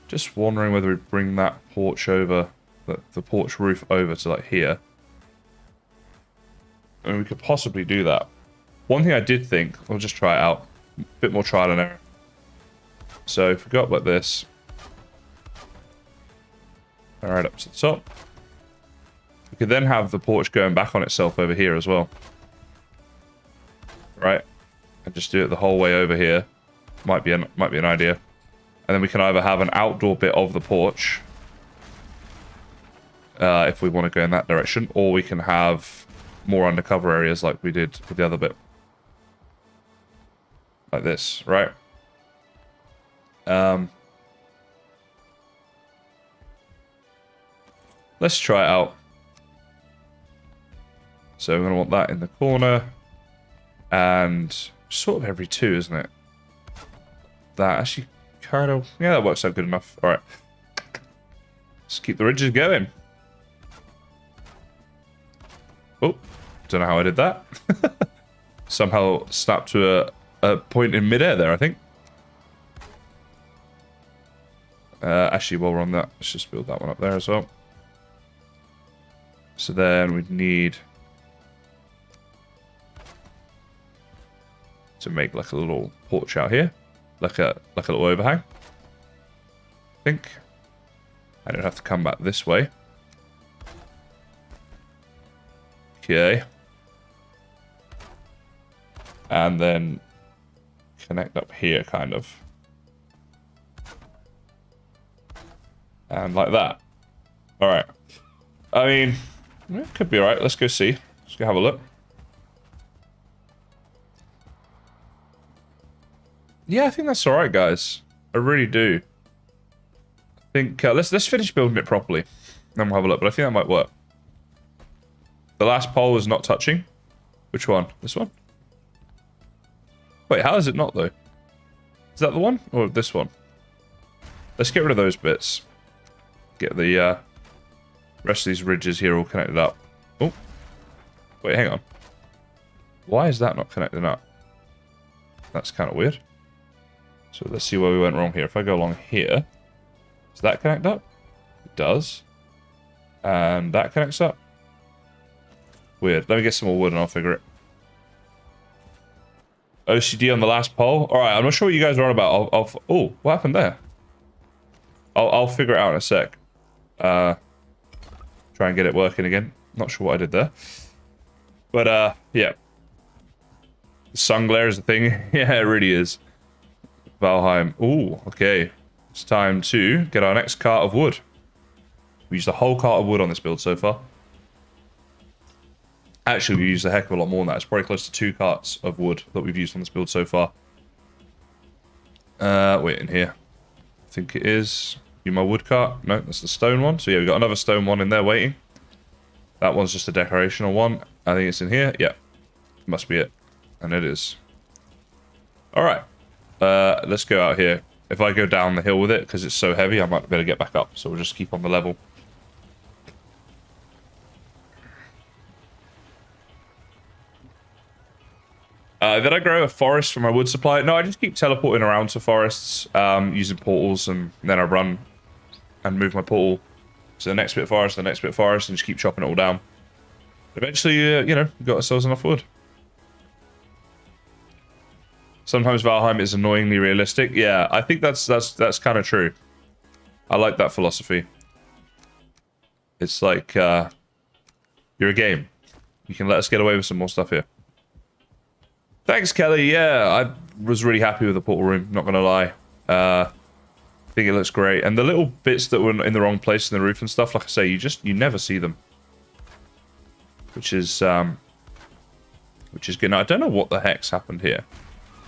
Just wondering whether we bring that porch over, the porch roof over to like here. I mean, we could possibly do that. One thing I did think, I'll just try it out. A bit more trial and error. So if we go up like this. Alright, up to the top. We could then have the porch going back on itself over here as well. Right? And just do it the whole way over here. Might be an idea. And then we can either have an outdoor bit of the porch, if we want to go in that direction, or we can have more undercover areas like we did with the other bit. Like this, right? Let's try it out. So we're going to want that in the corner. And sort of every two, isn't it? That actually... kind of, yeah, that works out good enough. All right, let's keep the ridges going. Oh, don't know how I did that. Somehow snapped to a point in midair there, I think. Actually, while we're on that, let's just build that one up there as well. So then we'd need to make like a little porch out here. Like a little overhang, I think. And it'd have to come back this way. Okay. And then connect up here, kind of. And like that. Alright. I mean, it could be alright. Let's go see. Let's go have a look. Yeah, I think that's alright, guys. I really do. I think, let's finish building it properly. Then we'll have a look, but I think that might work. The last pole is not touching. Which one? This one? Wait, how is it not, though? Is that the one? Or this one? Let's get rid of those bits. Get the rest of these ridges here all connected up. Oh. Wait, hang on. Why is that not connecting up? That's kind of weird. So let's see where we went wrong here. If I go along here, does that connect up? It does. And that connects up. Weird. Let me get some more wood and I'll figure it. OCD on the last pole? Alright, I'm not sure what you guys are on about. Oh, what happened there? I'll figure it out in a sec. Try and get it working again. Not sure what I did there. But, yeah. The sun glare is a thing. Yeah, it really is. Valheim. Ooh, okay. It's time to get our next cart of wood. We used a whole cart of wood on this build so far. Actually, we used a heck of a lot more than that. It's probably close to 2 carts of wood that we've used on this build so far. Wait, in here. I think it is. My wood cart? No, that's the stone one. So yeah, we've got another stone one in there waiting. That one's just a decorational one. I think it's in here. Yeah, must be it. And it is. Alright. Let's go out here. If I go down the hill with it, because it's so heavy, I might be able to get back up. So we'll just keep on the level. Did I grow a forest for my wood supply? No, I just keep teleporting around to forests, using portals, and then I run and move my portal to the next bit of forest, the next bit of forest, and just keep chopping it all down. Eventually, you know, we got ourselves enough wood. Sometimes Valheim is annoyingly realistic. Yeah, I think that's kind of true. I like that philosophy. It's like, you're a game. You can let us get away with some more stuff here. Thanks, Kelly. Yeah, I was really happy with the portal room, not gonna lie. I think it looks great. And the little bits that were in the wrong place in the roof and stuff, like I say, you never see them. Which is good. Now, I don't know what the heck's happened here.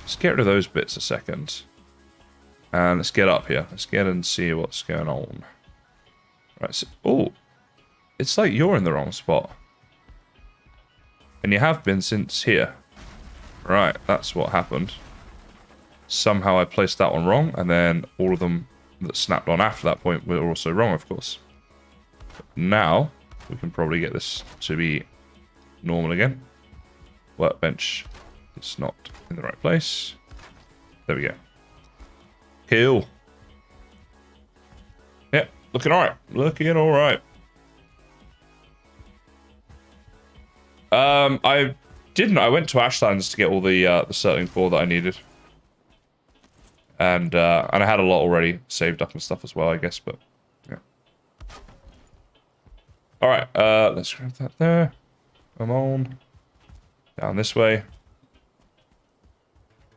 Let's get rid of those bits a second. And let's get up here. Let's get and see what's going on. Right, so, oh, it's like you're in the wrong spot. And you have been since here. Right, that's what happened. Somehow I placed that one wrong, and then all of them that snapped on after that point were also wrong, of course. But now, we can probably get this to be normal again. Workbench is not in the right place. There we go. Cool. Yep, looking alright. Looking alright. I went to Ashlands to get all the certain core that I needed. And I had a lot already saved up and stuff as well, I guess, but yeah. Alright, let's grab that there. Come on. Down this way.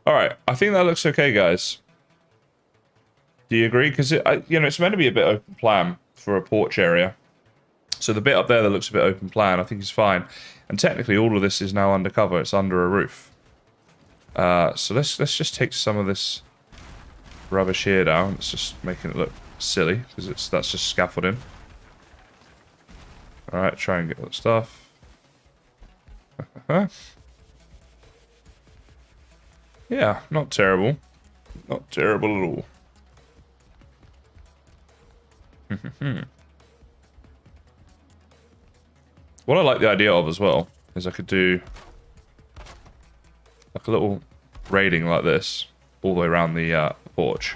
Alright, I think that looks okay, guys. Do you agree? Because you know, it's meant to be a bit open plan for a porch area. So the bit up there that looks a bit open plan, I think is fine. And technically all of this is now undercover. It's under a roof. So let's just take some of this rubbish here down. It's just making it look silly because that's just scaffolding. Alright, try and get that stuff. Yeah, not terrible. Not terrible at all. What I like the idea of as well is I could do like a little railing like this all the way around the porch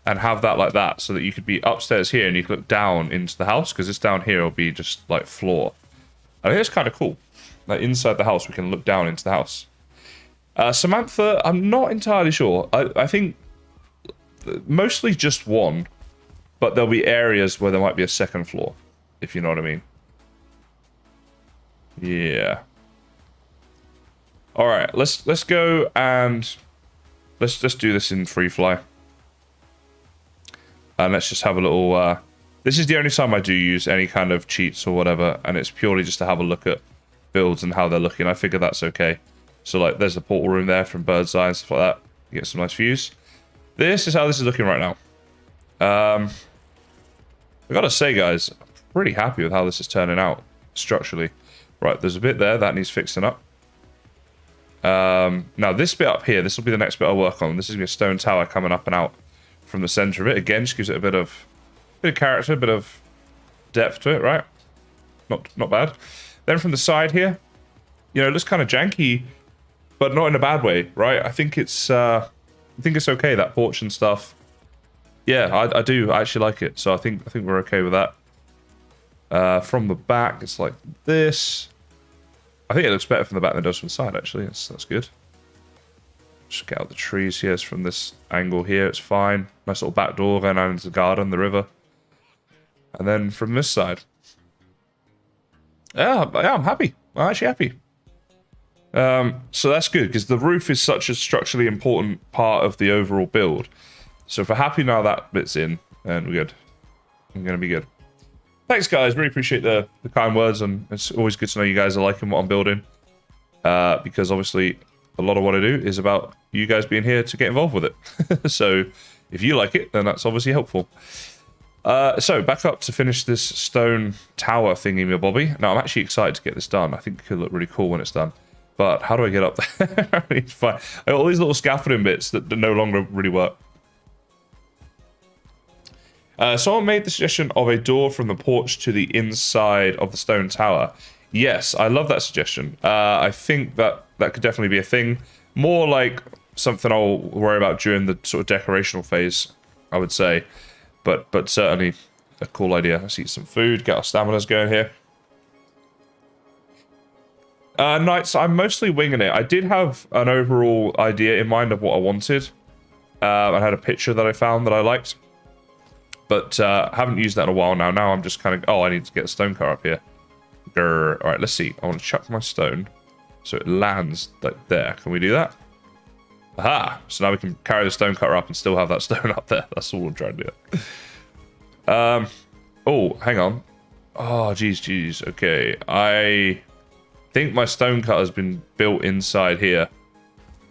and have that like that so that you could be upstairs here and you could look down into the house because this down here will be just like floor. I think it's kind of cool. Like inside the house we can look down into the house. Samantha, I'm not entirely sure. I think mostly just one, but there'll be areas where there might be a second floor, if you know what I mean. Yeah. All right, let's go and let's do this in free fly. And let's just have a little. This is the only time I do use any kind of cheats or whatever, and it's purely just to have a look at builds and how they're looking. I figure that's okay. So like, there's the portal room there from bird's eye and stuff like that. You get some nice views. This is how this is looking right now. I gotta say, guys, I'm pretty happy with how this is turning out structurally. Right, there's a bit there that needs fixing up. Now this bit up here, this will be the next bit I'll work on. This is gonna be a stone tower coming up and out from the center of it. Again, just gives it a bit of character, a bit of depth to it, right? Not bad. Then from the side here, you know, it looks kind of janky, but not in a bad way, right? I think it's okay, that porch and stuff. Yeah, I do actually like it, so I think we're okay with that. From the back, it's like this. I think it looks better from the back than it does from the side, actually. That's good. Just get out the trees here. It's from this angle here. It's fine. Nice little back door going out into the garden, the river. And then from this side. Yeah, I'm happy. I'm actually happy. So that's good, because the roof is such a structurally important part of the overall build. So if we're happy now that bit's in, and we're good. I'm going to be good. Thanks, guys. Really appreciate the kind words, and it's always good to know you guys are liking what I'm building. Because obviously, a lot of what I do is about you guys being here to get involved with it. So if you like it, then that's obviously helpful. So back up to finish this stone tower thingy, Bobby. Now, I'm actually excited to get this done. I think it could look really cool when it's done. But how do I get up there? I need to find... I got all these little scaffolding bits that no longer really work. Someone made the suggestion of a door from the porch to the inside of the stone tower. Yes, I love that suggestion. I think that could definitely be a thing. More like something I'll worry about during the sort of decorational phase, I would say. But certainly a cool idea. Let's eat some food, get our staminas going here. Knights, I'm mostly winging it. I did have an overall idea in mind of what I wanted. I had a picture that I found that I liked. But I haven't used that in a while now. Now I'm just kind of... Oh, I need to get a stone car up here. Grr. All right, let's see. I want to chuck my stone so it lands like there. Can we do that? Aha! So now we can carry the stone cutter up and still have that stone up there. That's all I'm trying to do. Oh, hang on. Oh, geez. Okay, I think my stone cutter's been built inside here.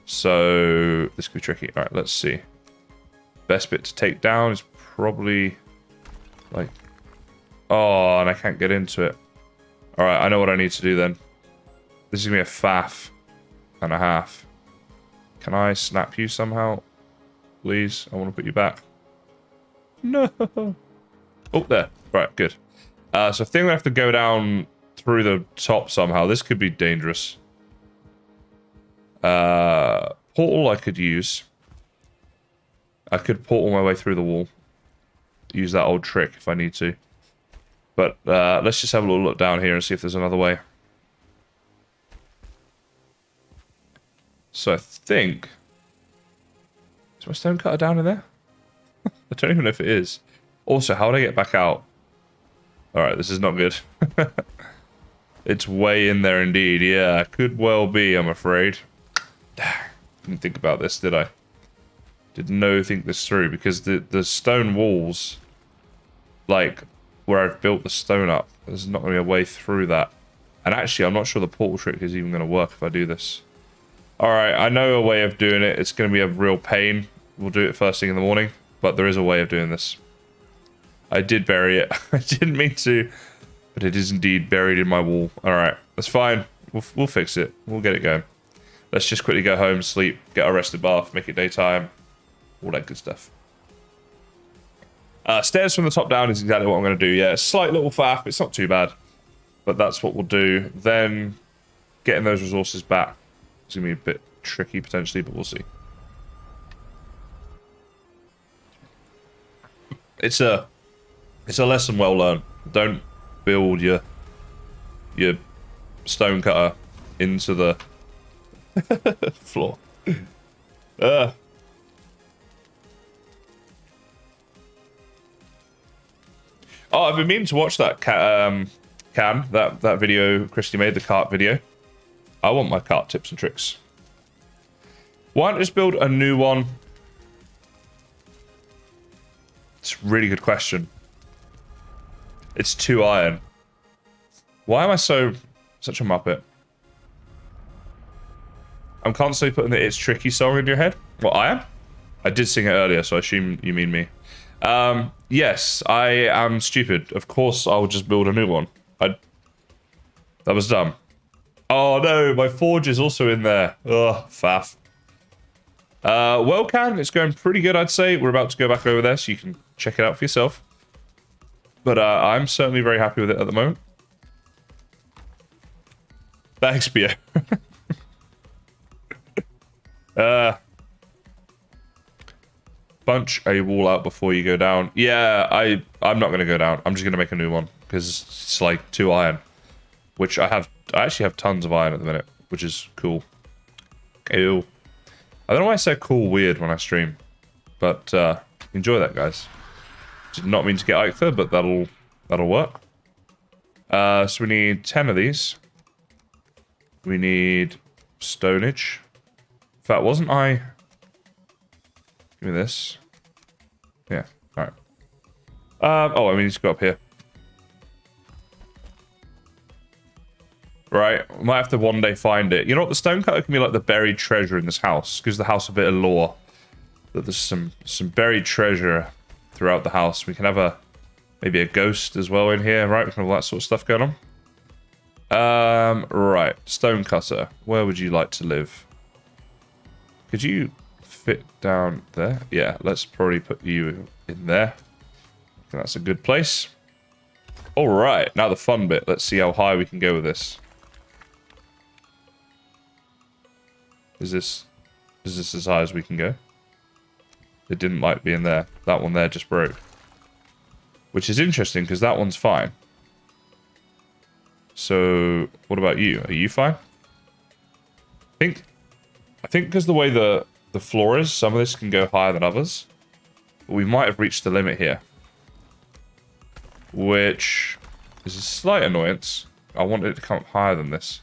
So this could be tricky. All right, let's see. Best bit to take down is probably like... Oh, and I can't get into it. All right, I know what I need to do then. This is going to be a faff and a half. Can I snap you somehow? Please, I want to put you back. No. Oh, there. Right, good. So I think we have to go down through the top somehow. This could be dangerous. Portal I could use. I could portal my way through the wall. Use that old trick if I need to. But let's just have a little look down here and see if there's another way. So I think... Is my stone cutter down in there? I don't even know if it is. Also, how would I get back out? Alright, this is not good. It's way in there indeed. Yeah, could well be, I'm afraid. Didn't think about this, did I? Did no think this through, because the stone walls, like where I've built the stone up, there's not going to be a way through that. And actually, I'm not sure the portal trick is even going to work if I do this. Alright, I know a way of doing it. It's going to be a real pain. We'll do it first thing in the morning, but there is a way of doing this. I did bury it. I didn't mean to, but it is indeed buried in my wall. Alright, that's fine. We'll fix it. We'll get it going. Let's just quickly go home, sleep, get our rested bath, make it daytime. All that good stuff. Stairs from the top down is exactly what I'm going to do. Yeah, a slight little faff. It's not too bad. But that's what we'll do. Then getting those resources back is going to be a bit tricky potentially, but we'll see. It's a lesson well learned. Don't build your stone cutter into the floor. Oh, I've been meaning to watch that that video Christy made, the cart video. I want my cart tips and tricks. Why don't I just build a new one? It's a really good question. It's 2 iron. Why am I such a muppet? I'm constantly putting the "It's Tricky" song in your head. Well, I am? I did sing it earlier, so I assume you mean me. Yes, I am stupid. Of course, I'll just build a new one. That was dumb. Oh no, my forge is also in there. Ugh, faff. Well, Can, it's going pretty good, I'd say. We're about to go back over there, so you can check it out for yourself. But I'm certainly very happy with it at the moment. Thanks, Bio. Bunch a wall out before you go down. Yeah, I'm not gonna go down. I'm just gonna make a new one because it's like 2 iron, which I actually have tons of iron at the minute, which is cool. Ew. I don't know why I say cool weird when I stream, but enjoy that, guys. Did not mean to get Ike there, but that'll work. So we need 10 of these. We need stonage. In fact, wasn't I? Give me this. Yeah. All right. Oh, I need to go up here. Right. We might have to one day find it. You know what? The stonecutter can be like the buried treasure in this house. Gives the house a bit of lore. That there's some buried treasure throughout the house. We can have maybe a ghost as well in here, right? We can have all that sort of stuff going on. Right. Stonecutter. Where would you like to live? Could you fit down there? Yeah, let's probably put you in there. I think that's a good place. All right. Now the fun bit. Let's see how high we can go with this. Is this as high as we can go? It didn't like being there. That one there just broke. Which is interesting because that one's fine. So, what about you? Are you fine? I think because the way the floor is, some of this can go higher than others. But we might have reached the limit here. Which is a slight annoyance. I want it to come up higher than this.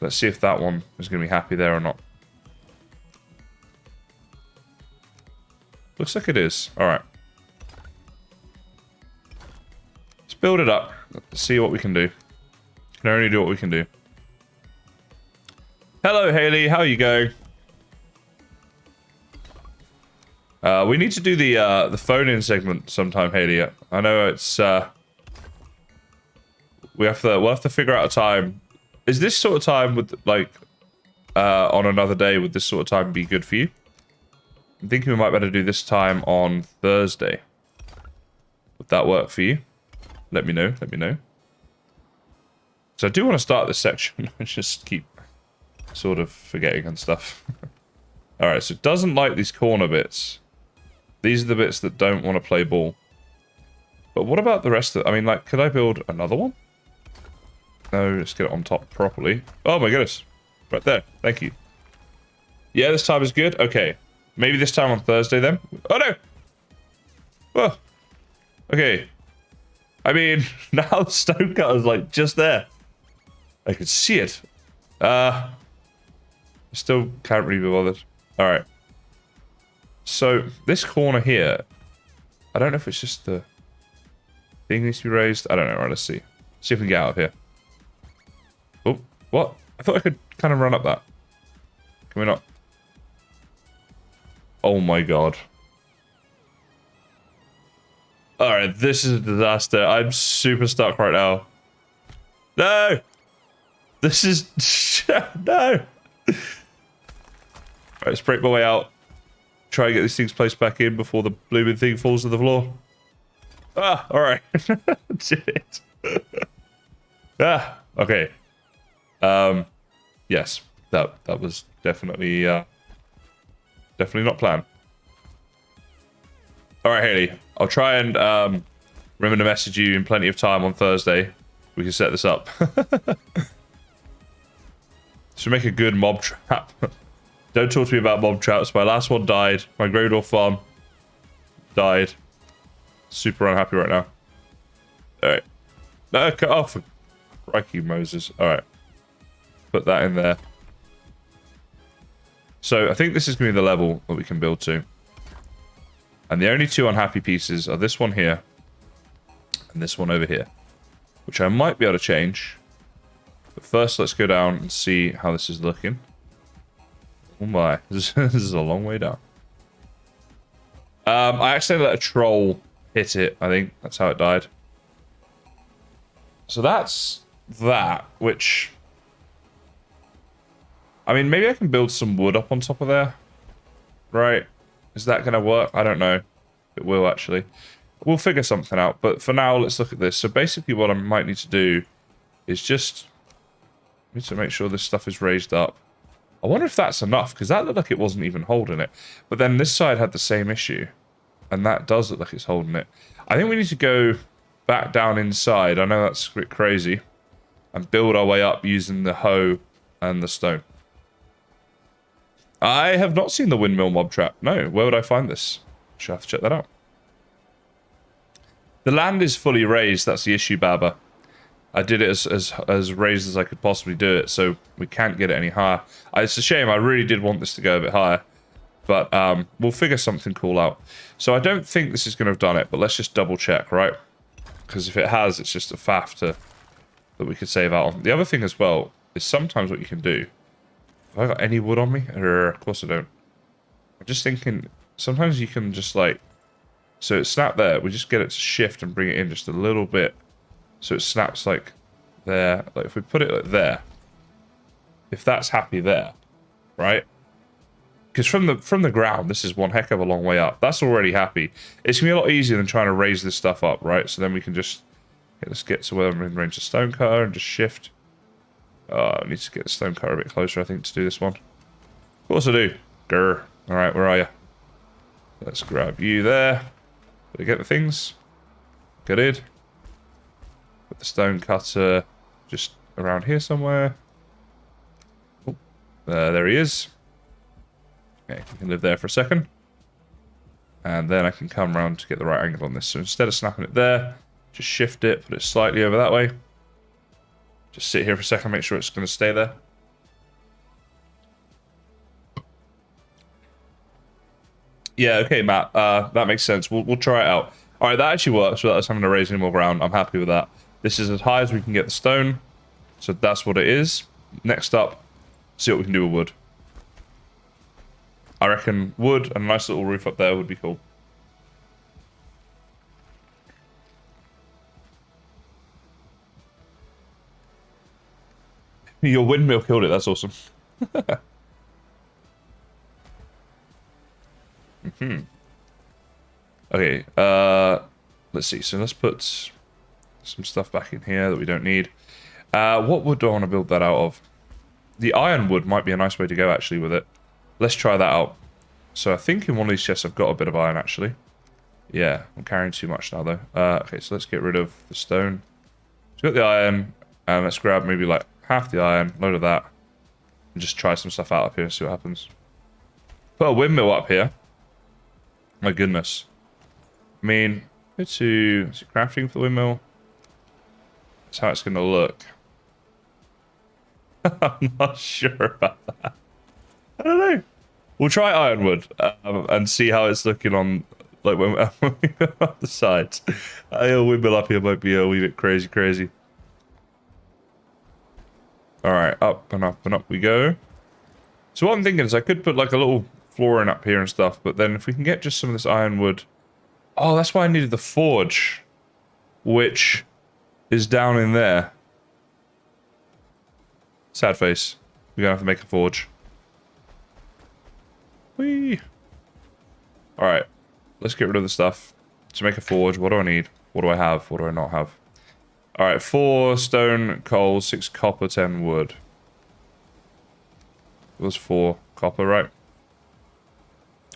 Let's see if that one is going to be happy there or not. Looks like it is. Alright. Let's build it up. Let's see what we can do. Can only do what we can do. Hello, Haley. How are you going? We need to do the phone-in segment sometime, Haley. I know it's we'll have to figure out a time. Is this sort of time with like on another day? Would this sort of time be good for you? I'm thinking we might better do this time on Thursday. Would that work for you? Let me know. Let me know. So I do want to start this section. I just keep sort of forgetting and stuff. All right. So it doesn't like these corner bits. These are the bits that don't want to play ball. But what about the rest of it? I mean, like, could I build another one? No, let's get it on top properly. Oh my goodness. Right there. Thank you. Yeah, this time is good. Okay. Maybe this time on Thursday then. Oh no! Oh. Okay. I mean, now the stonecutter's like just there. I can see it. I still can't really be bothered. Alright. So, this corner here, I don't know if it's just the thing needs to be raised. I don't know. Right, let's see. See if we can get out of here. Oh, what? I thought I could kind of run up that. Can we not? Oh my god. Alright, this is a disaster. I'm super stuck right now. No! This is... no! Alright, let's break my way out. Try and get these things placed back in before the blooming thing falls to the floor. Ah, alright. Did it. Ah, okay. Yes, that was definitely definitely not planned. All right, Haley, I'll try and remember to message you in plenty of time on Thursday. We can set this up. Should make a good mob trap. Don't talk to me about mob traps. My last one died. My Greydorf farm died. Super unhappy right now. All right. No, cut off. Crikey, Moses. All right. Put that in there. So I think this is going to be the level that we can build to. And the only two unhappy pieces are this one here and this one over here, which I might be able to change. But first, let's go down and see how this is looking. Oh my, this is a long way down. I accidentally let a troll hit it. I think that's how it died. So that's that, which... I mean, maybe I can build some wood up on top of there. Right? Is that going to work? I don't know. It will, actually. We'll figure something out. But for now, let's look at this. So basically what I might need to do is just need to make sure this stuff is raised up. I wonder if that's enough, because that looked like it wasn't even holding it. But then this side had the same issue. And that does look like it's holding it. I think we need to go back down inside. I know that's a bit crazy. And build our way up using the hoe and the stone. I have not seen the windmill mob trap. No, where would I find this? Should have to check that out. The land is fully raised. That's the issue, Baba. I did it as raised as I could possibly do it, so we can't get it any higher. It's a shame. I really did want this to go a bit higher. But we'll figure something cool out. So I don't think this is going to have done it, but let's just double check, right? Because if it has, it's just a faff that we could save out on. The other thing as well is sometimes what you can do. Have I got any wood on me? Of course I don't. I'm just thinking, sometimes you can just like... So it snapped there. We just get it to shift and bring it in just a little bit. So it snaps like there. Like if we put it like there. If that's happy there, right? Because from the ground, this is one heck of a long way up. That's already happy. It's going to be a lot easier than trying to raise this stuff up, right? So then we can just... Let's get to where I'm in range of stone cutter and just shift. I need to get the stone cutter a bit closer, I think, to do this one. Of course I do. Grr. Alright, where are you? Let's grab you there. Did I get the things? Got it. Put the stone cutter just around here somewhere. Oh, there he is. Okay, you can live there for a second. And then I can come around to get the right angle on this. So instead of snapping it there, just shift it, put it slightly over that way. Just sit here for a second, make sure it's going to stay there. Yeah, okay, Matt. That makes sense. We'll try it out. All right, that actually works without us having to raise any more ground. I'm happy with that. This is as high as we can get the stone. So that's what it is. Next up, see what we can do with wood. I reckon wood and a nice little roof up there would be cool. Your windmill killed it. That's awesome. Okay. Let's see. So let's put some stuff back in here that we don't need. What wood do I want to build that out of? The iron wood might be a nice way to go actually with it. Let's try that out. So I think in one of these chests I've got a bit of iron actually. Yeah, I'm carrying too much now though. Okay, so let's get rid of the stone. So we've got the iron, and let's grab maybe like half the iron, load of that, and just try some stuff out up here and see what happens. Put a windmill up here. My goodness. I mean, go to crafting for the windmill. That's how it's going to look. I'm not sure about that. I don't know. We'll try ironwood and see how it's looking on, like when we go up the sides. A windmill up here might be a wee bit crazy. Alright, up and up and up we go. So what I'm thinking is I could put like a little flooring up here and stuff, but then if we can get just some of this ironwood... Oh, that's why I needed the forge, which is down in there. Sad face. We're going to have to make a forge. Whee! Alright, let's get rid of the stuff. To make a forge, what do I need? What do I have? What do I not have? Alright, 4 stone, coal, 6 copper, 10 wood. It was 4 copper, right?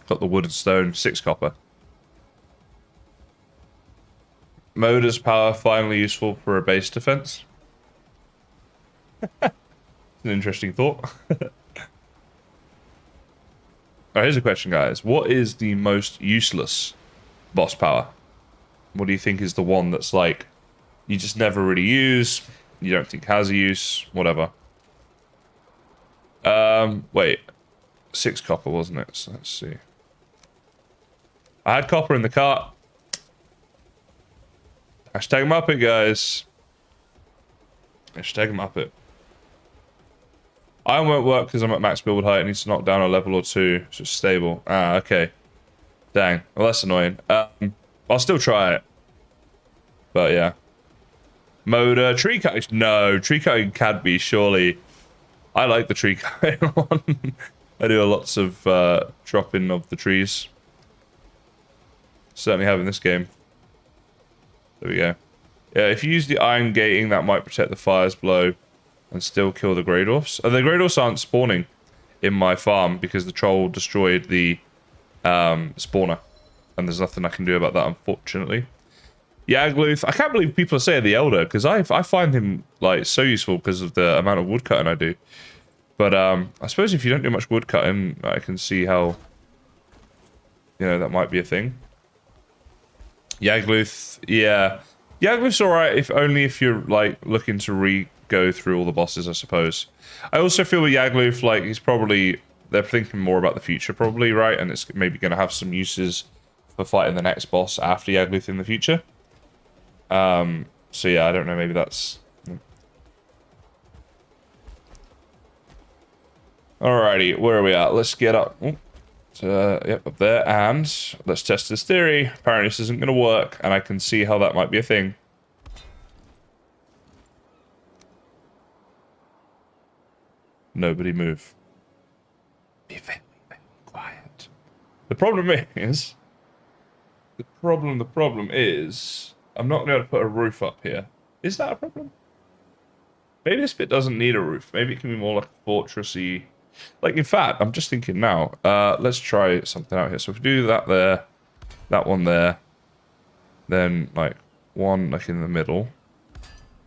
Got the wood and stone, 6 copper. Motor's power finally useful for a base defense. An interesting thought. Alright, here's a question, guys. What is the most useless boss power? What do you think is the one that's like, you just never really use, you don't think has a use, whatever? Wait. 6 copper, wasn't it? So let's see. I had copper in the cart. Hashtag Muppet, guys. Hashtag Muppet. Iron won't work because I'm at max build height. It needs to knock down a level or 2. So it's stable. Ah, okay. Dang. Well, that's annoying. I'll still try it. But yeah. Motor. Tree cutting. No, tree cutting can be, surely. I like the tree cutting one. I do lots of chopping of the trees. Certainly have in this game. There we go. Yeah, if you use the iron gating, that might protect the fire's blow and still kill the grey dwarfs. The grey dwarfs aren't spawning in my farm because the troll destroyed the spawner. And there's nothing I can do about that, unfortunately. Yagluth, I can't believe people are saying the Elder, because I find him like so useful because of the amount of woodcutting I do. But I suppose if you don't do much woodcutting, I can see how, you know, that might be a thing. Yagluth, yeah. Yagluth's alright if only if you're like looking to go through all the bosses, I suppose. I also feel with Yagluth, like he's probably, they're thinking more about the future probably, right? And it's maybe going to have some uses for fighting the next boss after Yagluth in the future. So yeah, I don't know, maybe that's... Alrighty, where are we at? Let's get up. Yep, up there, and let's test this theory. Apparently this isn't going to work, and I can see how that might be a thing. Nobody move. Be very, very quiet. The problem is... The problem is... I'm not going to be able to put a roof up here. Is that a problem? Maybe this bit doesn't need a roof. Maybe it can be more like a fortressy... Like, in fact, I'm just thinking now. Let's try something out here. So if we do that there, that one there, then, like, one, like, in the middle,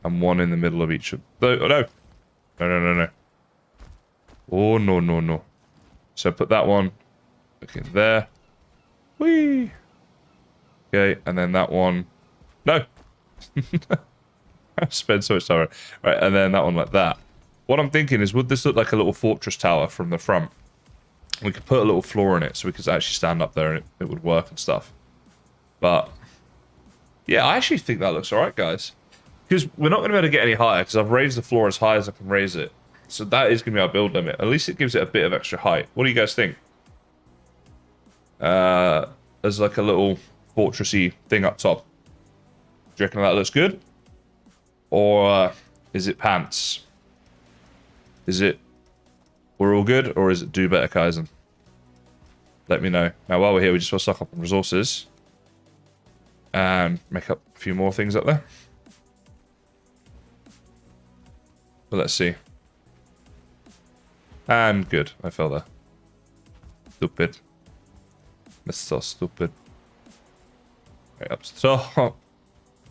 and one in the middle of each of... Oh, no! No. Oh, no. So put that one, like, in there. Whee! Okay, and then that one... No! I've spent so much time on it. Right, and then that one like that. What I'm thinking is, would this look like a little fortress tower from the front? We could put a little floor in it so we could actually stand up there and it would work and stuff. But, yeah, I actually think that looks alright, guys. Because we're not going to be able to get any higher because I've raised the floor as high as I can raise it. So that is going to be our build limit. At least it gives it a bit of extra height. What do you guys think? There's like a little fortressy thing up top. Do you reckon that looks good? Or is it pants? Is it we're all good, or is it do better, Kaizen? Let me know. Now, while we're here, we just want to stock up on resources and make up a few more things up there. But let's see. And good. I fell there. Stupid. That's so stupid. Right up to the top.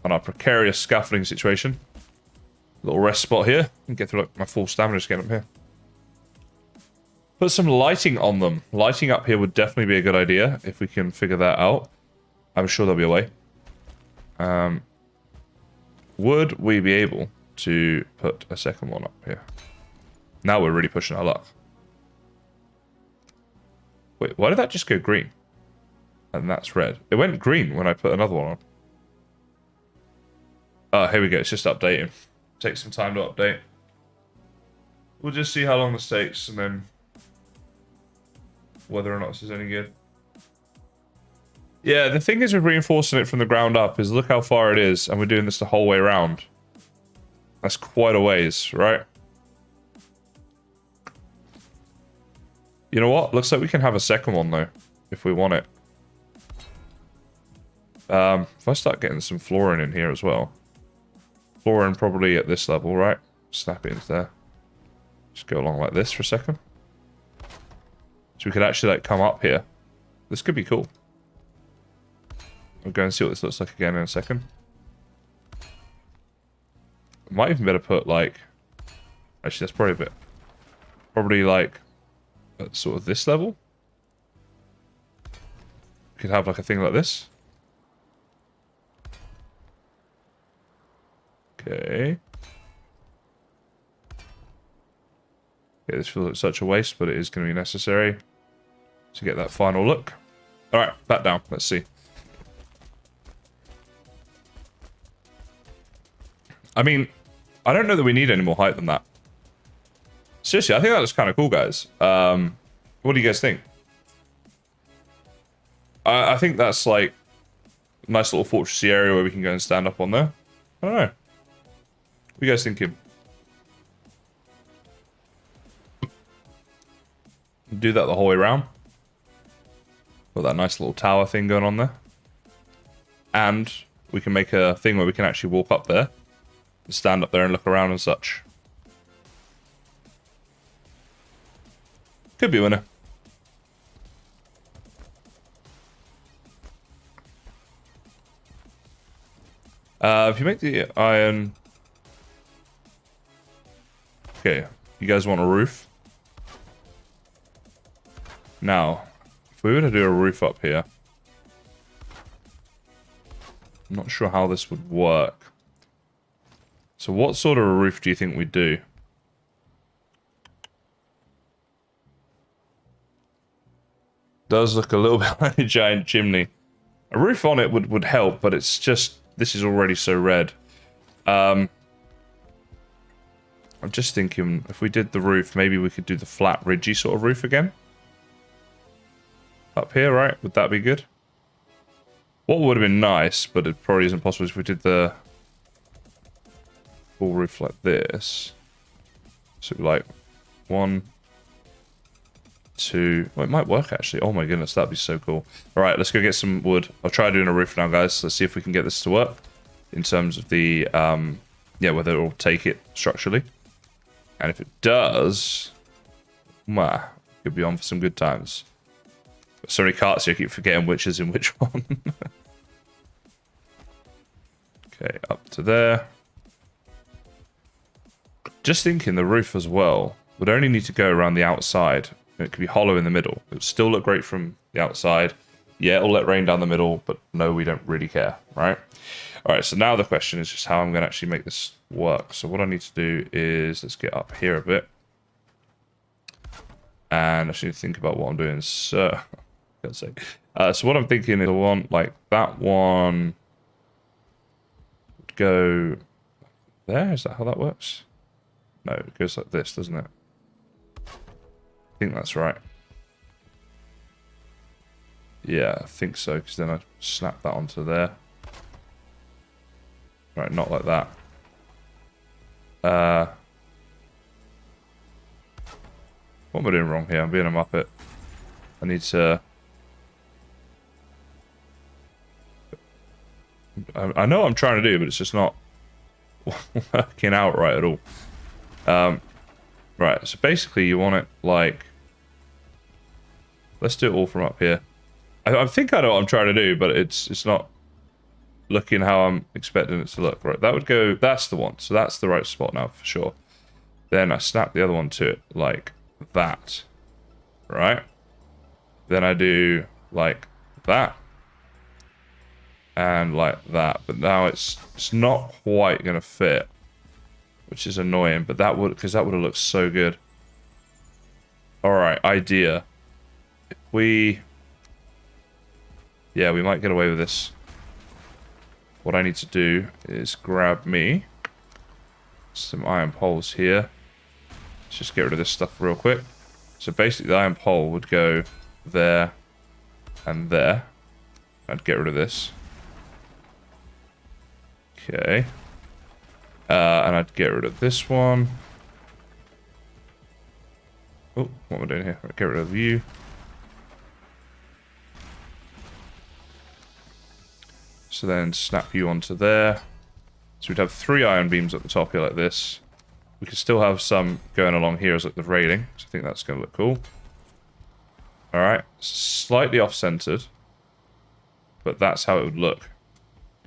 On our precarious scaffolding situation. Little rest spot here. And get through like my full stamina just getting up here. Put some lighting on them. Lighting up here would definitely be a good idea if we can figure that out. I'm sure there'll be a way. Would we be able to put a second one up here? Now we're really pushing our luck. Wait, why did that just go green? And that's red. It went green when I put another one on. Oh, here we go. It's just updating. Takes some time to update. We'll just see how long this takes and then whether or not this is any good. Yeah, the thing is with reinforcing it from the ground up is look how far it is, and we're doing this the whole way around. That's quite a ways, right? You know what? Looks like we can have a second one though, if we want it. If I start getting some flooring in here as well. Flooring probably at this level, right? Snap it into there. Just go along like this for a second. So we could actually like come up here. This could be cool. We'll go and see what this looks like again in a second. I might even better put like... Actually, that's probably a bit... Probably like... At sort of this level. We could have like a thing like this. Okay. Yeah, this feels like such a waste, but it is going to be necessary to get that final look. Alright, back down. Let's see. I mean, I don't know that we need any more height than that. Seriously, I think that looks kind of cool, guys. What do you guys think? I think that's like a nice little fortressy area where we can go and stand up on there. I don't know. What are you guys thinking? Do that the whole way around. Got that nice little tower thing going on there. And we can make a thing where we can actually walk up there and stand up there and look around and such. Could be a winner. If you make the iron... Okay, you guys want a roof? Now, if we were to do a roof up here... I'm not sure how this would work. So what sort of a roof do you think we'd do? Does look a little bit like a giant chimney. A roof on it would help, but it's just... This is already so red. I'm just thinking, if we did the roof, maybe we could do the flat, ridgy sort of roof again. Up here, right? Would that be good? What would have been nice, but it probably isn't possible, if we did the full roof like this. So like 1, 2... Well, it might work actually. Oh my goodness, that'd be so cool. Alright, let's go get some wood. I'll try doing a roof now, guys. Let's see if we can get this to work. In terms of the, yeah, whether it'll take it structurally. And if it does... Mwah, could be on for some good times. Got so many carts here, I keep forgetting which is in which one. Okay, up to there. Just thinking the roof as well would only need to go around the outside. It could be hollow in the middle. It would still look great from the outside. Yeah, it'll let rain down the middle, but no, we don't really care, right? All right, so now the question is just how I'm going to actually make this work. So what I need to do is, let's get up here a bit. And I should think about what I'm doing. So, God's sake. So what I'm thinking is I want, like, that one would go there. Is that how that works? No, it goes like this, doesn't it? I think that's right. Yeah, I think so, because then I snap that onto there. Right, not like that. What am I doing wrong here? I'm being a muppet. I need to... I know what I'm trying to do, but it's just not working out right at all. Right, so basically you want it like... Let's do it all from up here. I think I know what I'm trying to do, but it's not looking how I'm expecting it to look. Right, that would go... That's the one. So that's the right spot now, for sure. Then I snap the other one to it like that. Right? Then I do like that. And like that. But now it's not quite going to fit. Which is annoying, but that would... Because that would have looked so good. Alright, idea. If we... Yeah, we might get away with this. What I need to do is grab me some iron poles here. Let's just get rid of this stuff real quick. So basically the iron pole would go there and there. I'd get rid of this. Okay. And I'd get rid of this one. Oh, what am I doing here? I'd get rid of you. So then snap you onto there. So we'd have 3 iron beams at the top here like this. We could still have some going along here as like the railing. So I think that's going to look cool. Alright. Slightly off-centered. But that's how it would look.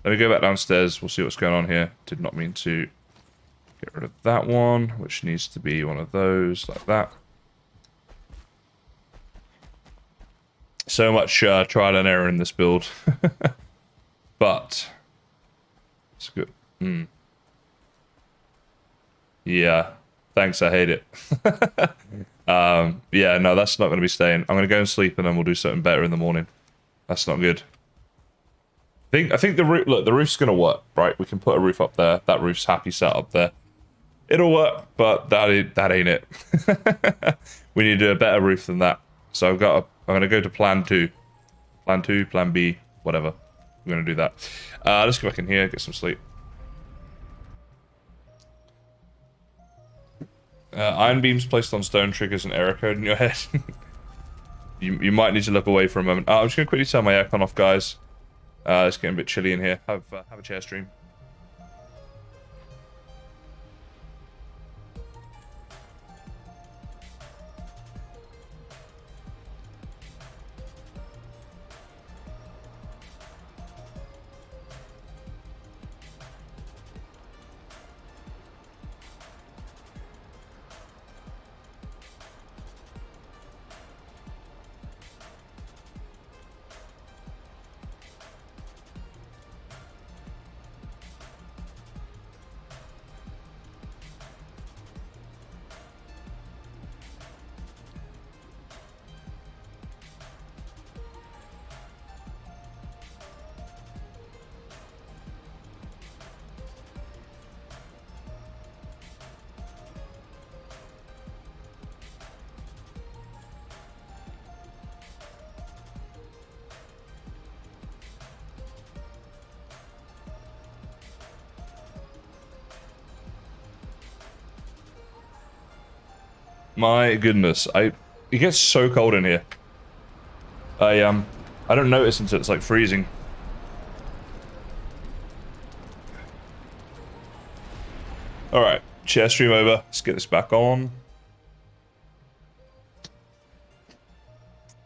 Let me go back downstairs. We'll see what's going on here. Did not mean to get rid of that one, which needs to be one of those, like that. So much trial and error in this build. But it's good. Yeah, thanks. I hate it. Yeah, no, that's not going to be staying. I'm going to go and sleep, and then we'll do something better in the morning. That's not good. I think the roof. Look, the roof's going to work, right? We can put a roof up there. That roof's happy set up there. It'll work, but that ain't it. We need to do a better roof than that. So I'm going to go to plan 2, plan B, whatever. We're going to do that. Let's go back in here, get some sleep. Iron beams placed on stone triggers an error code in your head. you might need to look away for a moment. I'm just going to quickly turn my aircon off, guys. It's getting a bit chilly in here. Have a chair stream. My goodness, it gets so cold in here. I don't notice until it's like freezing. All right, chair stream over. Let's get this back on.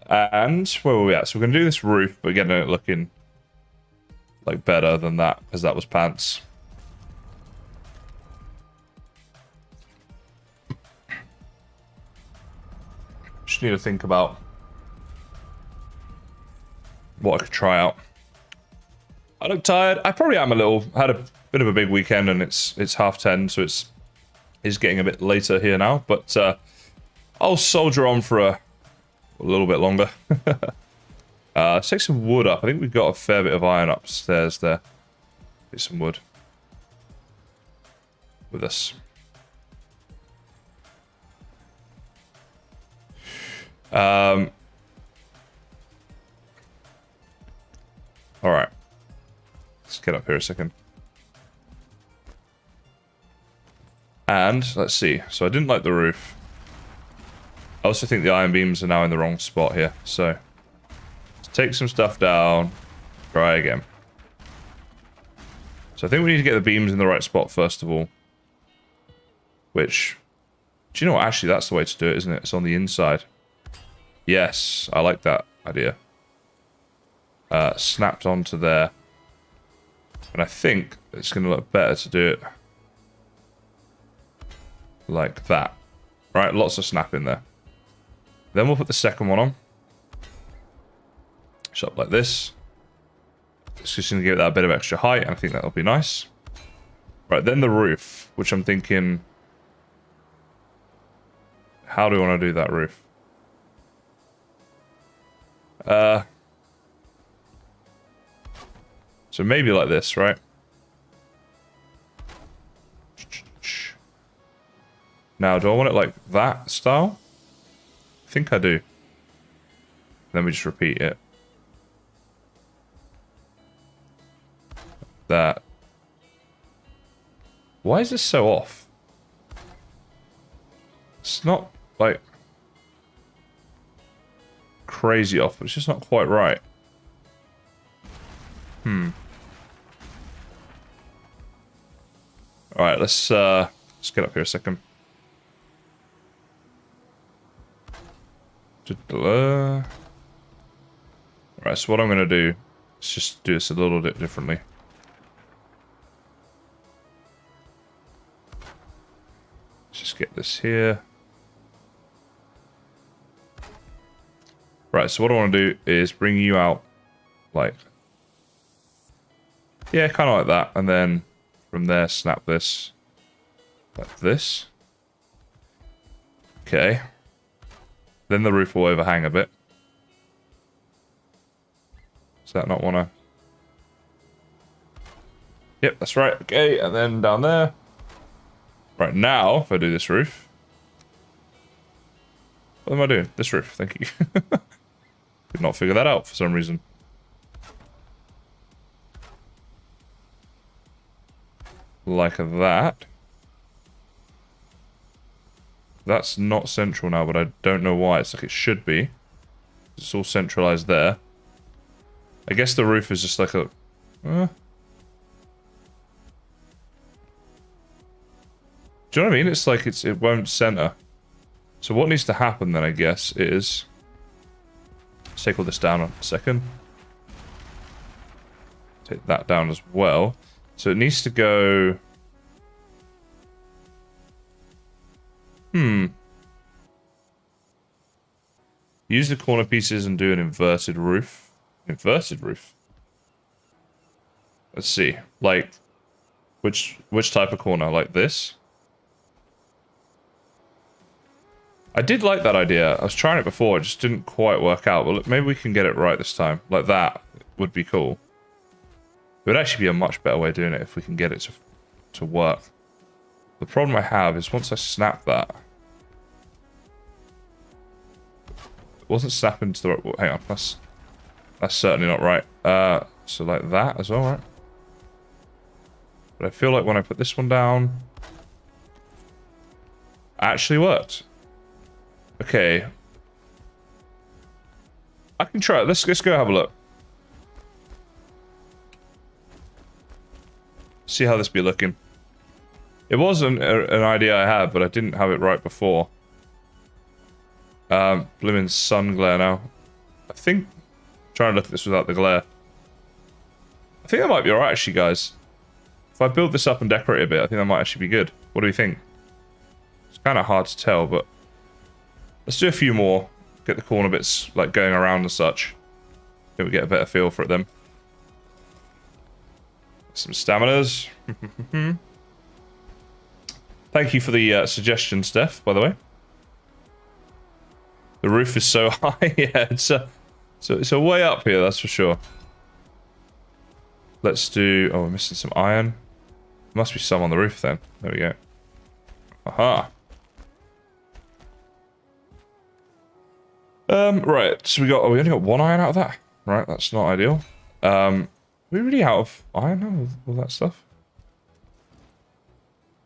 And where were we at? So we're gonna do this roof, but getting it looking like better than that because that was pants. Just need to think about what I could try out. I look tired. I probably am a little. Had a bit of a big weekend, and it's 10:30, so it's getting a bit later here now. But I'll soldier on for a little bit longer. Let's take some wood up. I think we've got a fair bit of iron upstairs there. Get some wood with us. All right. Let's get up here a second. And let's see. So I didn't like the roof. I also think the iron beams are now in the wrong spot here. So let's take some stuff down. Try again. So I think we need to get the beams in the right spot first of all. Which, do you know what? Actually, that's the way to do it, isn't it? It's on the inside. Yes, I like that idea. Snapped onto there. And I think it's going to look better to do it like that. Right, lots of snap in there. Then we'll put the second one on. Just up like this. It's just going to give it that bit of extra height, and I think that'll be nice. Right, then the roof, which I'm thinking... How do I want to do that roof? So maybe like this, right? Now, do I want it like that style? I think I do. Then we just repeat it. That. Why is this so off? It's not, like, crazy off, but it's just not quite right. Alright, let's get up here a second. Alright, so what I'm going to do is just do this a little bit differently. Let's just get this here. Right, so what I want to do is bring you out like... Yeah, kind of like that. And then from there, snap this like this. Okay. Then the roof will overhang a bit. Does that not want to... Yep, that's right. Okay, and then down there. Right, now, if I do this roof... What am I doing? This roof, thank you. Did not figure that out for some reason. Like that. That's not central now, but I don't know why. It's like it should be. It's all centralized there. I guess the roof is just like a... Do you know what I mean? It's like it won't center. So what needs to happen then, I guess, is... Let's take all this down a second. Take that down as well. So it needs to go... Use the corner pieces and do an inverted roof. Inverted roof? Let's see. Like, which type of corner? Like this? I did like that idea. I was trying it before. It just didn't quite work out. Well, maybe we can get it right this time. Like that would be cool. It would actually be a much better way of doing it if we can get it to work. The problem I have is once I snap that... It wasn't snapping to the right... Well, hang on. That's certainly not right. So like that as well, right? But I feel like when I put this one down... Actually worked. Okay. I can try it. Let's go have a look. See how this be looking. It was an idea I had, but I didn't have it right before. Blimmin' sun glare now. I think... Trying to look at this without the glare. I think that might be alright actually, guys. If I build this up and decorate a bit, I think that might actually be good. What do you think? It's kind of hard to tell, but... Let's do a few more. Get the corner bits like going around and such. Maybe we get a better feel for it then. Some staminas. Thank you for the suggestion, Steph, by the way. The roof is so high. Yeah, it's a way up here, that's for sure. Let's do... Oh, we're missing some iron. There must be some on the roof then. There we go. Aha. Right, so we only got one iron out of that. Right, that's not ideal. Are we really out of iron now with all that stuff?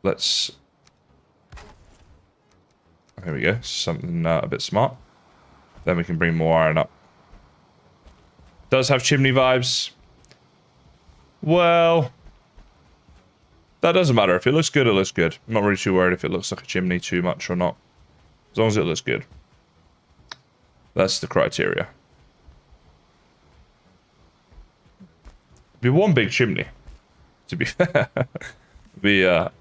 Let's... There we go, something a bit smart. Then we can bring more iron up. Does have chimney vibes. Well... That doesn't matter. If it looks good, it looks good. I'm not really too worried if it looks like a chimney too much or not. As long as it looks good. That's the criteria. Be one big chimney, to be fair. be a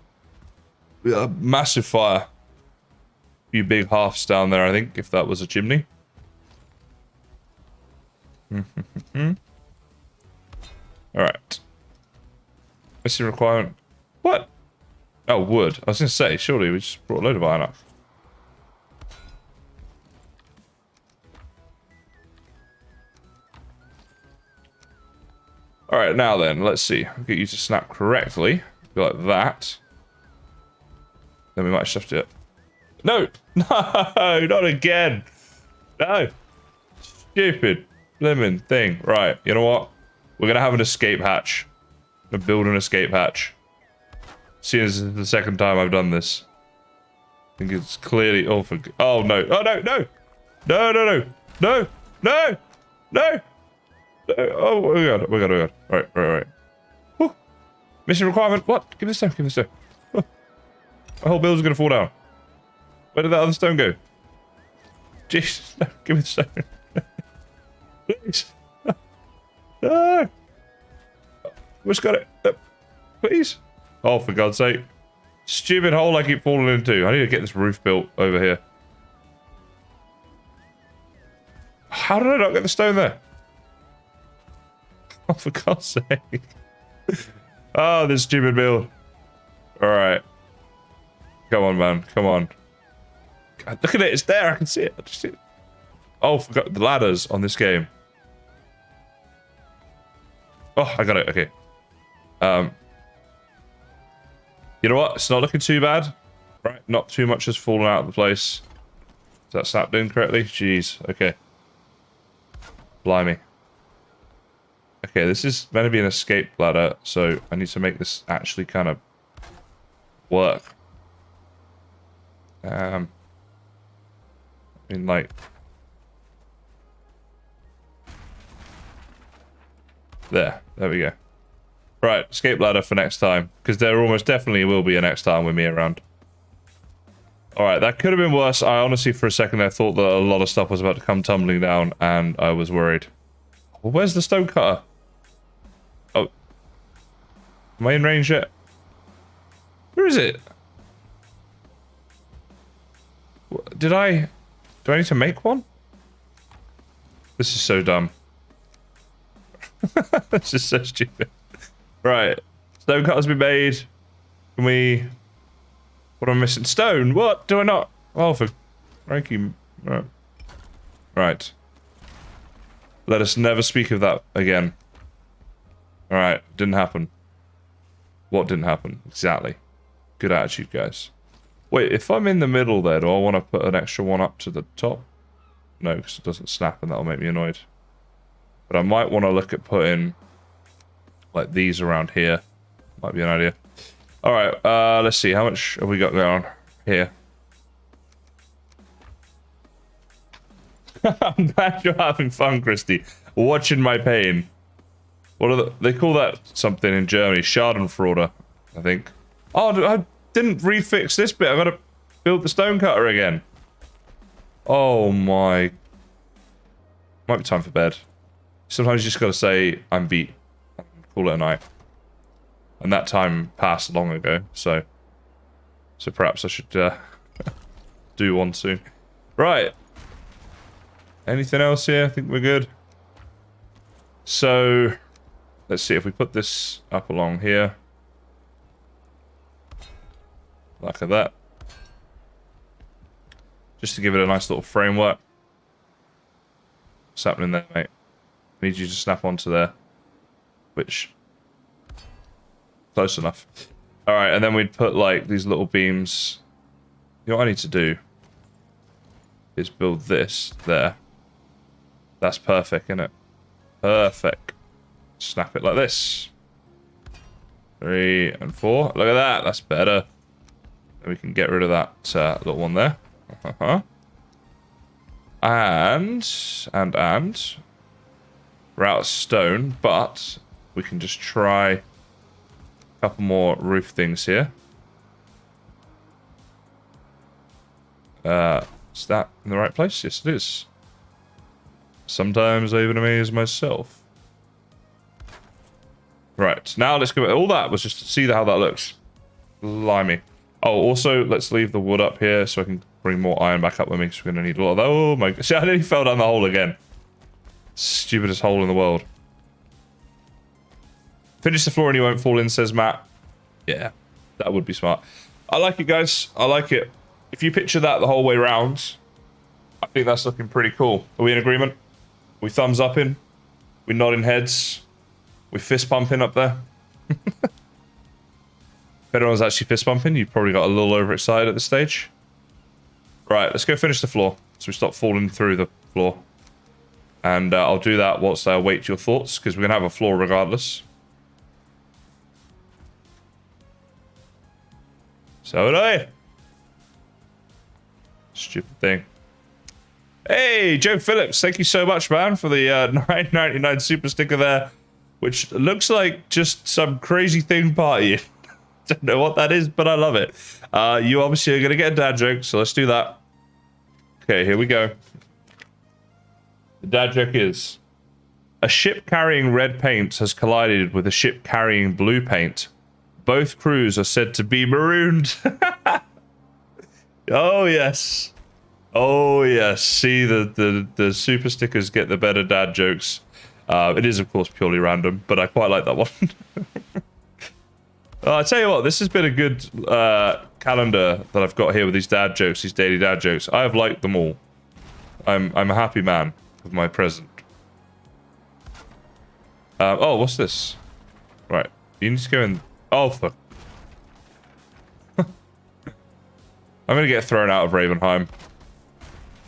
massive fire. A few big halves down there, I think, if that was a chimney. Alright. Missing requirement. What? Oh, wood. I was going to say, surely we just brought a load of iron up. Alright, now then, let's see. I'll get you to snap correctly. Go like that. Then we might just have to... No! No! Not again! No! Stupid blimmin' thing. Right, you know what? We're gonna have an escape hatch. I'm gonna build an escape hatch. Seeing as this is the second time I've done this. I think it's clearly... Oh, oh no. Oh, no, no! No, no, no! No! No! No! Oh, we got it. Right. Whew. Mission requirement. What? Give me the stone. Oh. My whole build's gonna fall down. Where did that other stone go? Jeez, no, give me the stone. Please. No. Where's got it? Please. Oh, for God's sake. Stupid hole I keep falling into. I need to get this roof built over here. How did I not get the stone there? Oh, for God's sake. Oh, this stupid build. Alright. Come on, man. Come on. God, look at it. It's there. I can see it. I just see it. Oh, forgot the ladders on this game. Oh, I got it. Okay. You know what? It's not looking too bad. Right. Not too much has fallen out of the place. Is that snapped in correctly? Jeez. Okay. Blimey. Okay, this is meant to be an escape ladder, so I need to make this actually kind of work. I mean, like... There we go. Right, escape ladder for next time, because there almost definitely will be a next time with me around. Alright, that could have been worse. I honestly, for a second, I thought that a lot of stuff was about to come tumbling down, and I was worried. Well, where's the stone cutter? Oh. Am I in range yet? Where is it? Do I need to make one? This is so dumb. This is so stupid. Right. Stone cutter's been made. Can we... What am I missing? Stone! What? Do I not? Oh, for Frankie. Right. Let us never speak of that again. Alright. Didn't happen. What didn't happen? Exactly. Good attitude, guys. Wait, if I'm in the middle there, do I want to put an extra one up to the top? No, because it doesn't snap and that'll make me annoyed. But I might want to look at putting like these around here. Might be an idea. Alright, let's see. How much have we got going on here? I'm glad you're having fun, Christy. Watching my pain. What are they call that something in Germany? Schadenfreude, I think. Oh, I didn't refix this bit. I gotta build the stone cutter again. Oh my. Might be time for bed. Sometimes you just gotta say, I'm beat. And call it a night. And that time passed long ago, so perhaps I should do one soon. Right. Anything else here? I think we're good. So, let's see if we put this up along here. Like that. Just to give it a nice little framework. What's happening there, mate? I need you to snap onto there. Which... Close enough. Alright, and then we'd put, like, these little beams. You know what I need to do? Is build this there. That's perfect, isn't it? Perfect. Snap it like this. 3 and 4. Look at that. That's better. Then we can get rid of that little one there. And we're out of stone, but we can just try a couple more roof things here. Is that in the right place? Yes, it is. Sometimes I even amaze myself. Right, now let's go. All that was just to see how that looks. Blimey. Oh, also, let's leave the wood up here so I can bring more iron back up with me because we're going to need a lot of that. Oh my god. See, I nearly fell down the hole again. Stupidest hole in the world. Finish the floor and you won't fall in, says Matt. Yeah, that would be smart. I like it, guys. I like it. If you picture that the whole way round, I think that's looking pretty cool. Are we in agreement? We thumbs up in? We nodding heads? We fist pumping up there? If anyone's actually fist bumping, you've probably got a little overexcited at this stage. Right, let's go finish the floor so we stop falling through the floor. And I'll do that whilst I await your thoughts, because we're going to have a floor regardless. So would I. Stupid thing. Hey, Joe Phillips, thank you so much, man, for the $9.99 super sticker there, which looks like just some crazy thing party. Don't know what that is, but I love it. You obviously are going to get a dad joke, so let's do that. Okay, here we go. The dad joke is, a ship carrying red paint has collided with a ship carrying blue paint. Both crews are said to be marooned. Oh, yes. Oh, yes. See, the super stickers get the better dad jokes. It is, of course, purely random, but I quite like that one. I tell you what, this has been a good calendar that I've got here with these dad jokes, these daily dad jokes. I have liked them all. I'm a happy man with my present. Oh, what's this? Right, you need to go in. Oh, fuck. I'm gonna get thrown out of Ravenheim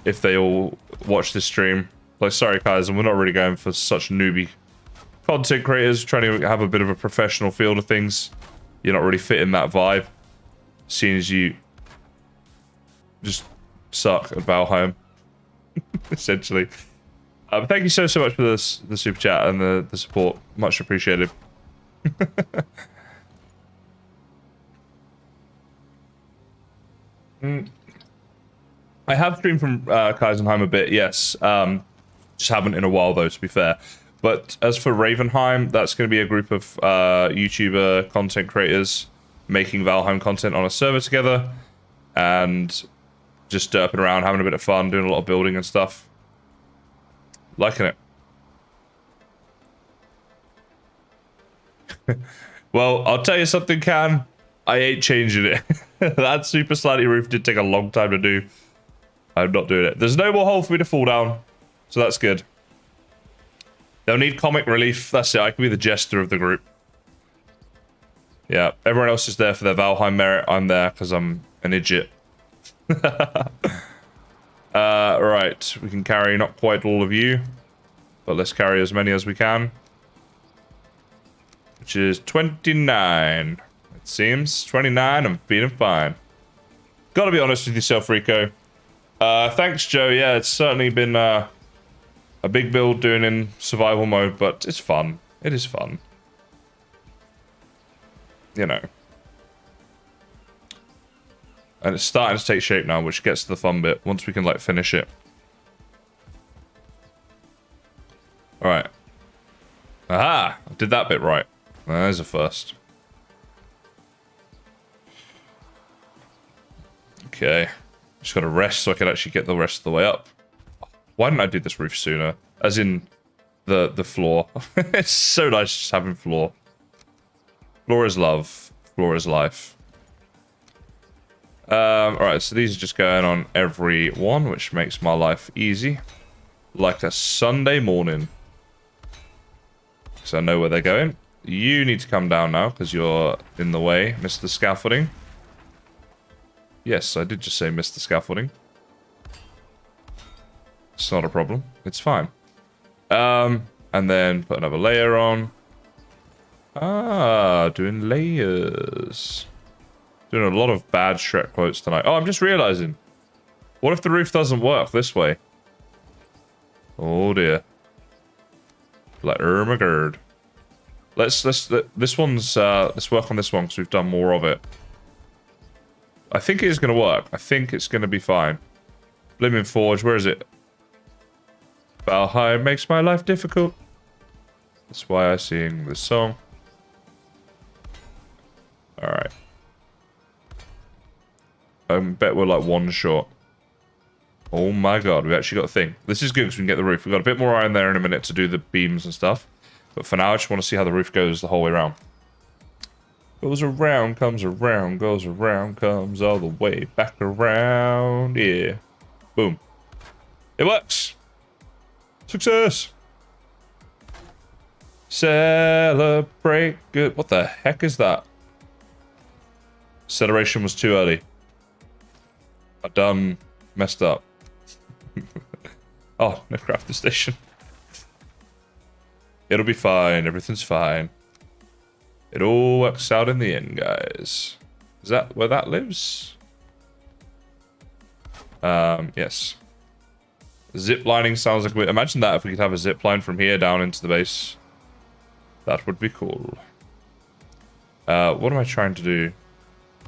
if they all watch this stream. Like, sorry, guys, and we're not really going for such newbie content creators trying to have a bit of a professional feel to things. You're not really fitting that vibe, seeing as you just suck at Valheim, essentially. But thank you so much for this, the super chat and the support. Much appreciated. I have streamed from Kaisenheim a bit, yes. Just haven't in a while, though, to be fair. But as for Ravenheim, that's going to be a group of YouTuber content creators making Valheim content on a server together. And just derping around, having a bit of fun, doing a lot of building and stuff. Liking it. Well, I'll tell you something, Can. I ain't changing it. That super slanty roof did take a long time to do. I'm not doing it. There's no more hole for me to fall down. So that's good. They'll need comic relief. That's it. I can be the jester of the group. Yeah, everyone else is there for their Valheim merit. I'm there because I'm an idiot. Right. We can carry not quite all of you. But let's carry as many as we can. Which is 29. It seems. 29. I'm feeling fine. Gotta be honest with yourself, Rico. Thanks, Joe. Yeah, it's certainly been a big build doing in survival mode, but it's fun. It is fun. You know. And it's starting to take shape now, which gets to the fun bit, once we can, like, finish it. Alright. Aha! I did that bit right. There's a first. Okay. Just gotta rest so I can actually get the rest of the way up. Why didn't I do this roof sooner? As in, the floor. It's so nice just having floor. Floor is love. Floor is life. Alright, so these are just going on every one, which makes my life easy. Like a Sunday morning. So I know where they're going. You need to come down now, because you're in the way, Mr. Scaffolding. Yes, I did just say Mr. Scaffolding. It's not a problem. It's fine. And then put another layer on. Ah, doing layers. Doing a lot of bad Shrek quotes tonight. Oh, I'm just realizing. What if the roof doesn't work this way? Oh dear. Like Ermagerd. Let's work on this one because we've done more of it. I think it is going to work. I think it's going to be fine. Blimmin' Forge, where is it? Valheim makes my life difficult. That's why I sing this song. Alright. I bet we're like one short. Oh my god, we actually got a thing. This is good because we can get the roof. We've got a bit more iron there in a minute to do the beams and stuff. But for now, I just want to see how the roof goes the whole way around. Goes around, comes around, goes around, comes all the way back around. Yeah. Boom. It works. Success. Celebrate good. What the heck is that? Acceleration was too early. I done messed up. Oh, no crafting station. It'll be fine. Everything's fine. It all works out in the end, guys. Is that where that lives? Yes. Zip lining sounds like... Imagine that if we could have a zip line from here down into the base. That would be cool. What am I trying to do?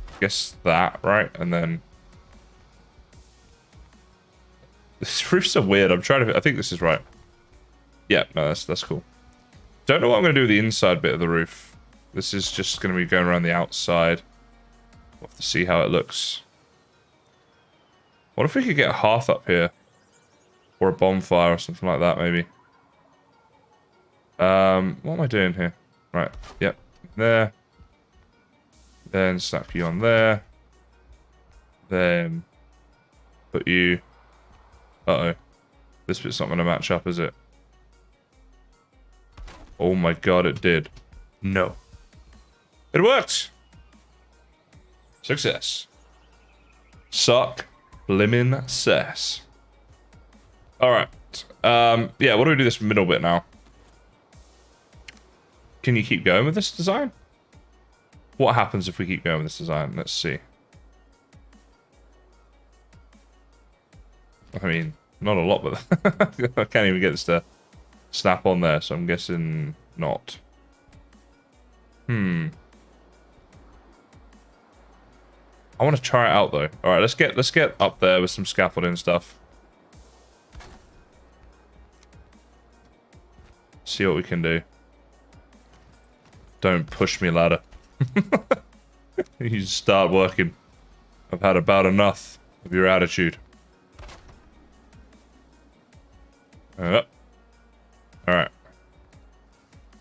I guess that, right? And then... This roof's so weird. I'm trying to... I think this is right. Yeah, no, that's cool. Don't know what I'm going to do with the inside bit of the roof. This is just going to be going around the outside. We'll have to see how it looks. What if we could get a hearth up here? Or a bonfire or something like that, maybe. What am I doing here? Right, yep. There. Then snap you on there. Then put you... Uh-oh. This bit's not going to match up, is it? Oh my god, it did. No. It worked! Success. Suck. Blimmin' cess. Alright. Yeah, what do we do this middle bit now? Can you keep going with this design? What happens if we keep going with this design? Let's see. I mean, Not a lot, but I can't even get this to snap on there, so I'm guessing not. I want to try it out though. All right, let's get up there with some scaffolding and stuff. See what we can do. Don't push me, ladder. You start working. I've had about enough of your attitude. All right.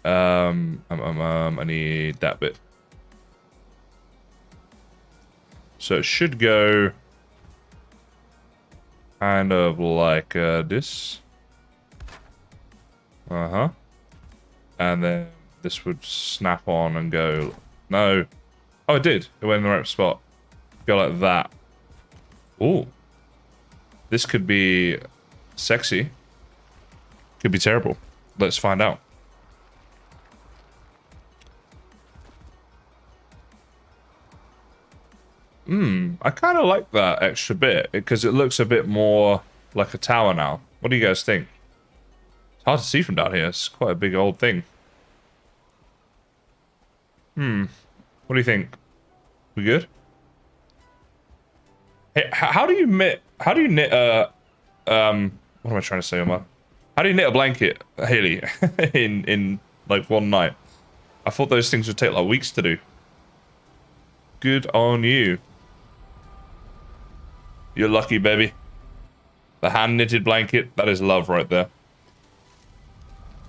I need that bit. So it should go kind of like this. And then this would snap on and go. No. Oh, it did. It went in the right spot. Go like that. Ooh. This could be sexy. Could be terrible. Let's find out. I kind of like that extra bit because it looks a bit more like a tower now. What do you guys think? It's hard to see from down here. It's quite a big old thing. What do you think? We good? Hey, how do you knit a what am I trying to say, Omar? How do you knit a blanket, Haley, in like one night? I thought those things would take like weeks to do. Good on you. You're lucky, baby. The hand-knitted blanket, that is love right there.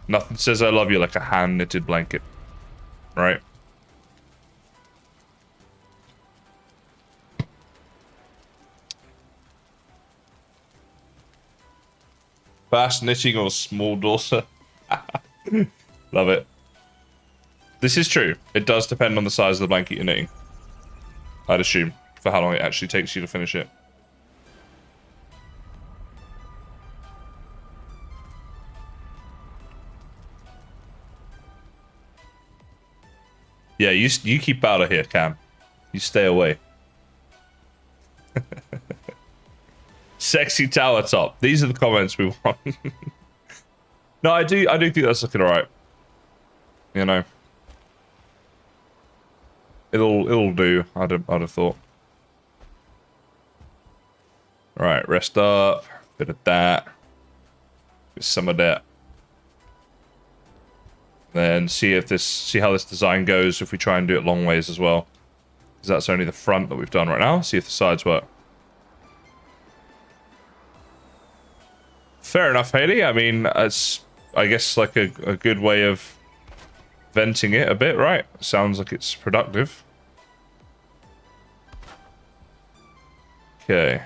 Nothing says I love you like a hand-knitted blanket. Right? Fast knitting or small daughter? Love it. This is true. It does depend on the size of the blanket you're knitting. I'd assume, for how long it actually takes you to finish it. Yeah, you keep out of here, Cam. You stay away. Sexy tower top. These are the comments we want. No, I do think that's looking alright. You know. It'll do, I'd have thought. Alright, rest up. Bit of that. Some of that. Then see how this design goes if we try and do it long ways as well. Because that's only the front that we've done right now. See if the sides work. Fair enough, Haley. I mean, it's, I guess, like a good way of venting it a bit, right? Sounds like it's productive. Okay.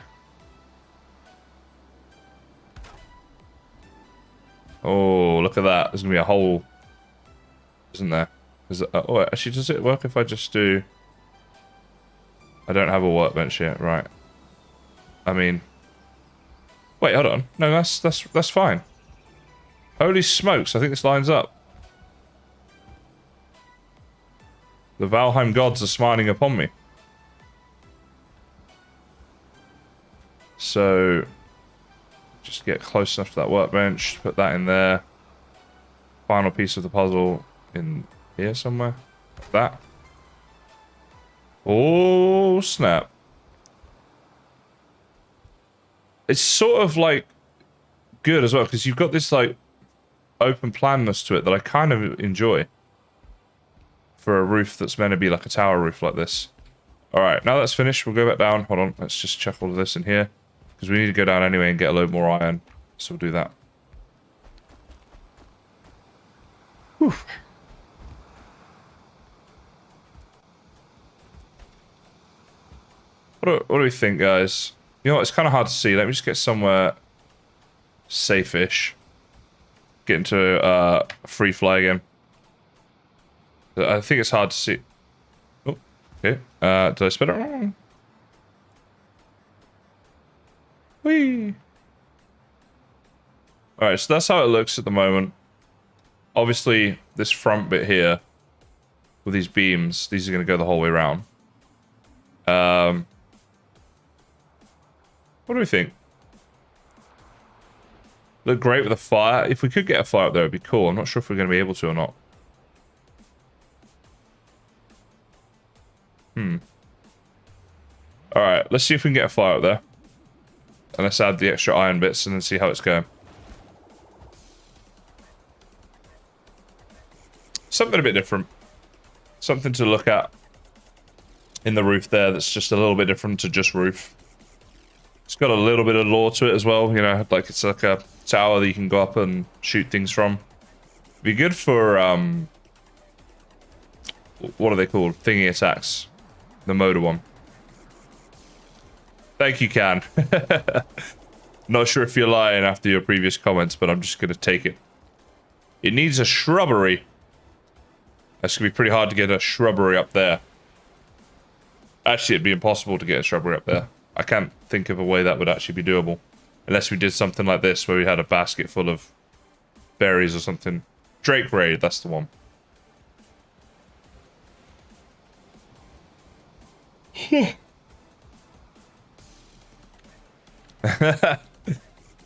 Oh, look at that. There's going to be a hole, isn't there? Oh, actually, does it work if I just do... I don't have a workbench yet, right. I mean... Wait, hold on. No, that's fine. Holy smokes, I think this lines up. The Valheim gods are smiling upon me. So, just get close enough to that workbench, put that in there. Final piece of the puzzle in here somewhere. Like that. Oh, snap. It's sort of like good as well because you've got this like open planness to it that I kind of enjoy for a roof that's meant to be like a tower roof like this. All right, now that's finished. We'll go back down. Hold on, let's just chuck all of this in here because we need to go down anyway and get a load more iron. So we'll do that. Whew. What do we think, guys? You know what, it's kind of hard to see. Let me just get somewhere safe-ish. Get into free fly again. I think it's hard to see. Oh, okay. Did I spell it wrong? Whee! Alright, so that's how it looks at the moment. Obviously, this front bit here, with these beams, these are going to go the whole way around. What do we think? Look great with a fire. If we could get a fire up there, it'd be cool. I'm not sure if we're going to be able to or not. Alright, let's see if we can get a fire up there. And let's add the extra iron bits and then see how it's going. Something a bit different. Something to look at in the roof there that's just a little bit different to just roof. It's got a little bit of lore to it as well, you know, like it's like a tower that you can go up and shoot things from. Be good for, what are they called? Thingy attacks. The motor one. Thank you, Can. Not sure if you're lying after your previous comments, but I'm just going to take it. It needs a shrubbery. That's going to be pretty hard to get a shrubbery up there. Actually, it'd be impossible to get a shrubbery up there. I can't think of a way that would actually be doable. Unless we did something like this, where we had a basket full of berries or something. Drake Raid, that's the one.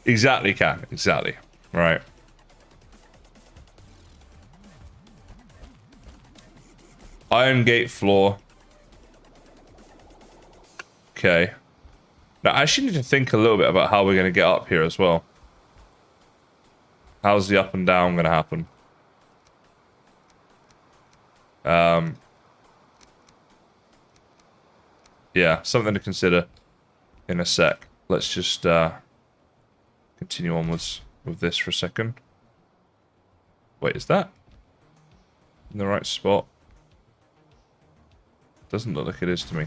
Exactly, Cat. Exactly. Right. Iron gate floor. Okay. Now, I actually need to think a little bit about how we're going to get up here as well. How's the up and down going to happen? Yeah, something to consider in a sec. Let's just continue onwards with this for a second. Wait, is that in the right spot? Doesn't look like it is to me.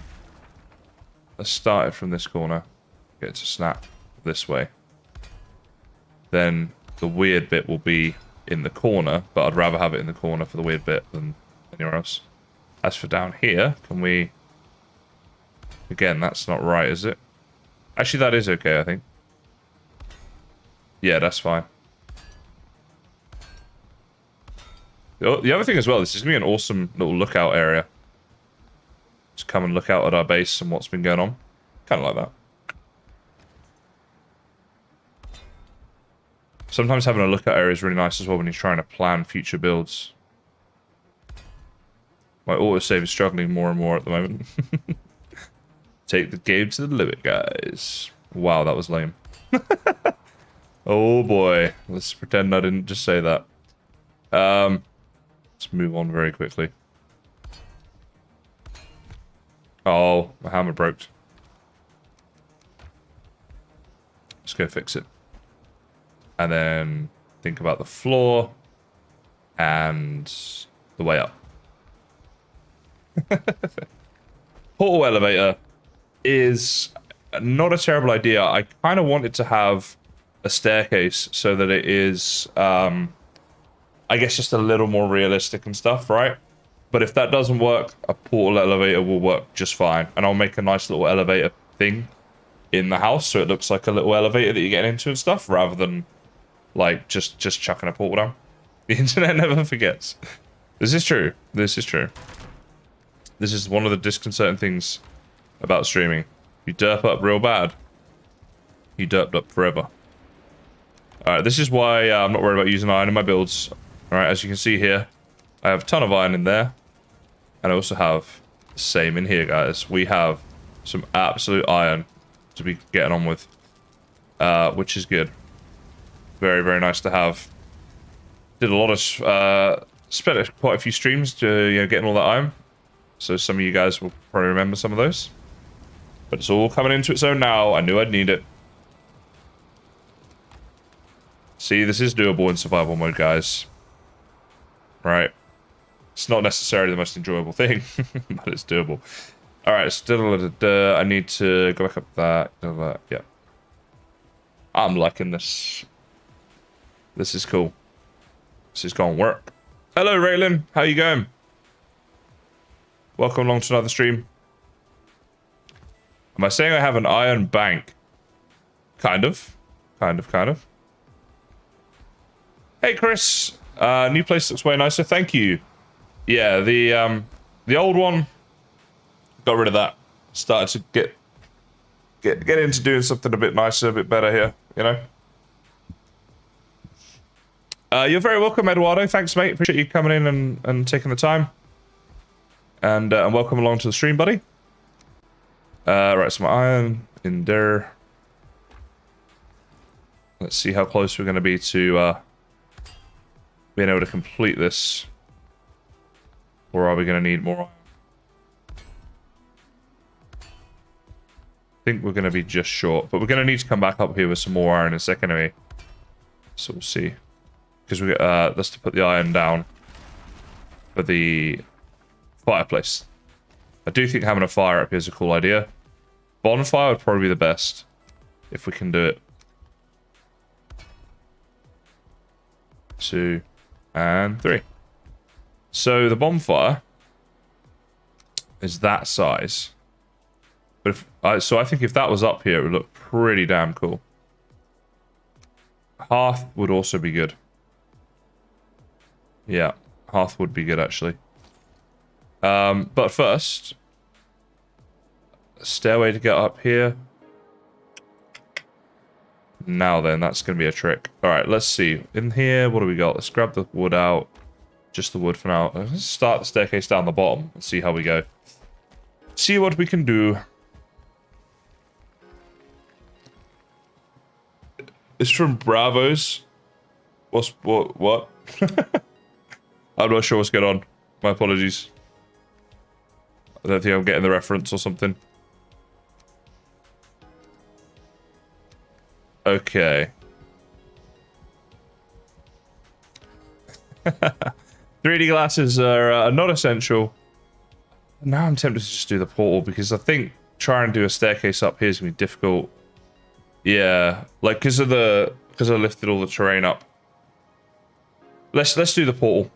Let's start it from this corner. Get it to snap this way. Then the weird bit will be in the corner, but I'd rather have it in the corner for the weird bit than anywhere else. As for down here, can we... Again, that's not right, is it? Actually, that is okay, I think. Yeah, that's fine. The other thing as well, this is going to be an awesome little lookout area. Just come and look out at our base and what's been going on. Kind of like that. Sometimes having a lookout area is really nice as well when you're trying to plan future builds. My autosave is struggling more and more at the moment. Take the game to the limit, guys. Wow, that was lame. Oh boy. Let's pretend I didn't just say that. Let's move on very quickly. Oh, my hammer broke. Let's go fix it. And then think about the floor and the way up. Portal elevator is not a terrible idea. I kind of want it to have a staircase so that it is, I guess, just a little more realistic and stuff, right? But if that doesn't work, a portal elevator will work just fine. And I'll make a nice little elevator thing in the house so it looks like a little elevator that you're getting into and stuff, rather than, like, just chucking a portal down. The internet never forgets. This is true. This is true. This is one of the disconcerting things about streaming. You derp up real bad, you derped up forever. Alright, this is why I'm not worried about using iron in my builds. Alright, as you can see here, I have a ton of iron in there. And I also have the same in here, guys. We have some absolute iron to be getting on with. Which is good. Very, very nice to have. Did a lot of... spent quite a few streams to, getting all that iron. So some of you guys will probably remember some of those. But it's all coming into its own now. I knew I'd need it. See, this is doable in survival mode, guys. Right. It's not necessarily the most enjoyable thing, but it's doable. Alright, still I need to go back up that. Yeah. I'm liking this. This is cool. This is gonna work. Hello, Raylan. How you going? Welcome along to another stream. Am I saying I have an iron bank? Kind of. Kind of. Hey, Chris. New place looks way nicer. Thank you. Yeah, the old one, got rid of that. Started to get into doing something a bit nicer, a bit better here, you know? You're very welcome, Eduardo. Thanks, mate. Appreciate you coming in and taking the time. And welcome along to the stream, buddy. Right, so my iron in there. Let's see how close we're going to be to being able to complete this. Or are we going to need more iron? I think we're going to be just short, but we're going to need to come back up here with some more iron in a second anyway. So we'll see. Because we got that's to put the iron down for the fireplace. I do think having a fire up here is a cool idea. Bonfire would probably be the best if we can do it. 2 and 3. So the bonfire is that size. But if so I think if that was up here, it would look pretty damn cool. Hearth would also be good. Yeah, hearth would be good actually. But first, stairway to get up here. Now then, that's going to be a trick. All right, let's see. In here, what do we got? Let's grab the wood out. Just the wood for now. Let's start the staircase down the bottom and see how we go. See what we can do. It's from Bravos. What? I'm not sure what's going on. My apologies. I don't think I'm getting the reference or something. Okay. 3D glasses are not essential. Now I'm tempted to just do the portal because I think trying to do a staircase up here is going to be difficult. Yeah, like because I lifted all the terrain up. Let's do the portal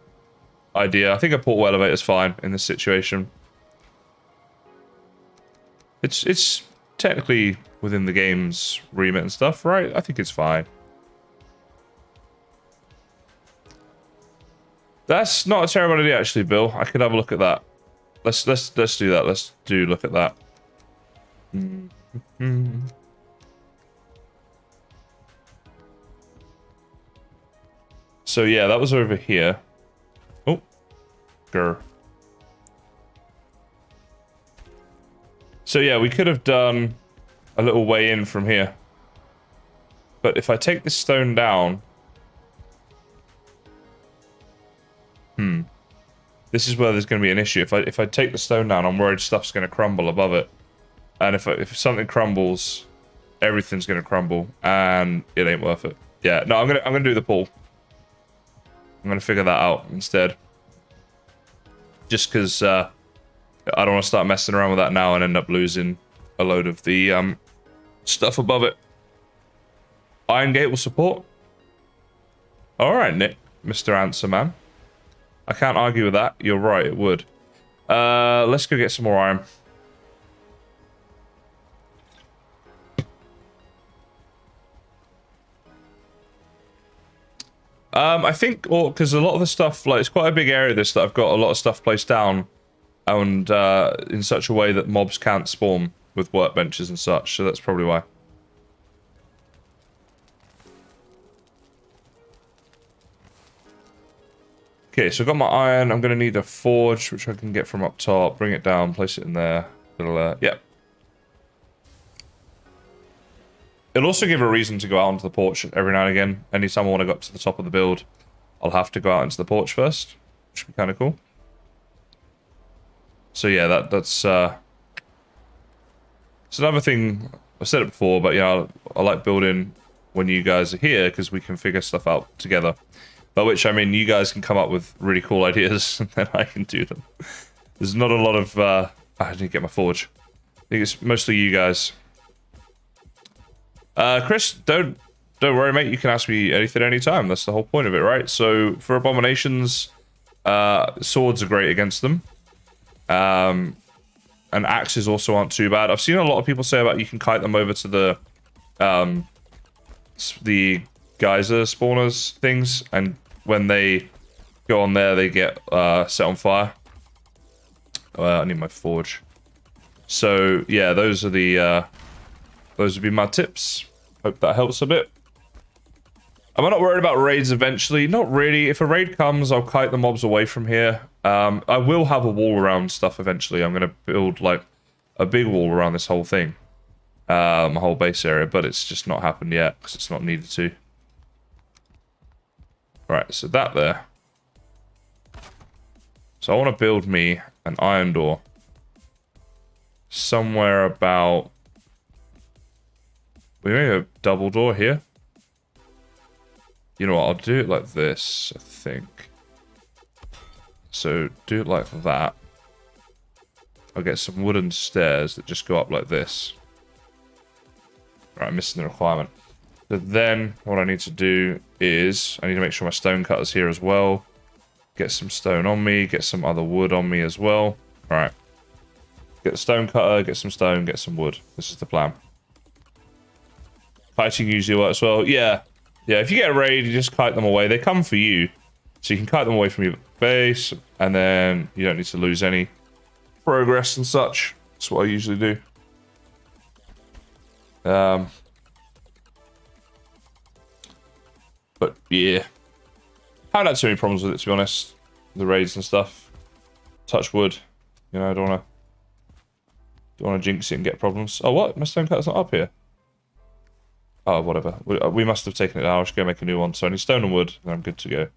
idea. I think a portal elevator is fine in this situation. It's technically within the game's remit and stuff, right? I think it's fine. That's not a terrible idea, actually, Bill. I could have a look at that. Let's do that. Let's look at that. So yeah, that was over here. Oh, grr. So yeah, we could have done a little way in from here. But if I take this stone down... This is where there's going to be an issue. If I take the stone down, I'm worried stuff's going to crumble above it. And if something crumbles, everything's going to crumble. And it ain't worth it. Yeah, no, I'm gonna do the pool. I'm going to figure that out instead. Just because I don't want to start messing around with that now and end up losing a load of the stuff above it. Iron Gate will support. Alright, Nick, Mr. Answer Man. I can't argue with that. You're right, it would. Let's go get some more iron. I think, because a lot of the stuff, like, it's quite a big area this that I've got a lot of stuff placed down and in such a way that mobs can't spawn with workbenches and such, so that's probably why. Okay, so I've got my iron. I'm going to need a forge, which I can get from up top. Bring it down, place it in there. Yep. It'll also give a reason to go out onto the porch every now and again. Anytime I want to go up to the top of the build, I'll have to go out into the porch first, which would be kind of cool. So yeah, that's it's another thing. I've said it before, but yeah, I like building when you guys are here because we can figure stuff out together. By which I mean you guys can come up with really cool ideas and then I can do them. There's not a lot of I need to get my forge. I think it's mostly you guys. Chris, don't worry, mate. You can ask me anything anytime. That's the whole point of it, right? So for abominations, swords are great against them. And axes also aren't too bad. I've seen a lot of people say about you can kite them over to the geyser spawners things, and when they go on there, they get set on fire. I need my forge. So yeah, those would be my tips. Hope that helps a bit. Am I not worried about raids eventually? Not really. If a raid comes, I'll kite the mobs away from here. I will have a wall around stuff eventually. I'm going to build like a big wall around this whole thing. My whole base area, but it's just not happened yet because it's not needed to. Right, so that there. So I want to build me an iron door. Somewhere about... We may have a double door here. You know what, I'll do it like this, I think. So, do it like that. I'll get some wooden stairs that just go up like this. Right, I'm missing the requirement. So then, what I need to do is, I need to make sure my stone cutter's here as well. Get some stone on me, get some other wood on me as well. Alright. Get the stone cutter, get some stone, get some wood. This is the plan. Kiting usually works well. Yeah. Yeah, if you get a raid, you just kite them away. They come for you. So you can kite them away from your base, and then you don't need to lose any progress and such. That's what I usually do. But yeah. I haven't had too many problems with it, to be honest. The raids and stuff. Touch wood. You know, I don't wanna jinx it and get problems. Oh, what? My stone cutter's not up here. Oh, whatever. We must have taken it out. I should go make a new one. So I need stone and wood, and I'm good to go.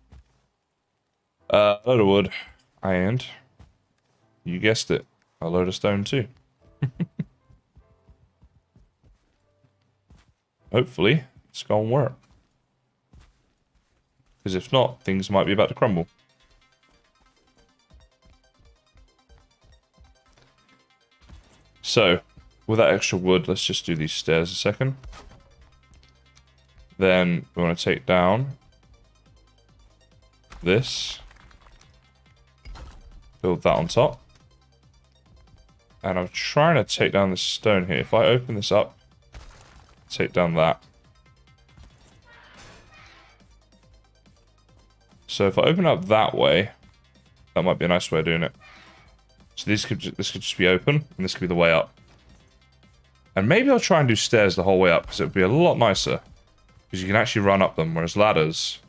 A load of wood. And... you guessed it. A load of stone too. Hopefully, it's gonna work. Because if not, things might be about to crumble. So, with that extra wood, let's just do these stairs a second. Then we want to take down this. Build that on top. And I'm trying to take down this stone here. If I open this up, take down that. So if I open up that way, that might be a nice way of doing it. So this could just be open, and this could be the way up. And maybe I'll try and do stairs the whole way up, because it would be a lot nicer. Because you can actually run up them, whereas ladders,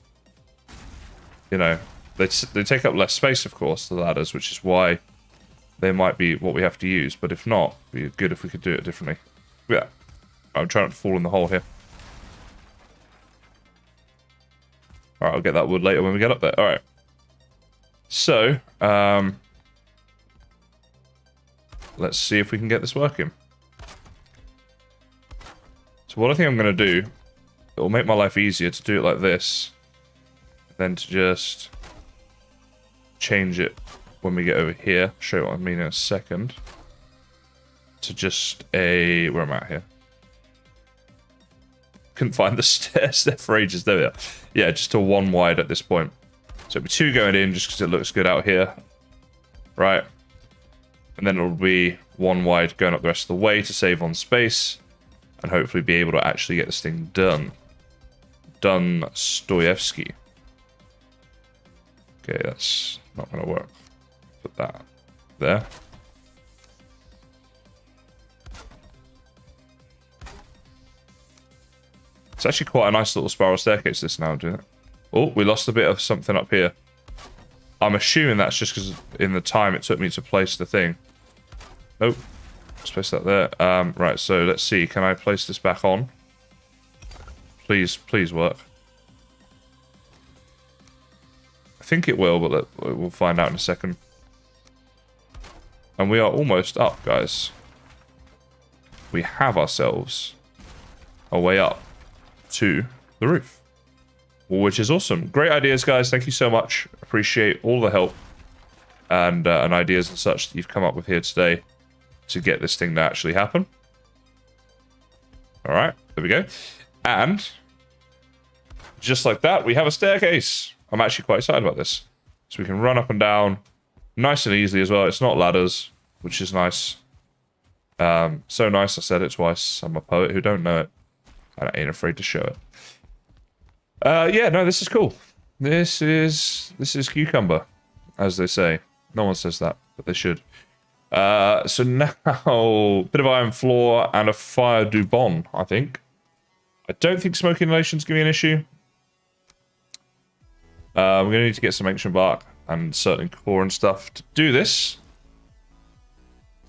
you know, they take up less space, of course, the ladders, which is why they might be what we have to use. But if not, it'd be good if we could do it differently. Yeah, I'm trying not to fall in the hole here. Alright, I'll get that wood later when we get up there. Alright. So, let's see if we can get this working. So what I think I'm going to do, it will make my life easier to do it like this, than to just change it when we get over here. I'll show you what I mean in a second. To just a... where am I at here? Couldn't find the stairs there for ages. There we are. Yeah, just a one wide at this point. So it'll be two going in just because it looks good out here. Right. And then it'll be one wide going up the rest of the way to save on space. And hopefully be able to actually get this thing done. Done Stoyevsky. Okay, that's not going to work. Put that there. It's actually quite a nice little spiral staircase, this now, doing it? Oh, we lost a bit of something up here. I'm assuming that's just because in the time it took me to place the thing. Nope. Let's place that there. Right, so let's see. Can I place this back on? Please, please work. I think it will, but we'll find out in a second. And we are almost up, guys. We have ourselves a way up to the roof, which is awesome. Great ideas, guys. Thank you so much. Appreciate all the help and ideas and such that you've come up with here today to get this thing to actually happen. All right, there we go. And just like that, we have a staircase. I'm actually quite excited about this. So we can run up and down nice and easily as well. It's not ladders, which is nice. So nice, I said it twice. I'm a poet who don't know it. And I ain't afraid to show it. Yeah, no, this is cool. This is cucumber, as they say. No one says that, but they should. So now, bit of iron floor and a fire du bon, I think. I don't think smoke inhalation's going to be an issue. We're going to need to get some ancient bark and certain core and stuff to do this.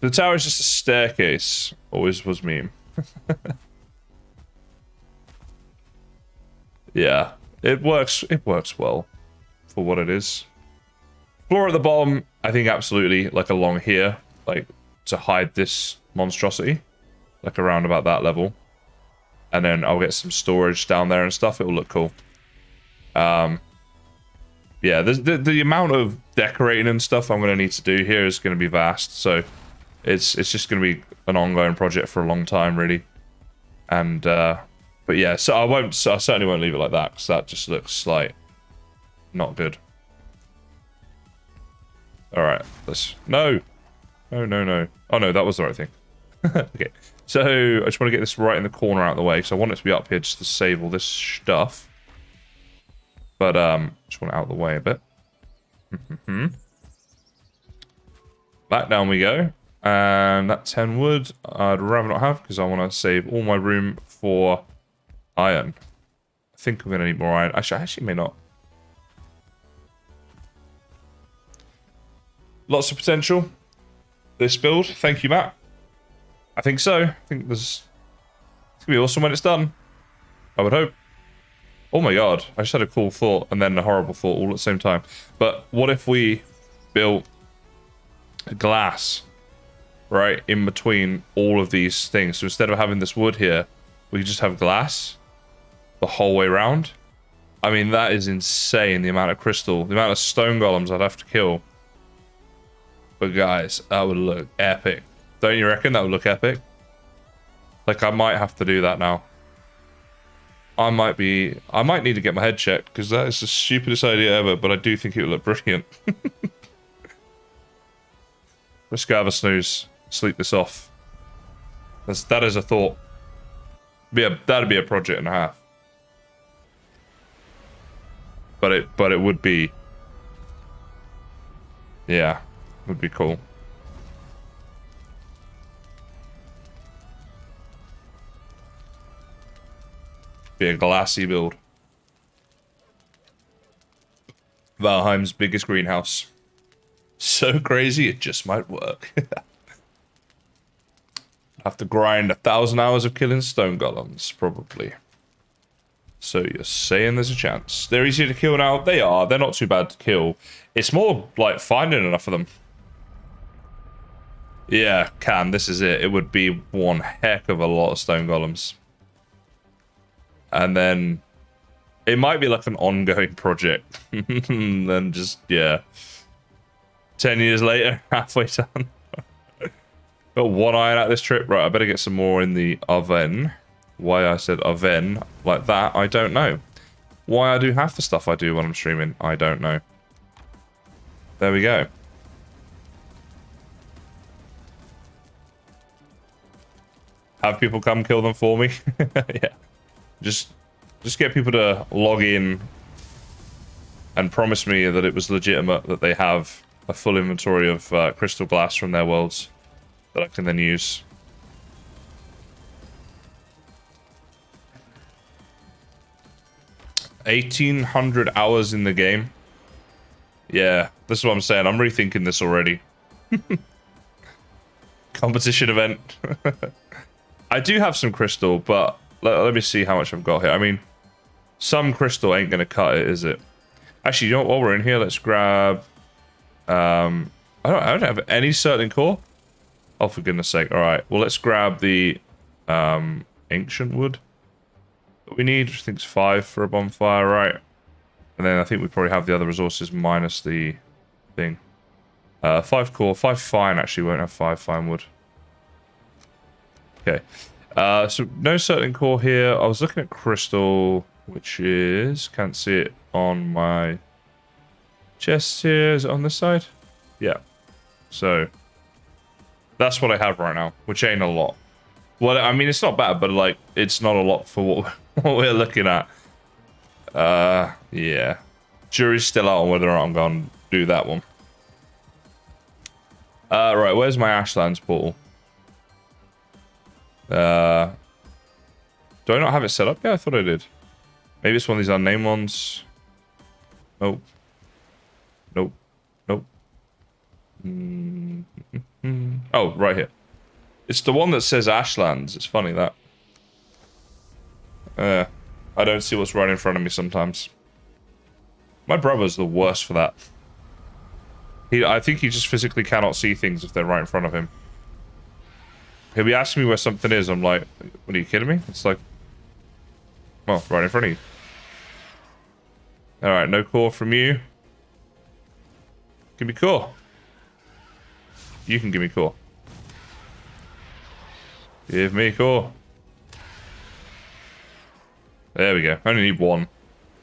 The tower is just a staircase. Always was me. Yeah, it works. It works well for what it is. Floor at the bottom, I think absolutely, like along here, like to hide this monstrosity, like around about that level. And then I'll get some storage down there and stuff. It will look cool. Yeah, the amount of decorating and stuff I'm going to need to do here is going to be vast. So it's just going to be an ongoing project for a long time, really. And but yeah, so I certainly won't leave it like that, because that just looks like not good. All right, no. Oh no, that was the right thing. Okay, so I just want to get this right in the corner out of the way, because I want it to be up here just to save all this stuff. But just want it out of the way a bit. Back down we go. And that 10 wood I'd rather not have, because I want to save all my room for iron. I think I'm going to need more iron. Actually, I actually may not. Lots of potential. This build. Thank you, Matt. I think so. I think it's going to be awesome when it's done. I would hope. Oh my god. I just had a cool thought and then a horrible thought all at the same time. But what if we built glass right in between all of these things? So instead of having this wood here, we could just have glass the whole way around. I mean, that is insane, the amount of crystal, the amount of stone golems I'd have to kill. But guys, that would look epic. Don't you reckon that would look epic? Like, I might have to do that now. I might need to get my head checked, because that is the stupidest idea ever, but I do think it would look brilliant. Let's go have a snooze. Sleep this off. That is a thought. That'd be a project and a half. But it would be, yeah, would be cool. Be a glassy build. Valheim's biggest greenhouse. So crazy, it just might work. Have to grind 1,000 hours of killing stone golems, probably. So you're saying there's a chance. They're easier to kill now? They are. They're not too bad to kill. It's more like finding enough of them. Yeah, this is it. It would be one heck of a lot of stone golems. And then it might be like an ongoing project. And then just, yeah. 10 years later, halfway done. Got one iron out of this trip. Right, I better get some more in the oven. Why I said oven like that, I don't know. Why I do half the stuff I do when I'm streaming, I don't know. There we go. Have people come kill them for me? Yeah. Just get people to log in and promise me that it was legitimate, that they have a full inventory of crystal glass from their worlds that I can then use. $1,800 hours in the game. Yeah, this is what I'm saying. I'm rethinking this already. Competition event. I do have some crystal, but let me see how much I've got here. I mean, some crystal ain't gonna cut it, is it? Actually, you know what? While we're in here, let's grab. I don't have any certain core. Oh, for goodness sake! All right. Well, let's grab the ancient wood that we need. I think it's 5 for a bonfire, right? And then I think we probably have the other resources minus the thing. 5 core, 5 fine. Actually, won't have 5 fine wood. Okay. So no certain core here. I was looking at crystal, which is, can't see it on my chest here. Is it on this side? Yeah. So that's what I have right now, which ain't a lot. Well, I mean, it's not bad, but like, it's not a lot for what we're looking at. Yeah. Jury's still out on whether or not I'm going to do that one. Right, where's my Ashlands portal? Do I not have it set up? Yeah, I thought I did. Maybe it's one of these unnamed ones. Nope. Nope. Nope. Oh, right here. It's the one that says Ashlands. It's funny that. I don't see what's right in front of me sometimes. My brother's the worst for that. I think he just physically cannot see things if they're right in front of him. He'll be asking me where something is. I'm like, what, are you kidding me? It's like, well, right in front of you. Alright, no core from you. Give me core. You can give me core. Give me core. There we go. I only need one.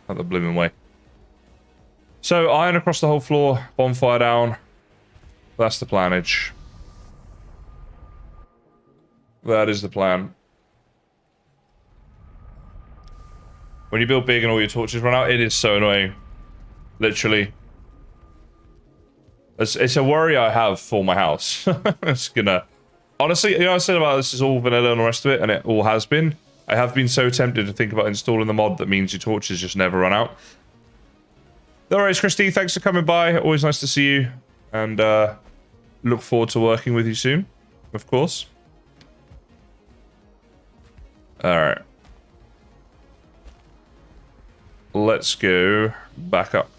Out the blooming way. So, iron across the whole floor. Bonfire down. That's the planage. That is the plan. When you build big and all your torches run out, it is so annoying. Literally. It's a worry I have for my house. It's gonna... Honestly, you know, I said about this is all vanilla and the rest of it, and it all has been. I have been so tempted to think about installing the mod that means your torches just never run out. No worries, Christy. Thanks for coming by. Always nice to see you. And look forward to working with you soon, of course. Alright. Let's go back up.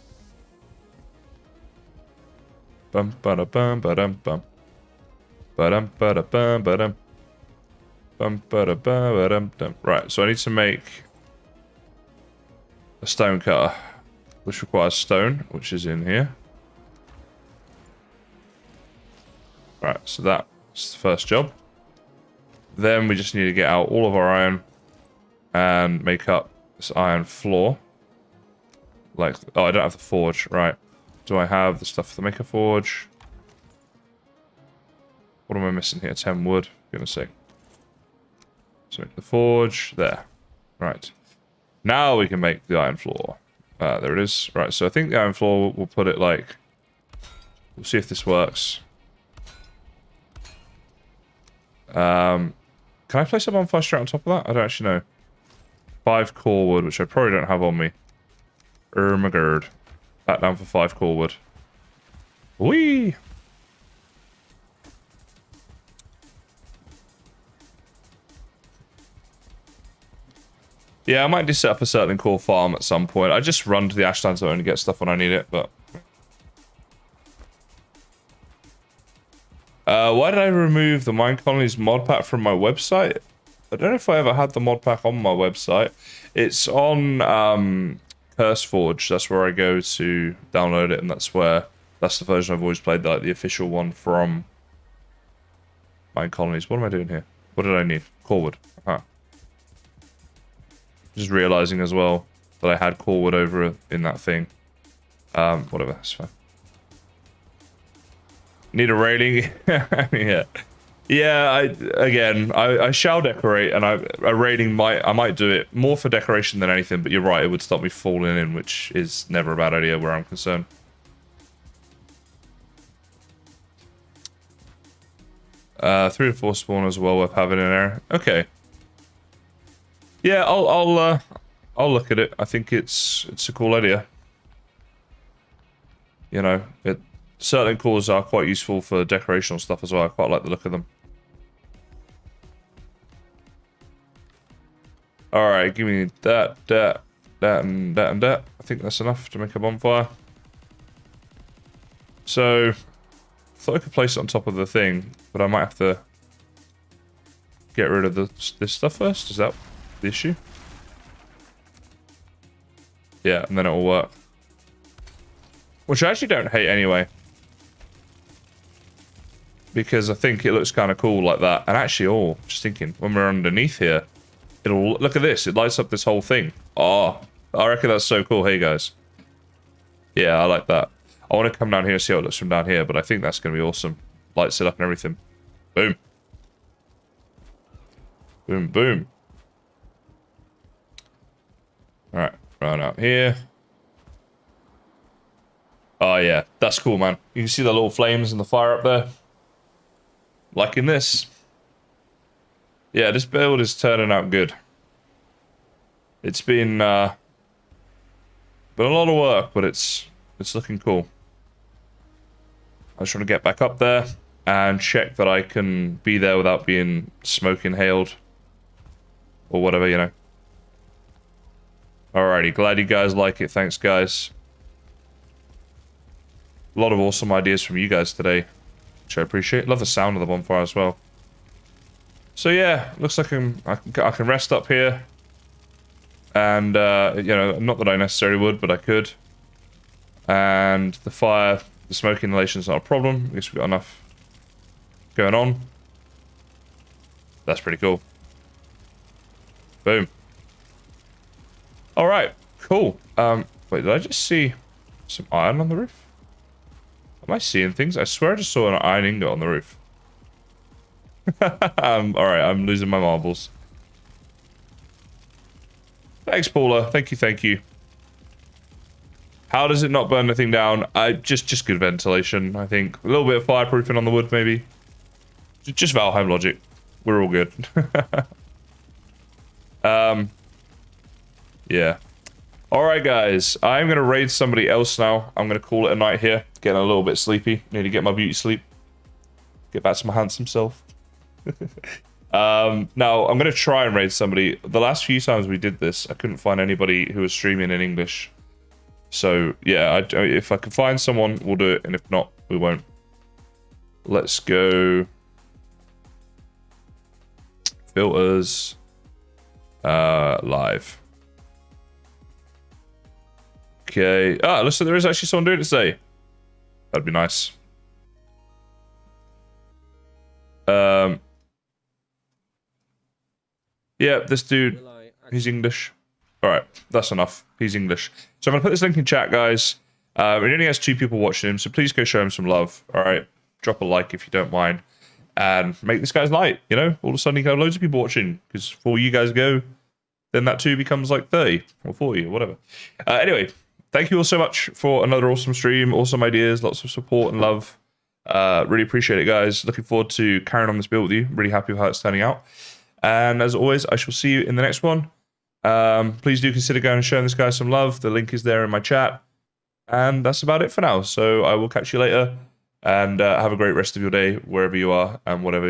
Bum ba da bum ba dum bum. Ba dum ba da bum ba dum. Bum ba da bum ba dum dum. Right, so I need to make a stone cutter, which requires stone, which is in here. Right, so that's the first job. Then we just need to get out all of our iron and make up this iron floor. Like, oh, I don't have the forge. Right. Do I have the stuff to make a forge? What am I missing here? 10 wood. For goodness sake. So make the forge. There. Right. Now we can make the iron floor. There it is. Right, so I think the iron floor, we'll put it like... We'll see if this works. Can I place a bonfire straight on top of that? I don't actually know. 5 core wood, which I probably don't have on me. My god. Back down for 5 core wood. Whee! Yeah, I might just set up a certain core farm at some point. I just run to the Ashland zone and get stuff when I need it, but... why did I remove the Mine Colonies mod pack from my website? I don't know if I ever had the mod pack on my website. It's on CurseForge. That's where I go to download it, and that's the version I've always played, like the official one from Mine Colonies. What am I doing here? What did I need? Core wood. Just realizing as well that I had core wood over in that thing. Whatever, that's fine. Need a railing? Yeah. Yeah, I shall decorate, and a railing I might do it more for decoration than anything, but you're right, it would stop me falling in, which is never a bad idea where I'm concerned. Three to four spawners well worth having in there. Okay. Yeah, I'll look at it. I think it's a cool idea. You know, certain cores are quite useful for decorational stuff as well. I quite like the look of them. Alright, give me that, and that. I think that's enough to make a bonfire. So, I thought I could place it on top of the thing, but I might have to get rid of this stuff first. Is that the issue? Yeah, and then it will work. Which I actually don't hate anyway. Because I think it looks kind of cool like that. And actually, just thinking, when we're underneath here, it'll... Look at this. It lights up this whole thing. Oh, I reckon that's so cool. Hey, guys. Yeah, I like that. I want to come down here and see how it looks from down here, but I think that's going to be awesome. Lights it up and everything. Boom. Boom, boom. Alright, run out here. Oh, yeah. That's cool, man. You can see the little flames and the fire up there. Liking this. Yeah, this build is turning out good. It's been, Been a lot of work, but it's looking cool. I just want to get back up there and check that I can be there without being smoke inhaled. Or whatever, you know. Alrighty, glad you guys like it. Thanks, guys. A lot of awesome ideas from you guys today, which I appreciate. Love the sound of the bonfire as well. So yeah, looks like I can rest up here. And, you know, not that I necessarily would, but I could. And the fire, the smoke inhalation is not a problem. I guess we've got enough going on. That's pretty cool. Boom. Alright, cool. Wait, did I just see some iron on the roof? Am I seeing things? I swear I just saw an iron ingot on the roof. Alright, I'm losing my marbles. Thanks, Paula. Thank you, thank you. How does it not burn the thing down? Just good ventilation, I think. A little bit of fireproofing on the wood, maybe. Just Valheim logic. We're all good. Yeah. Alright, guys. I'm going to raid somebody else now. I'm going to call it a night here. Getting a little bit sleepy. Need to get my beauty sleep. Get back to my handsome self. Now, I'm going to try and raid somebody. The last few times we did this, I couldn't find anybody who was streaming in English. So, yeah, if I can find someone, we'll do it. And if not, we won't. Let's go. Filters. Live. Okay. Ah, looks like there is actually someone doing it today. That'd be nice. Yeah, this dude, he's English. Alright, that's enough. He's English. So I'm going to put this link in chat, guys. It only has 2 people watching him, so please go show him some love. Alright, drop a like if you don't mind. And make this guy's night, you know? All of a sudden you can have loads of people watching. Because before you guys go, then that 2 becomes like 30 or 40 or whatever. Anyway, thank you all so much for another awesome stream. Awesome ideas, lots of support and love. Really appreciate it, guys. Looking forward to carrying on this build with you. Really happy with how it's turning out. And as always, I shall see you in the next one. Please do consider going and showing this guy some love. The link is there in my chat. And that's about it for now. So I will catch you later. And have a great rest of your day, wherever you are and whatever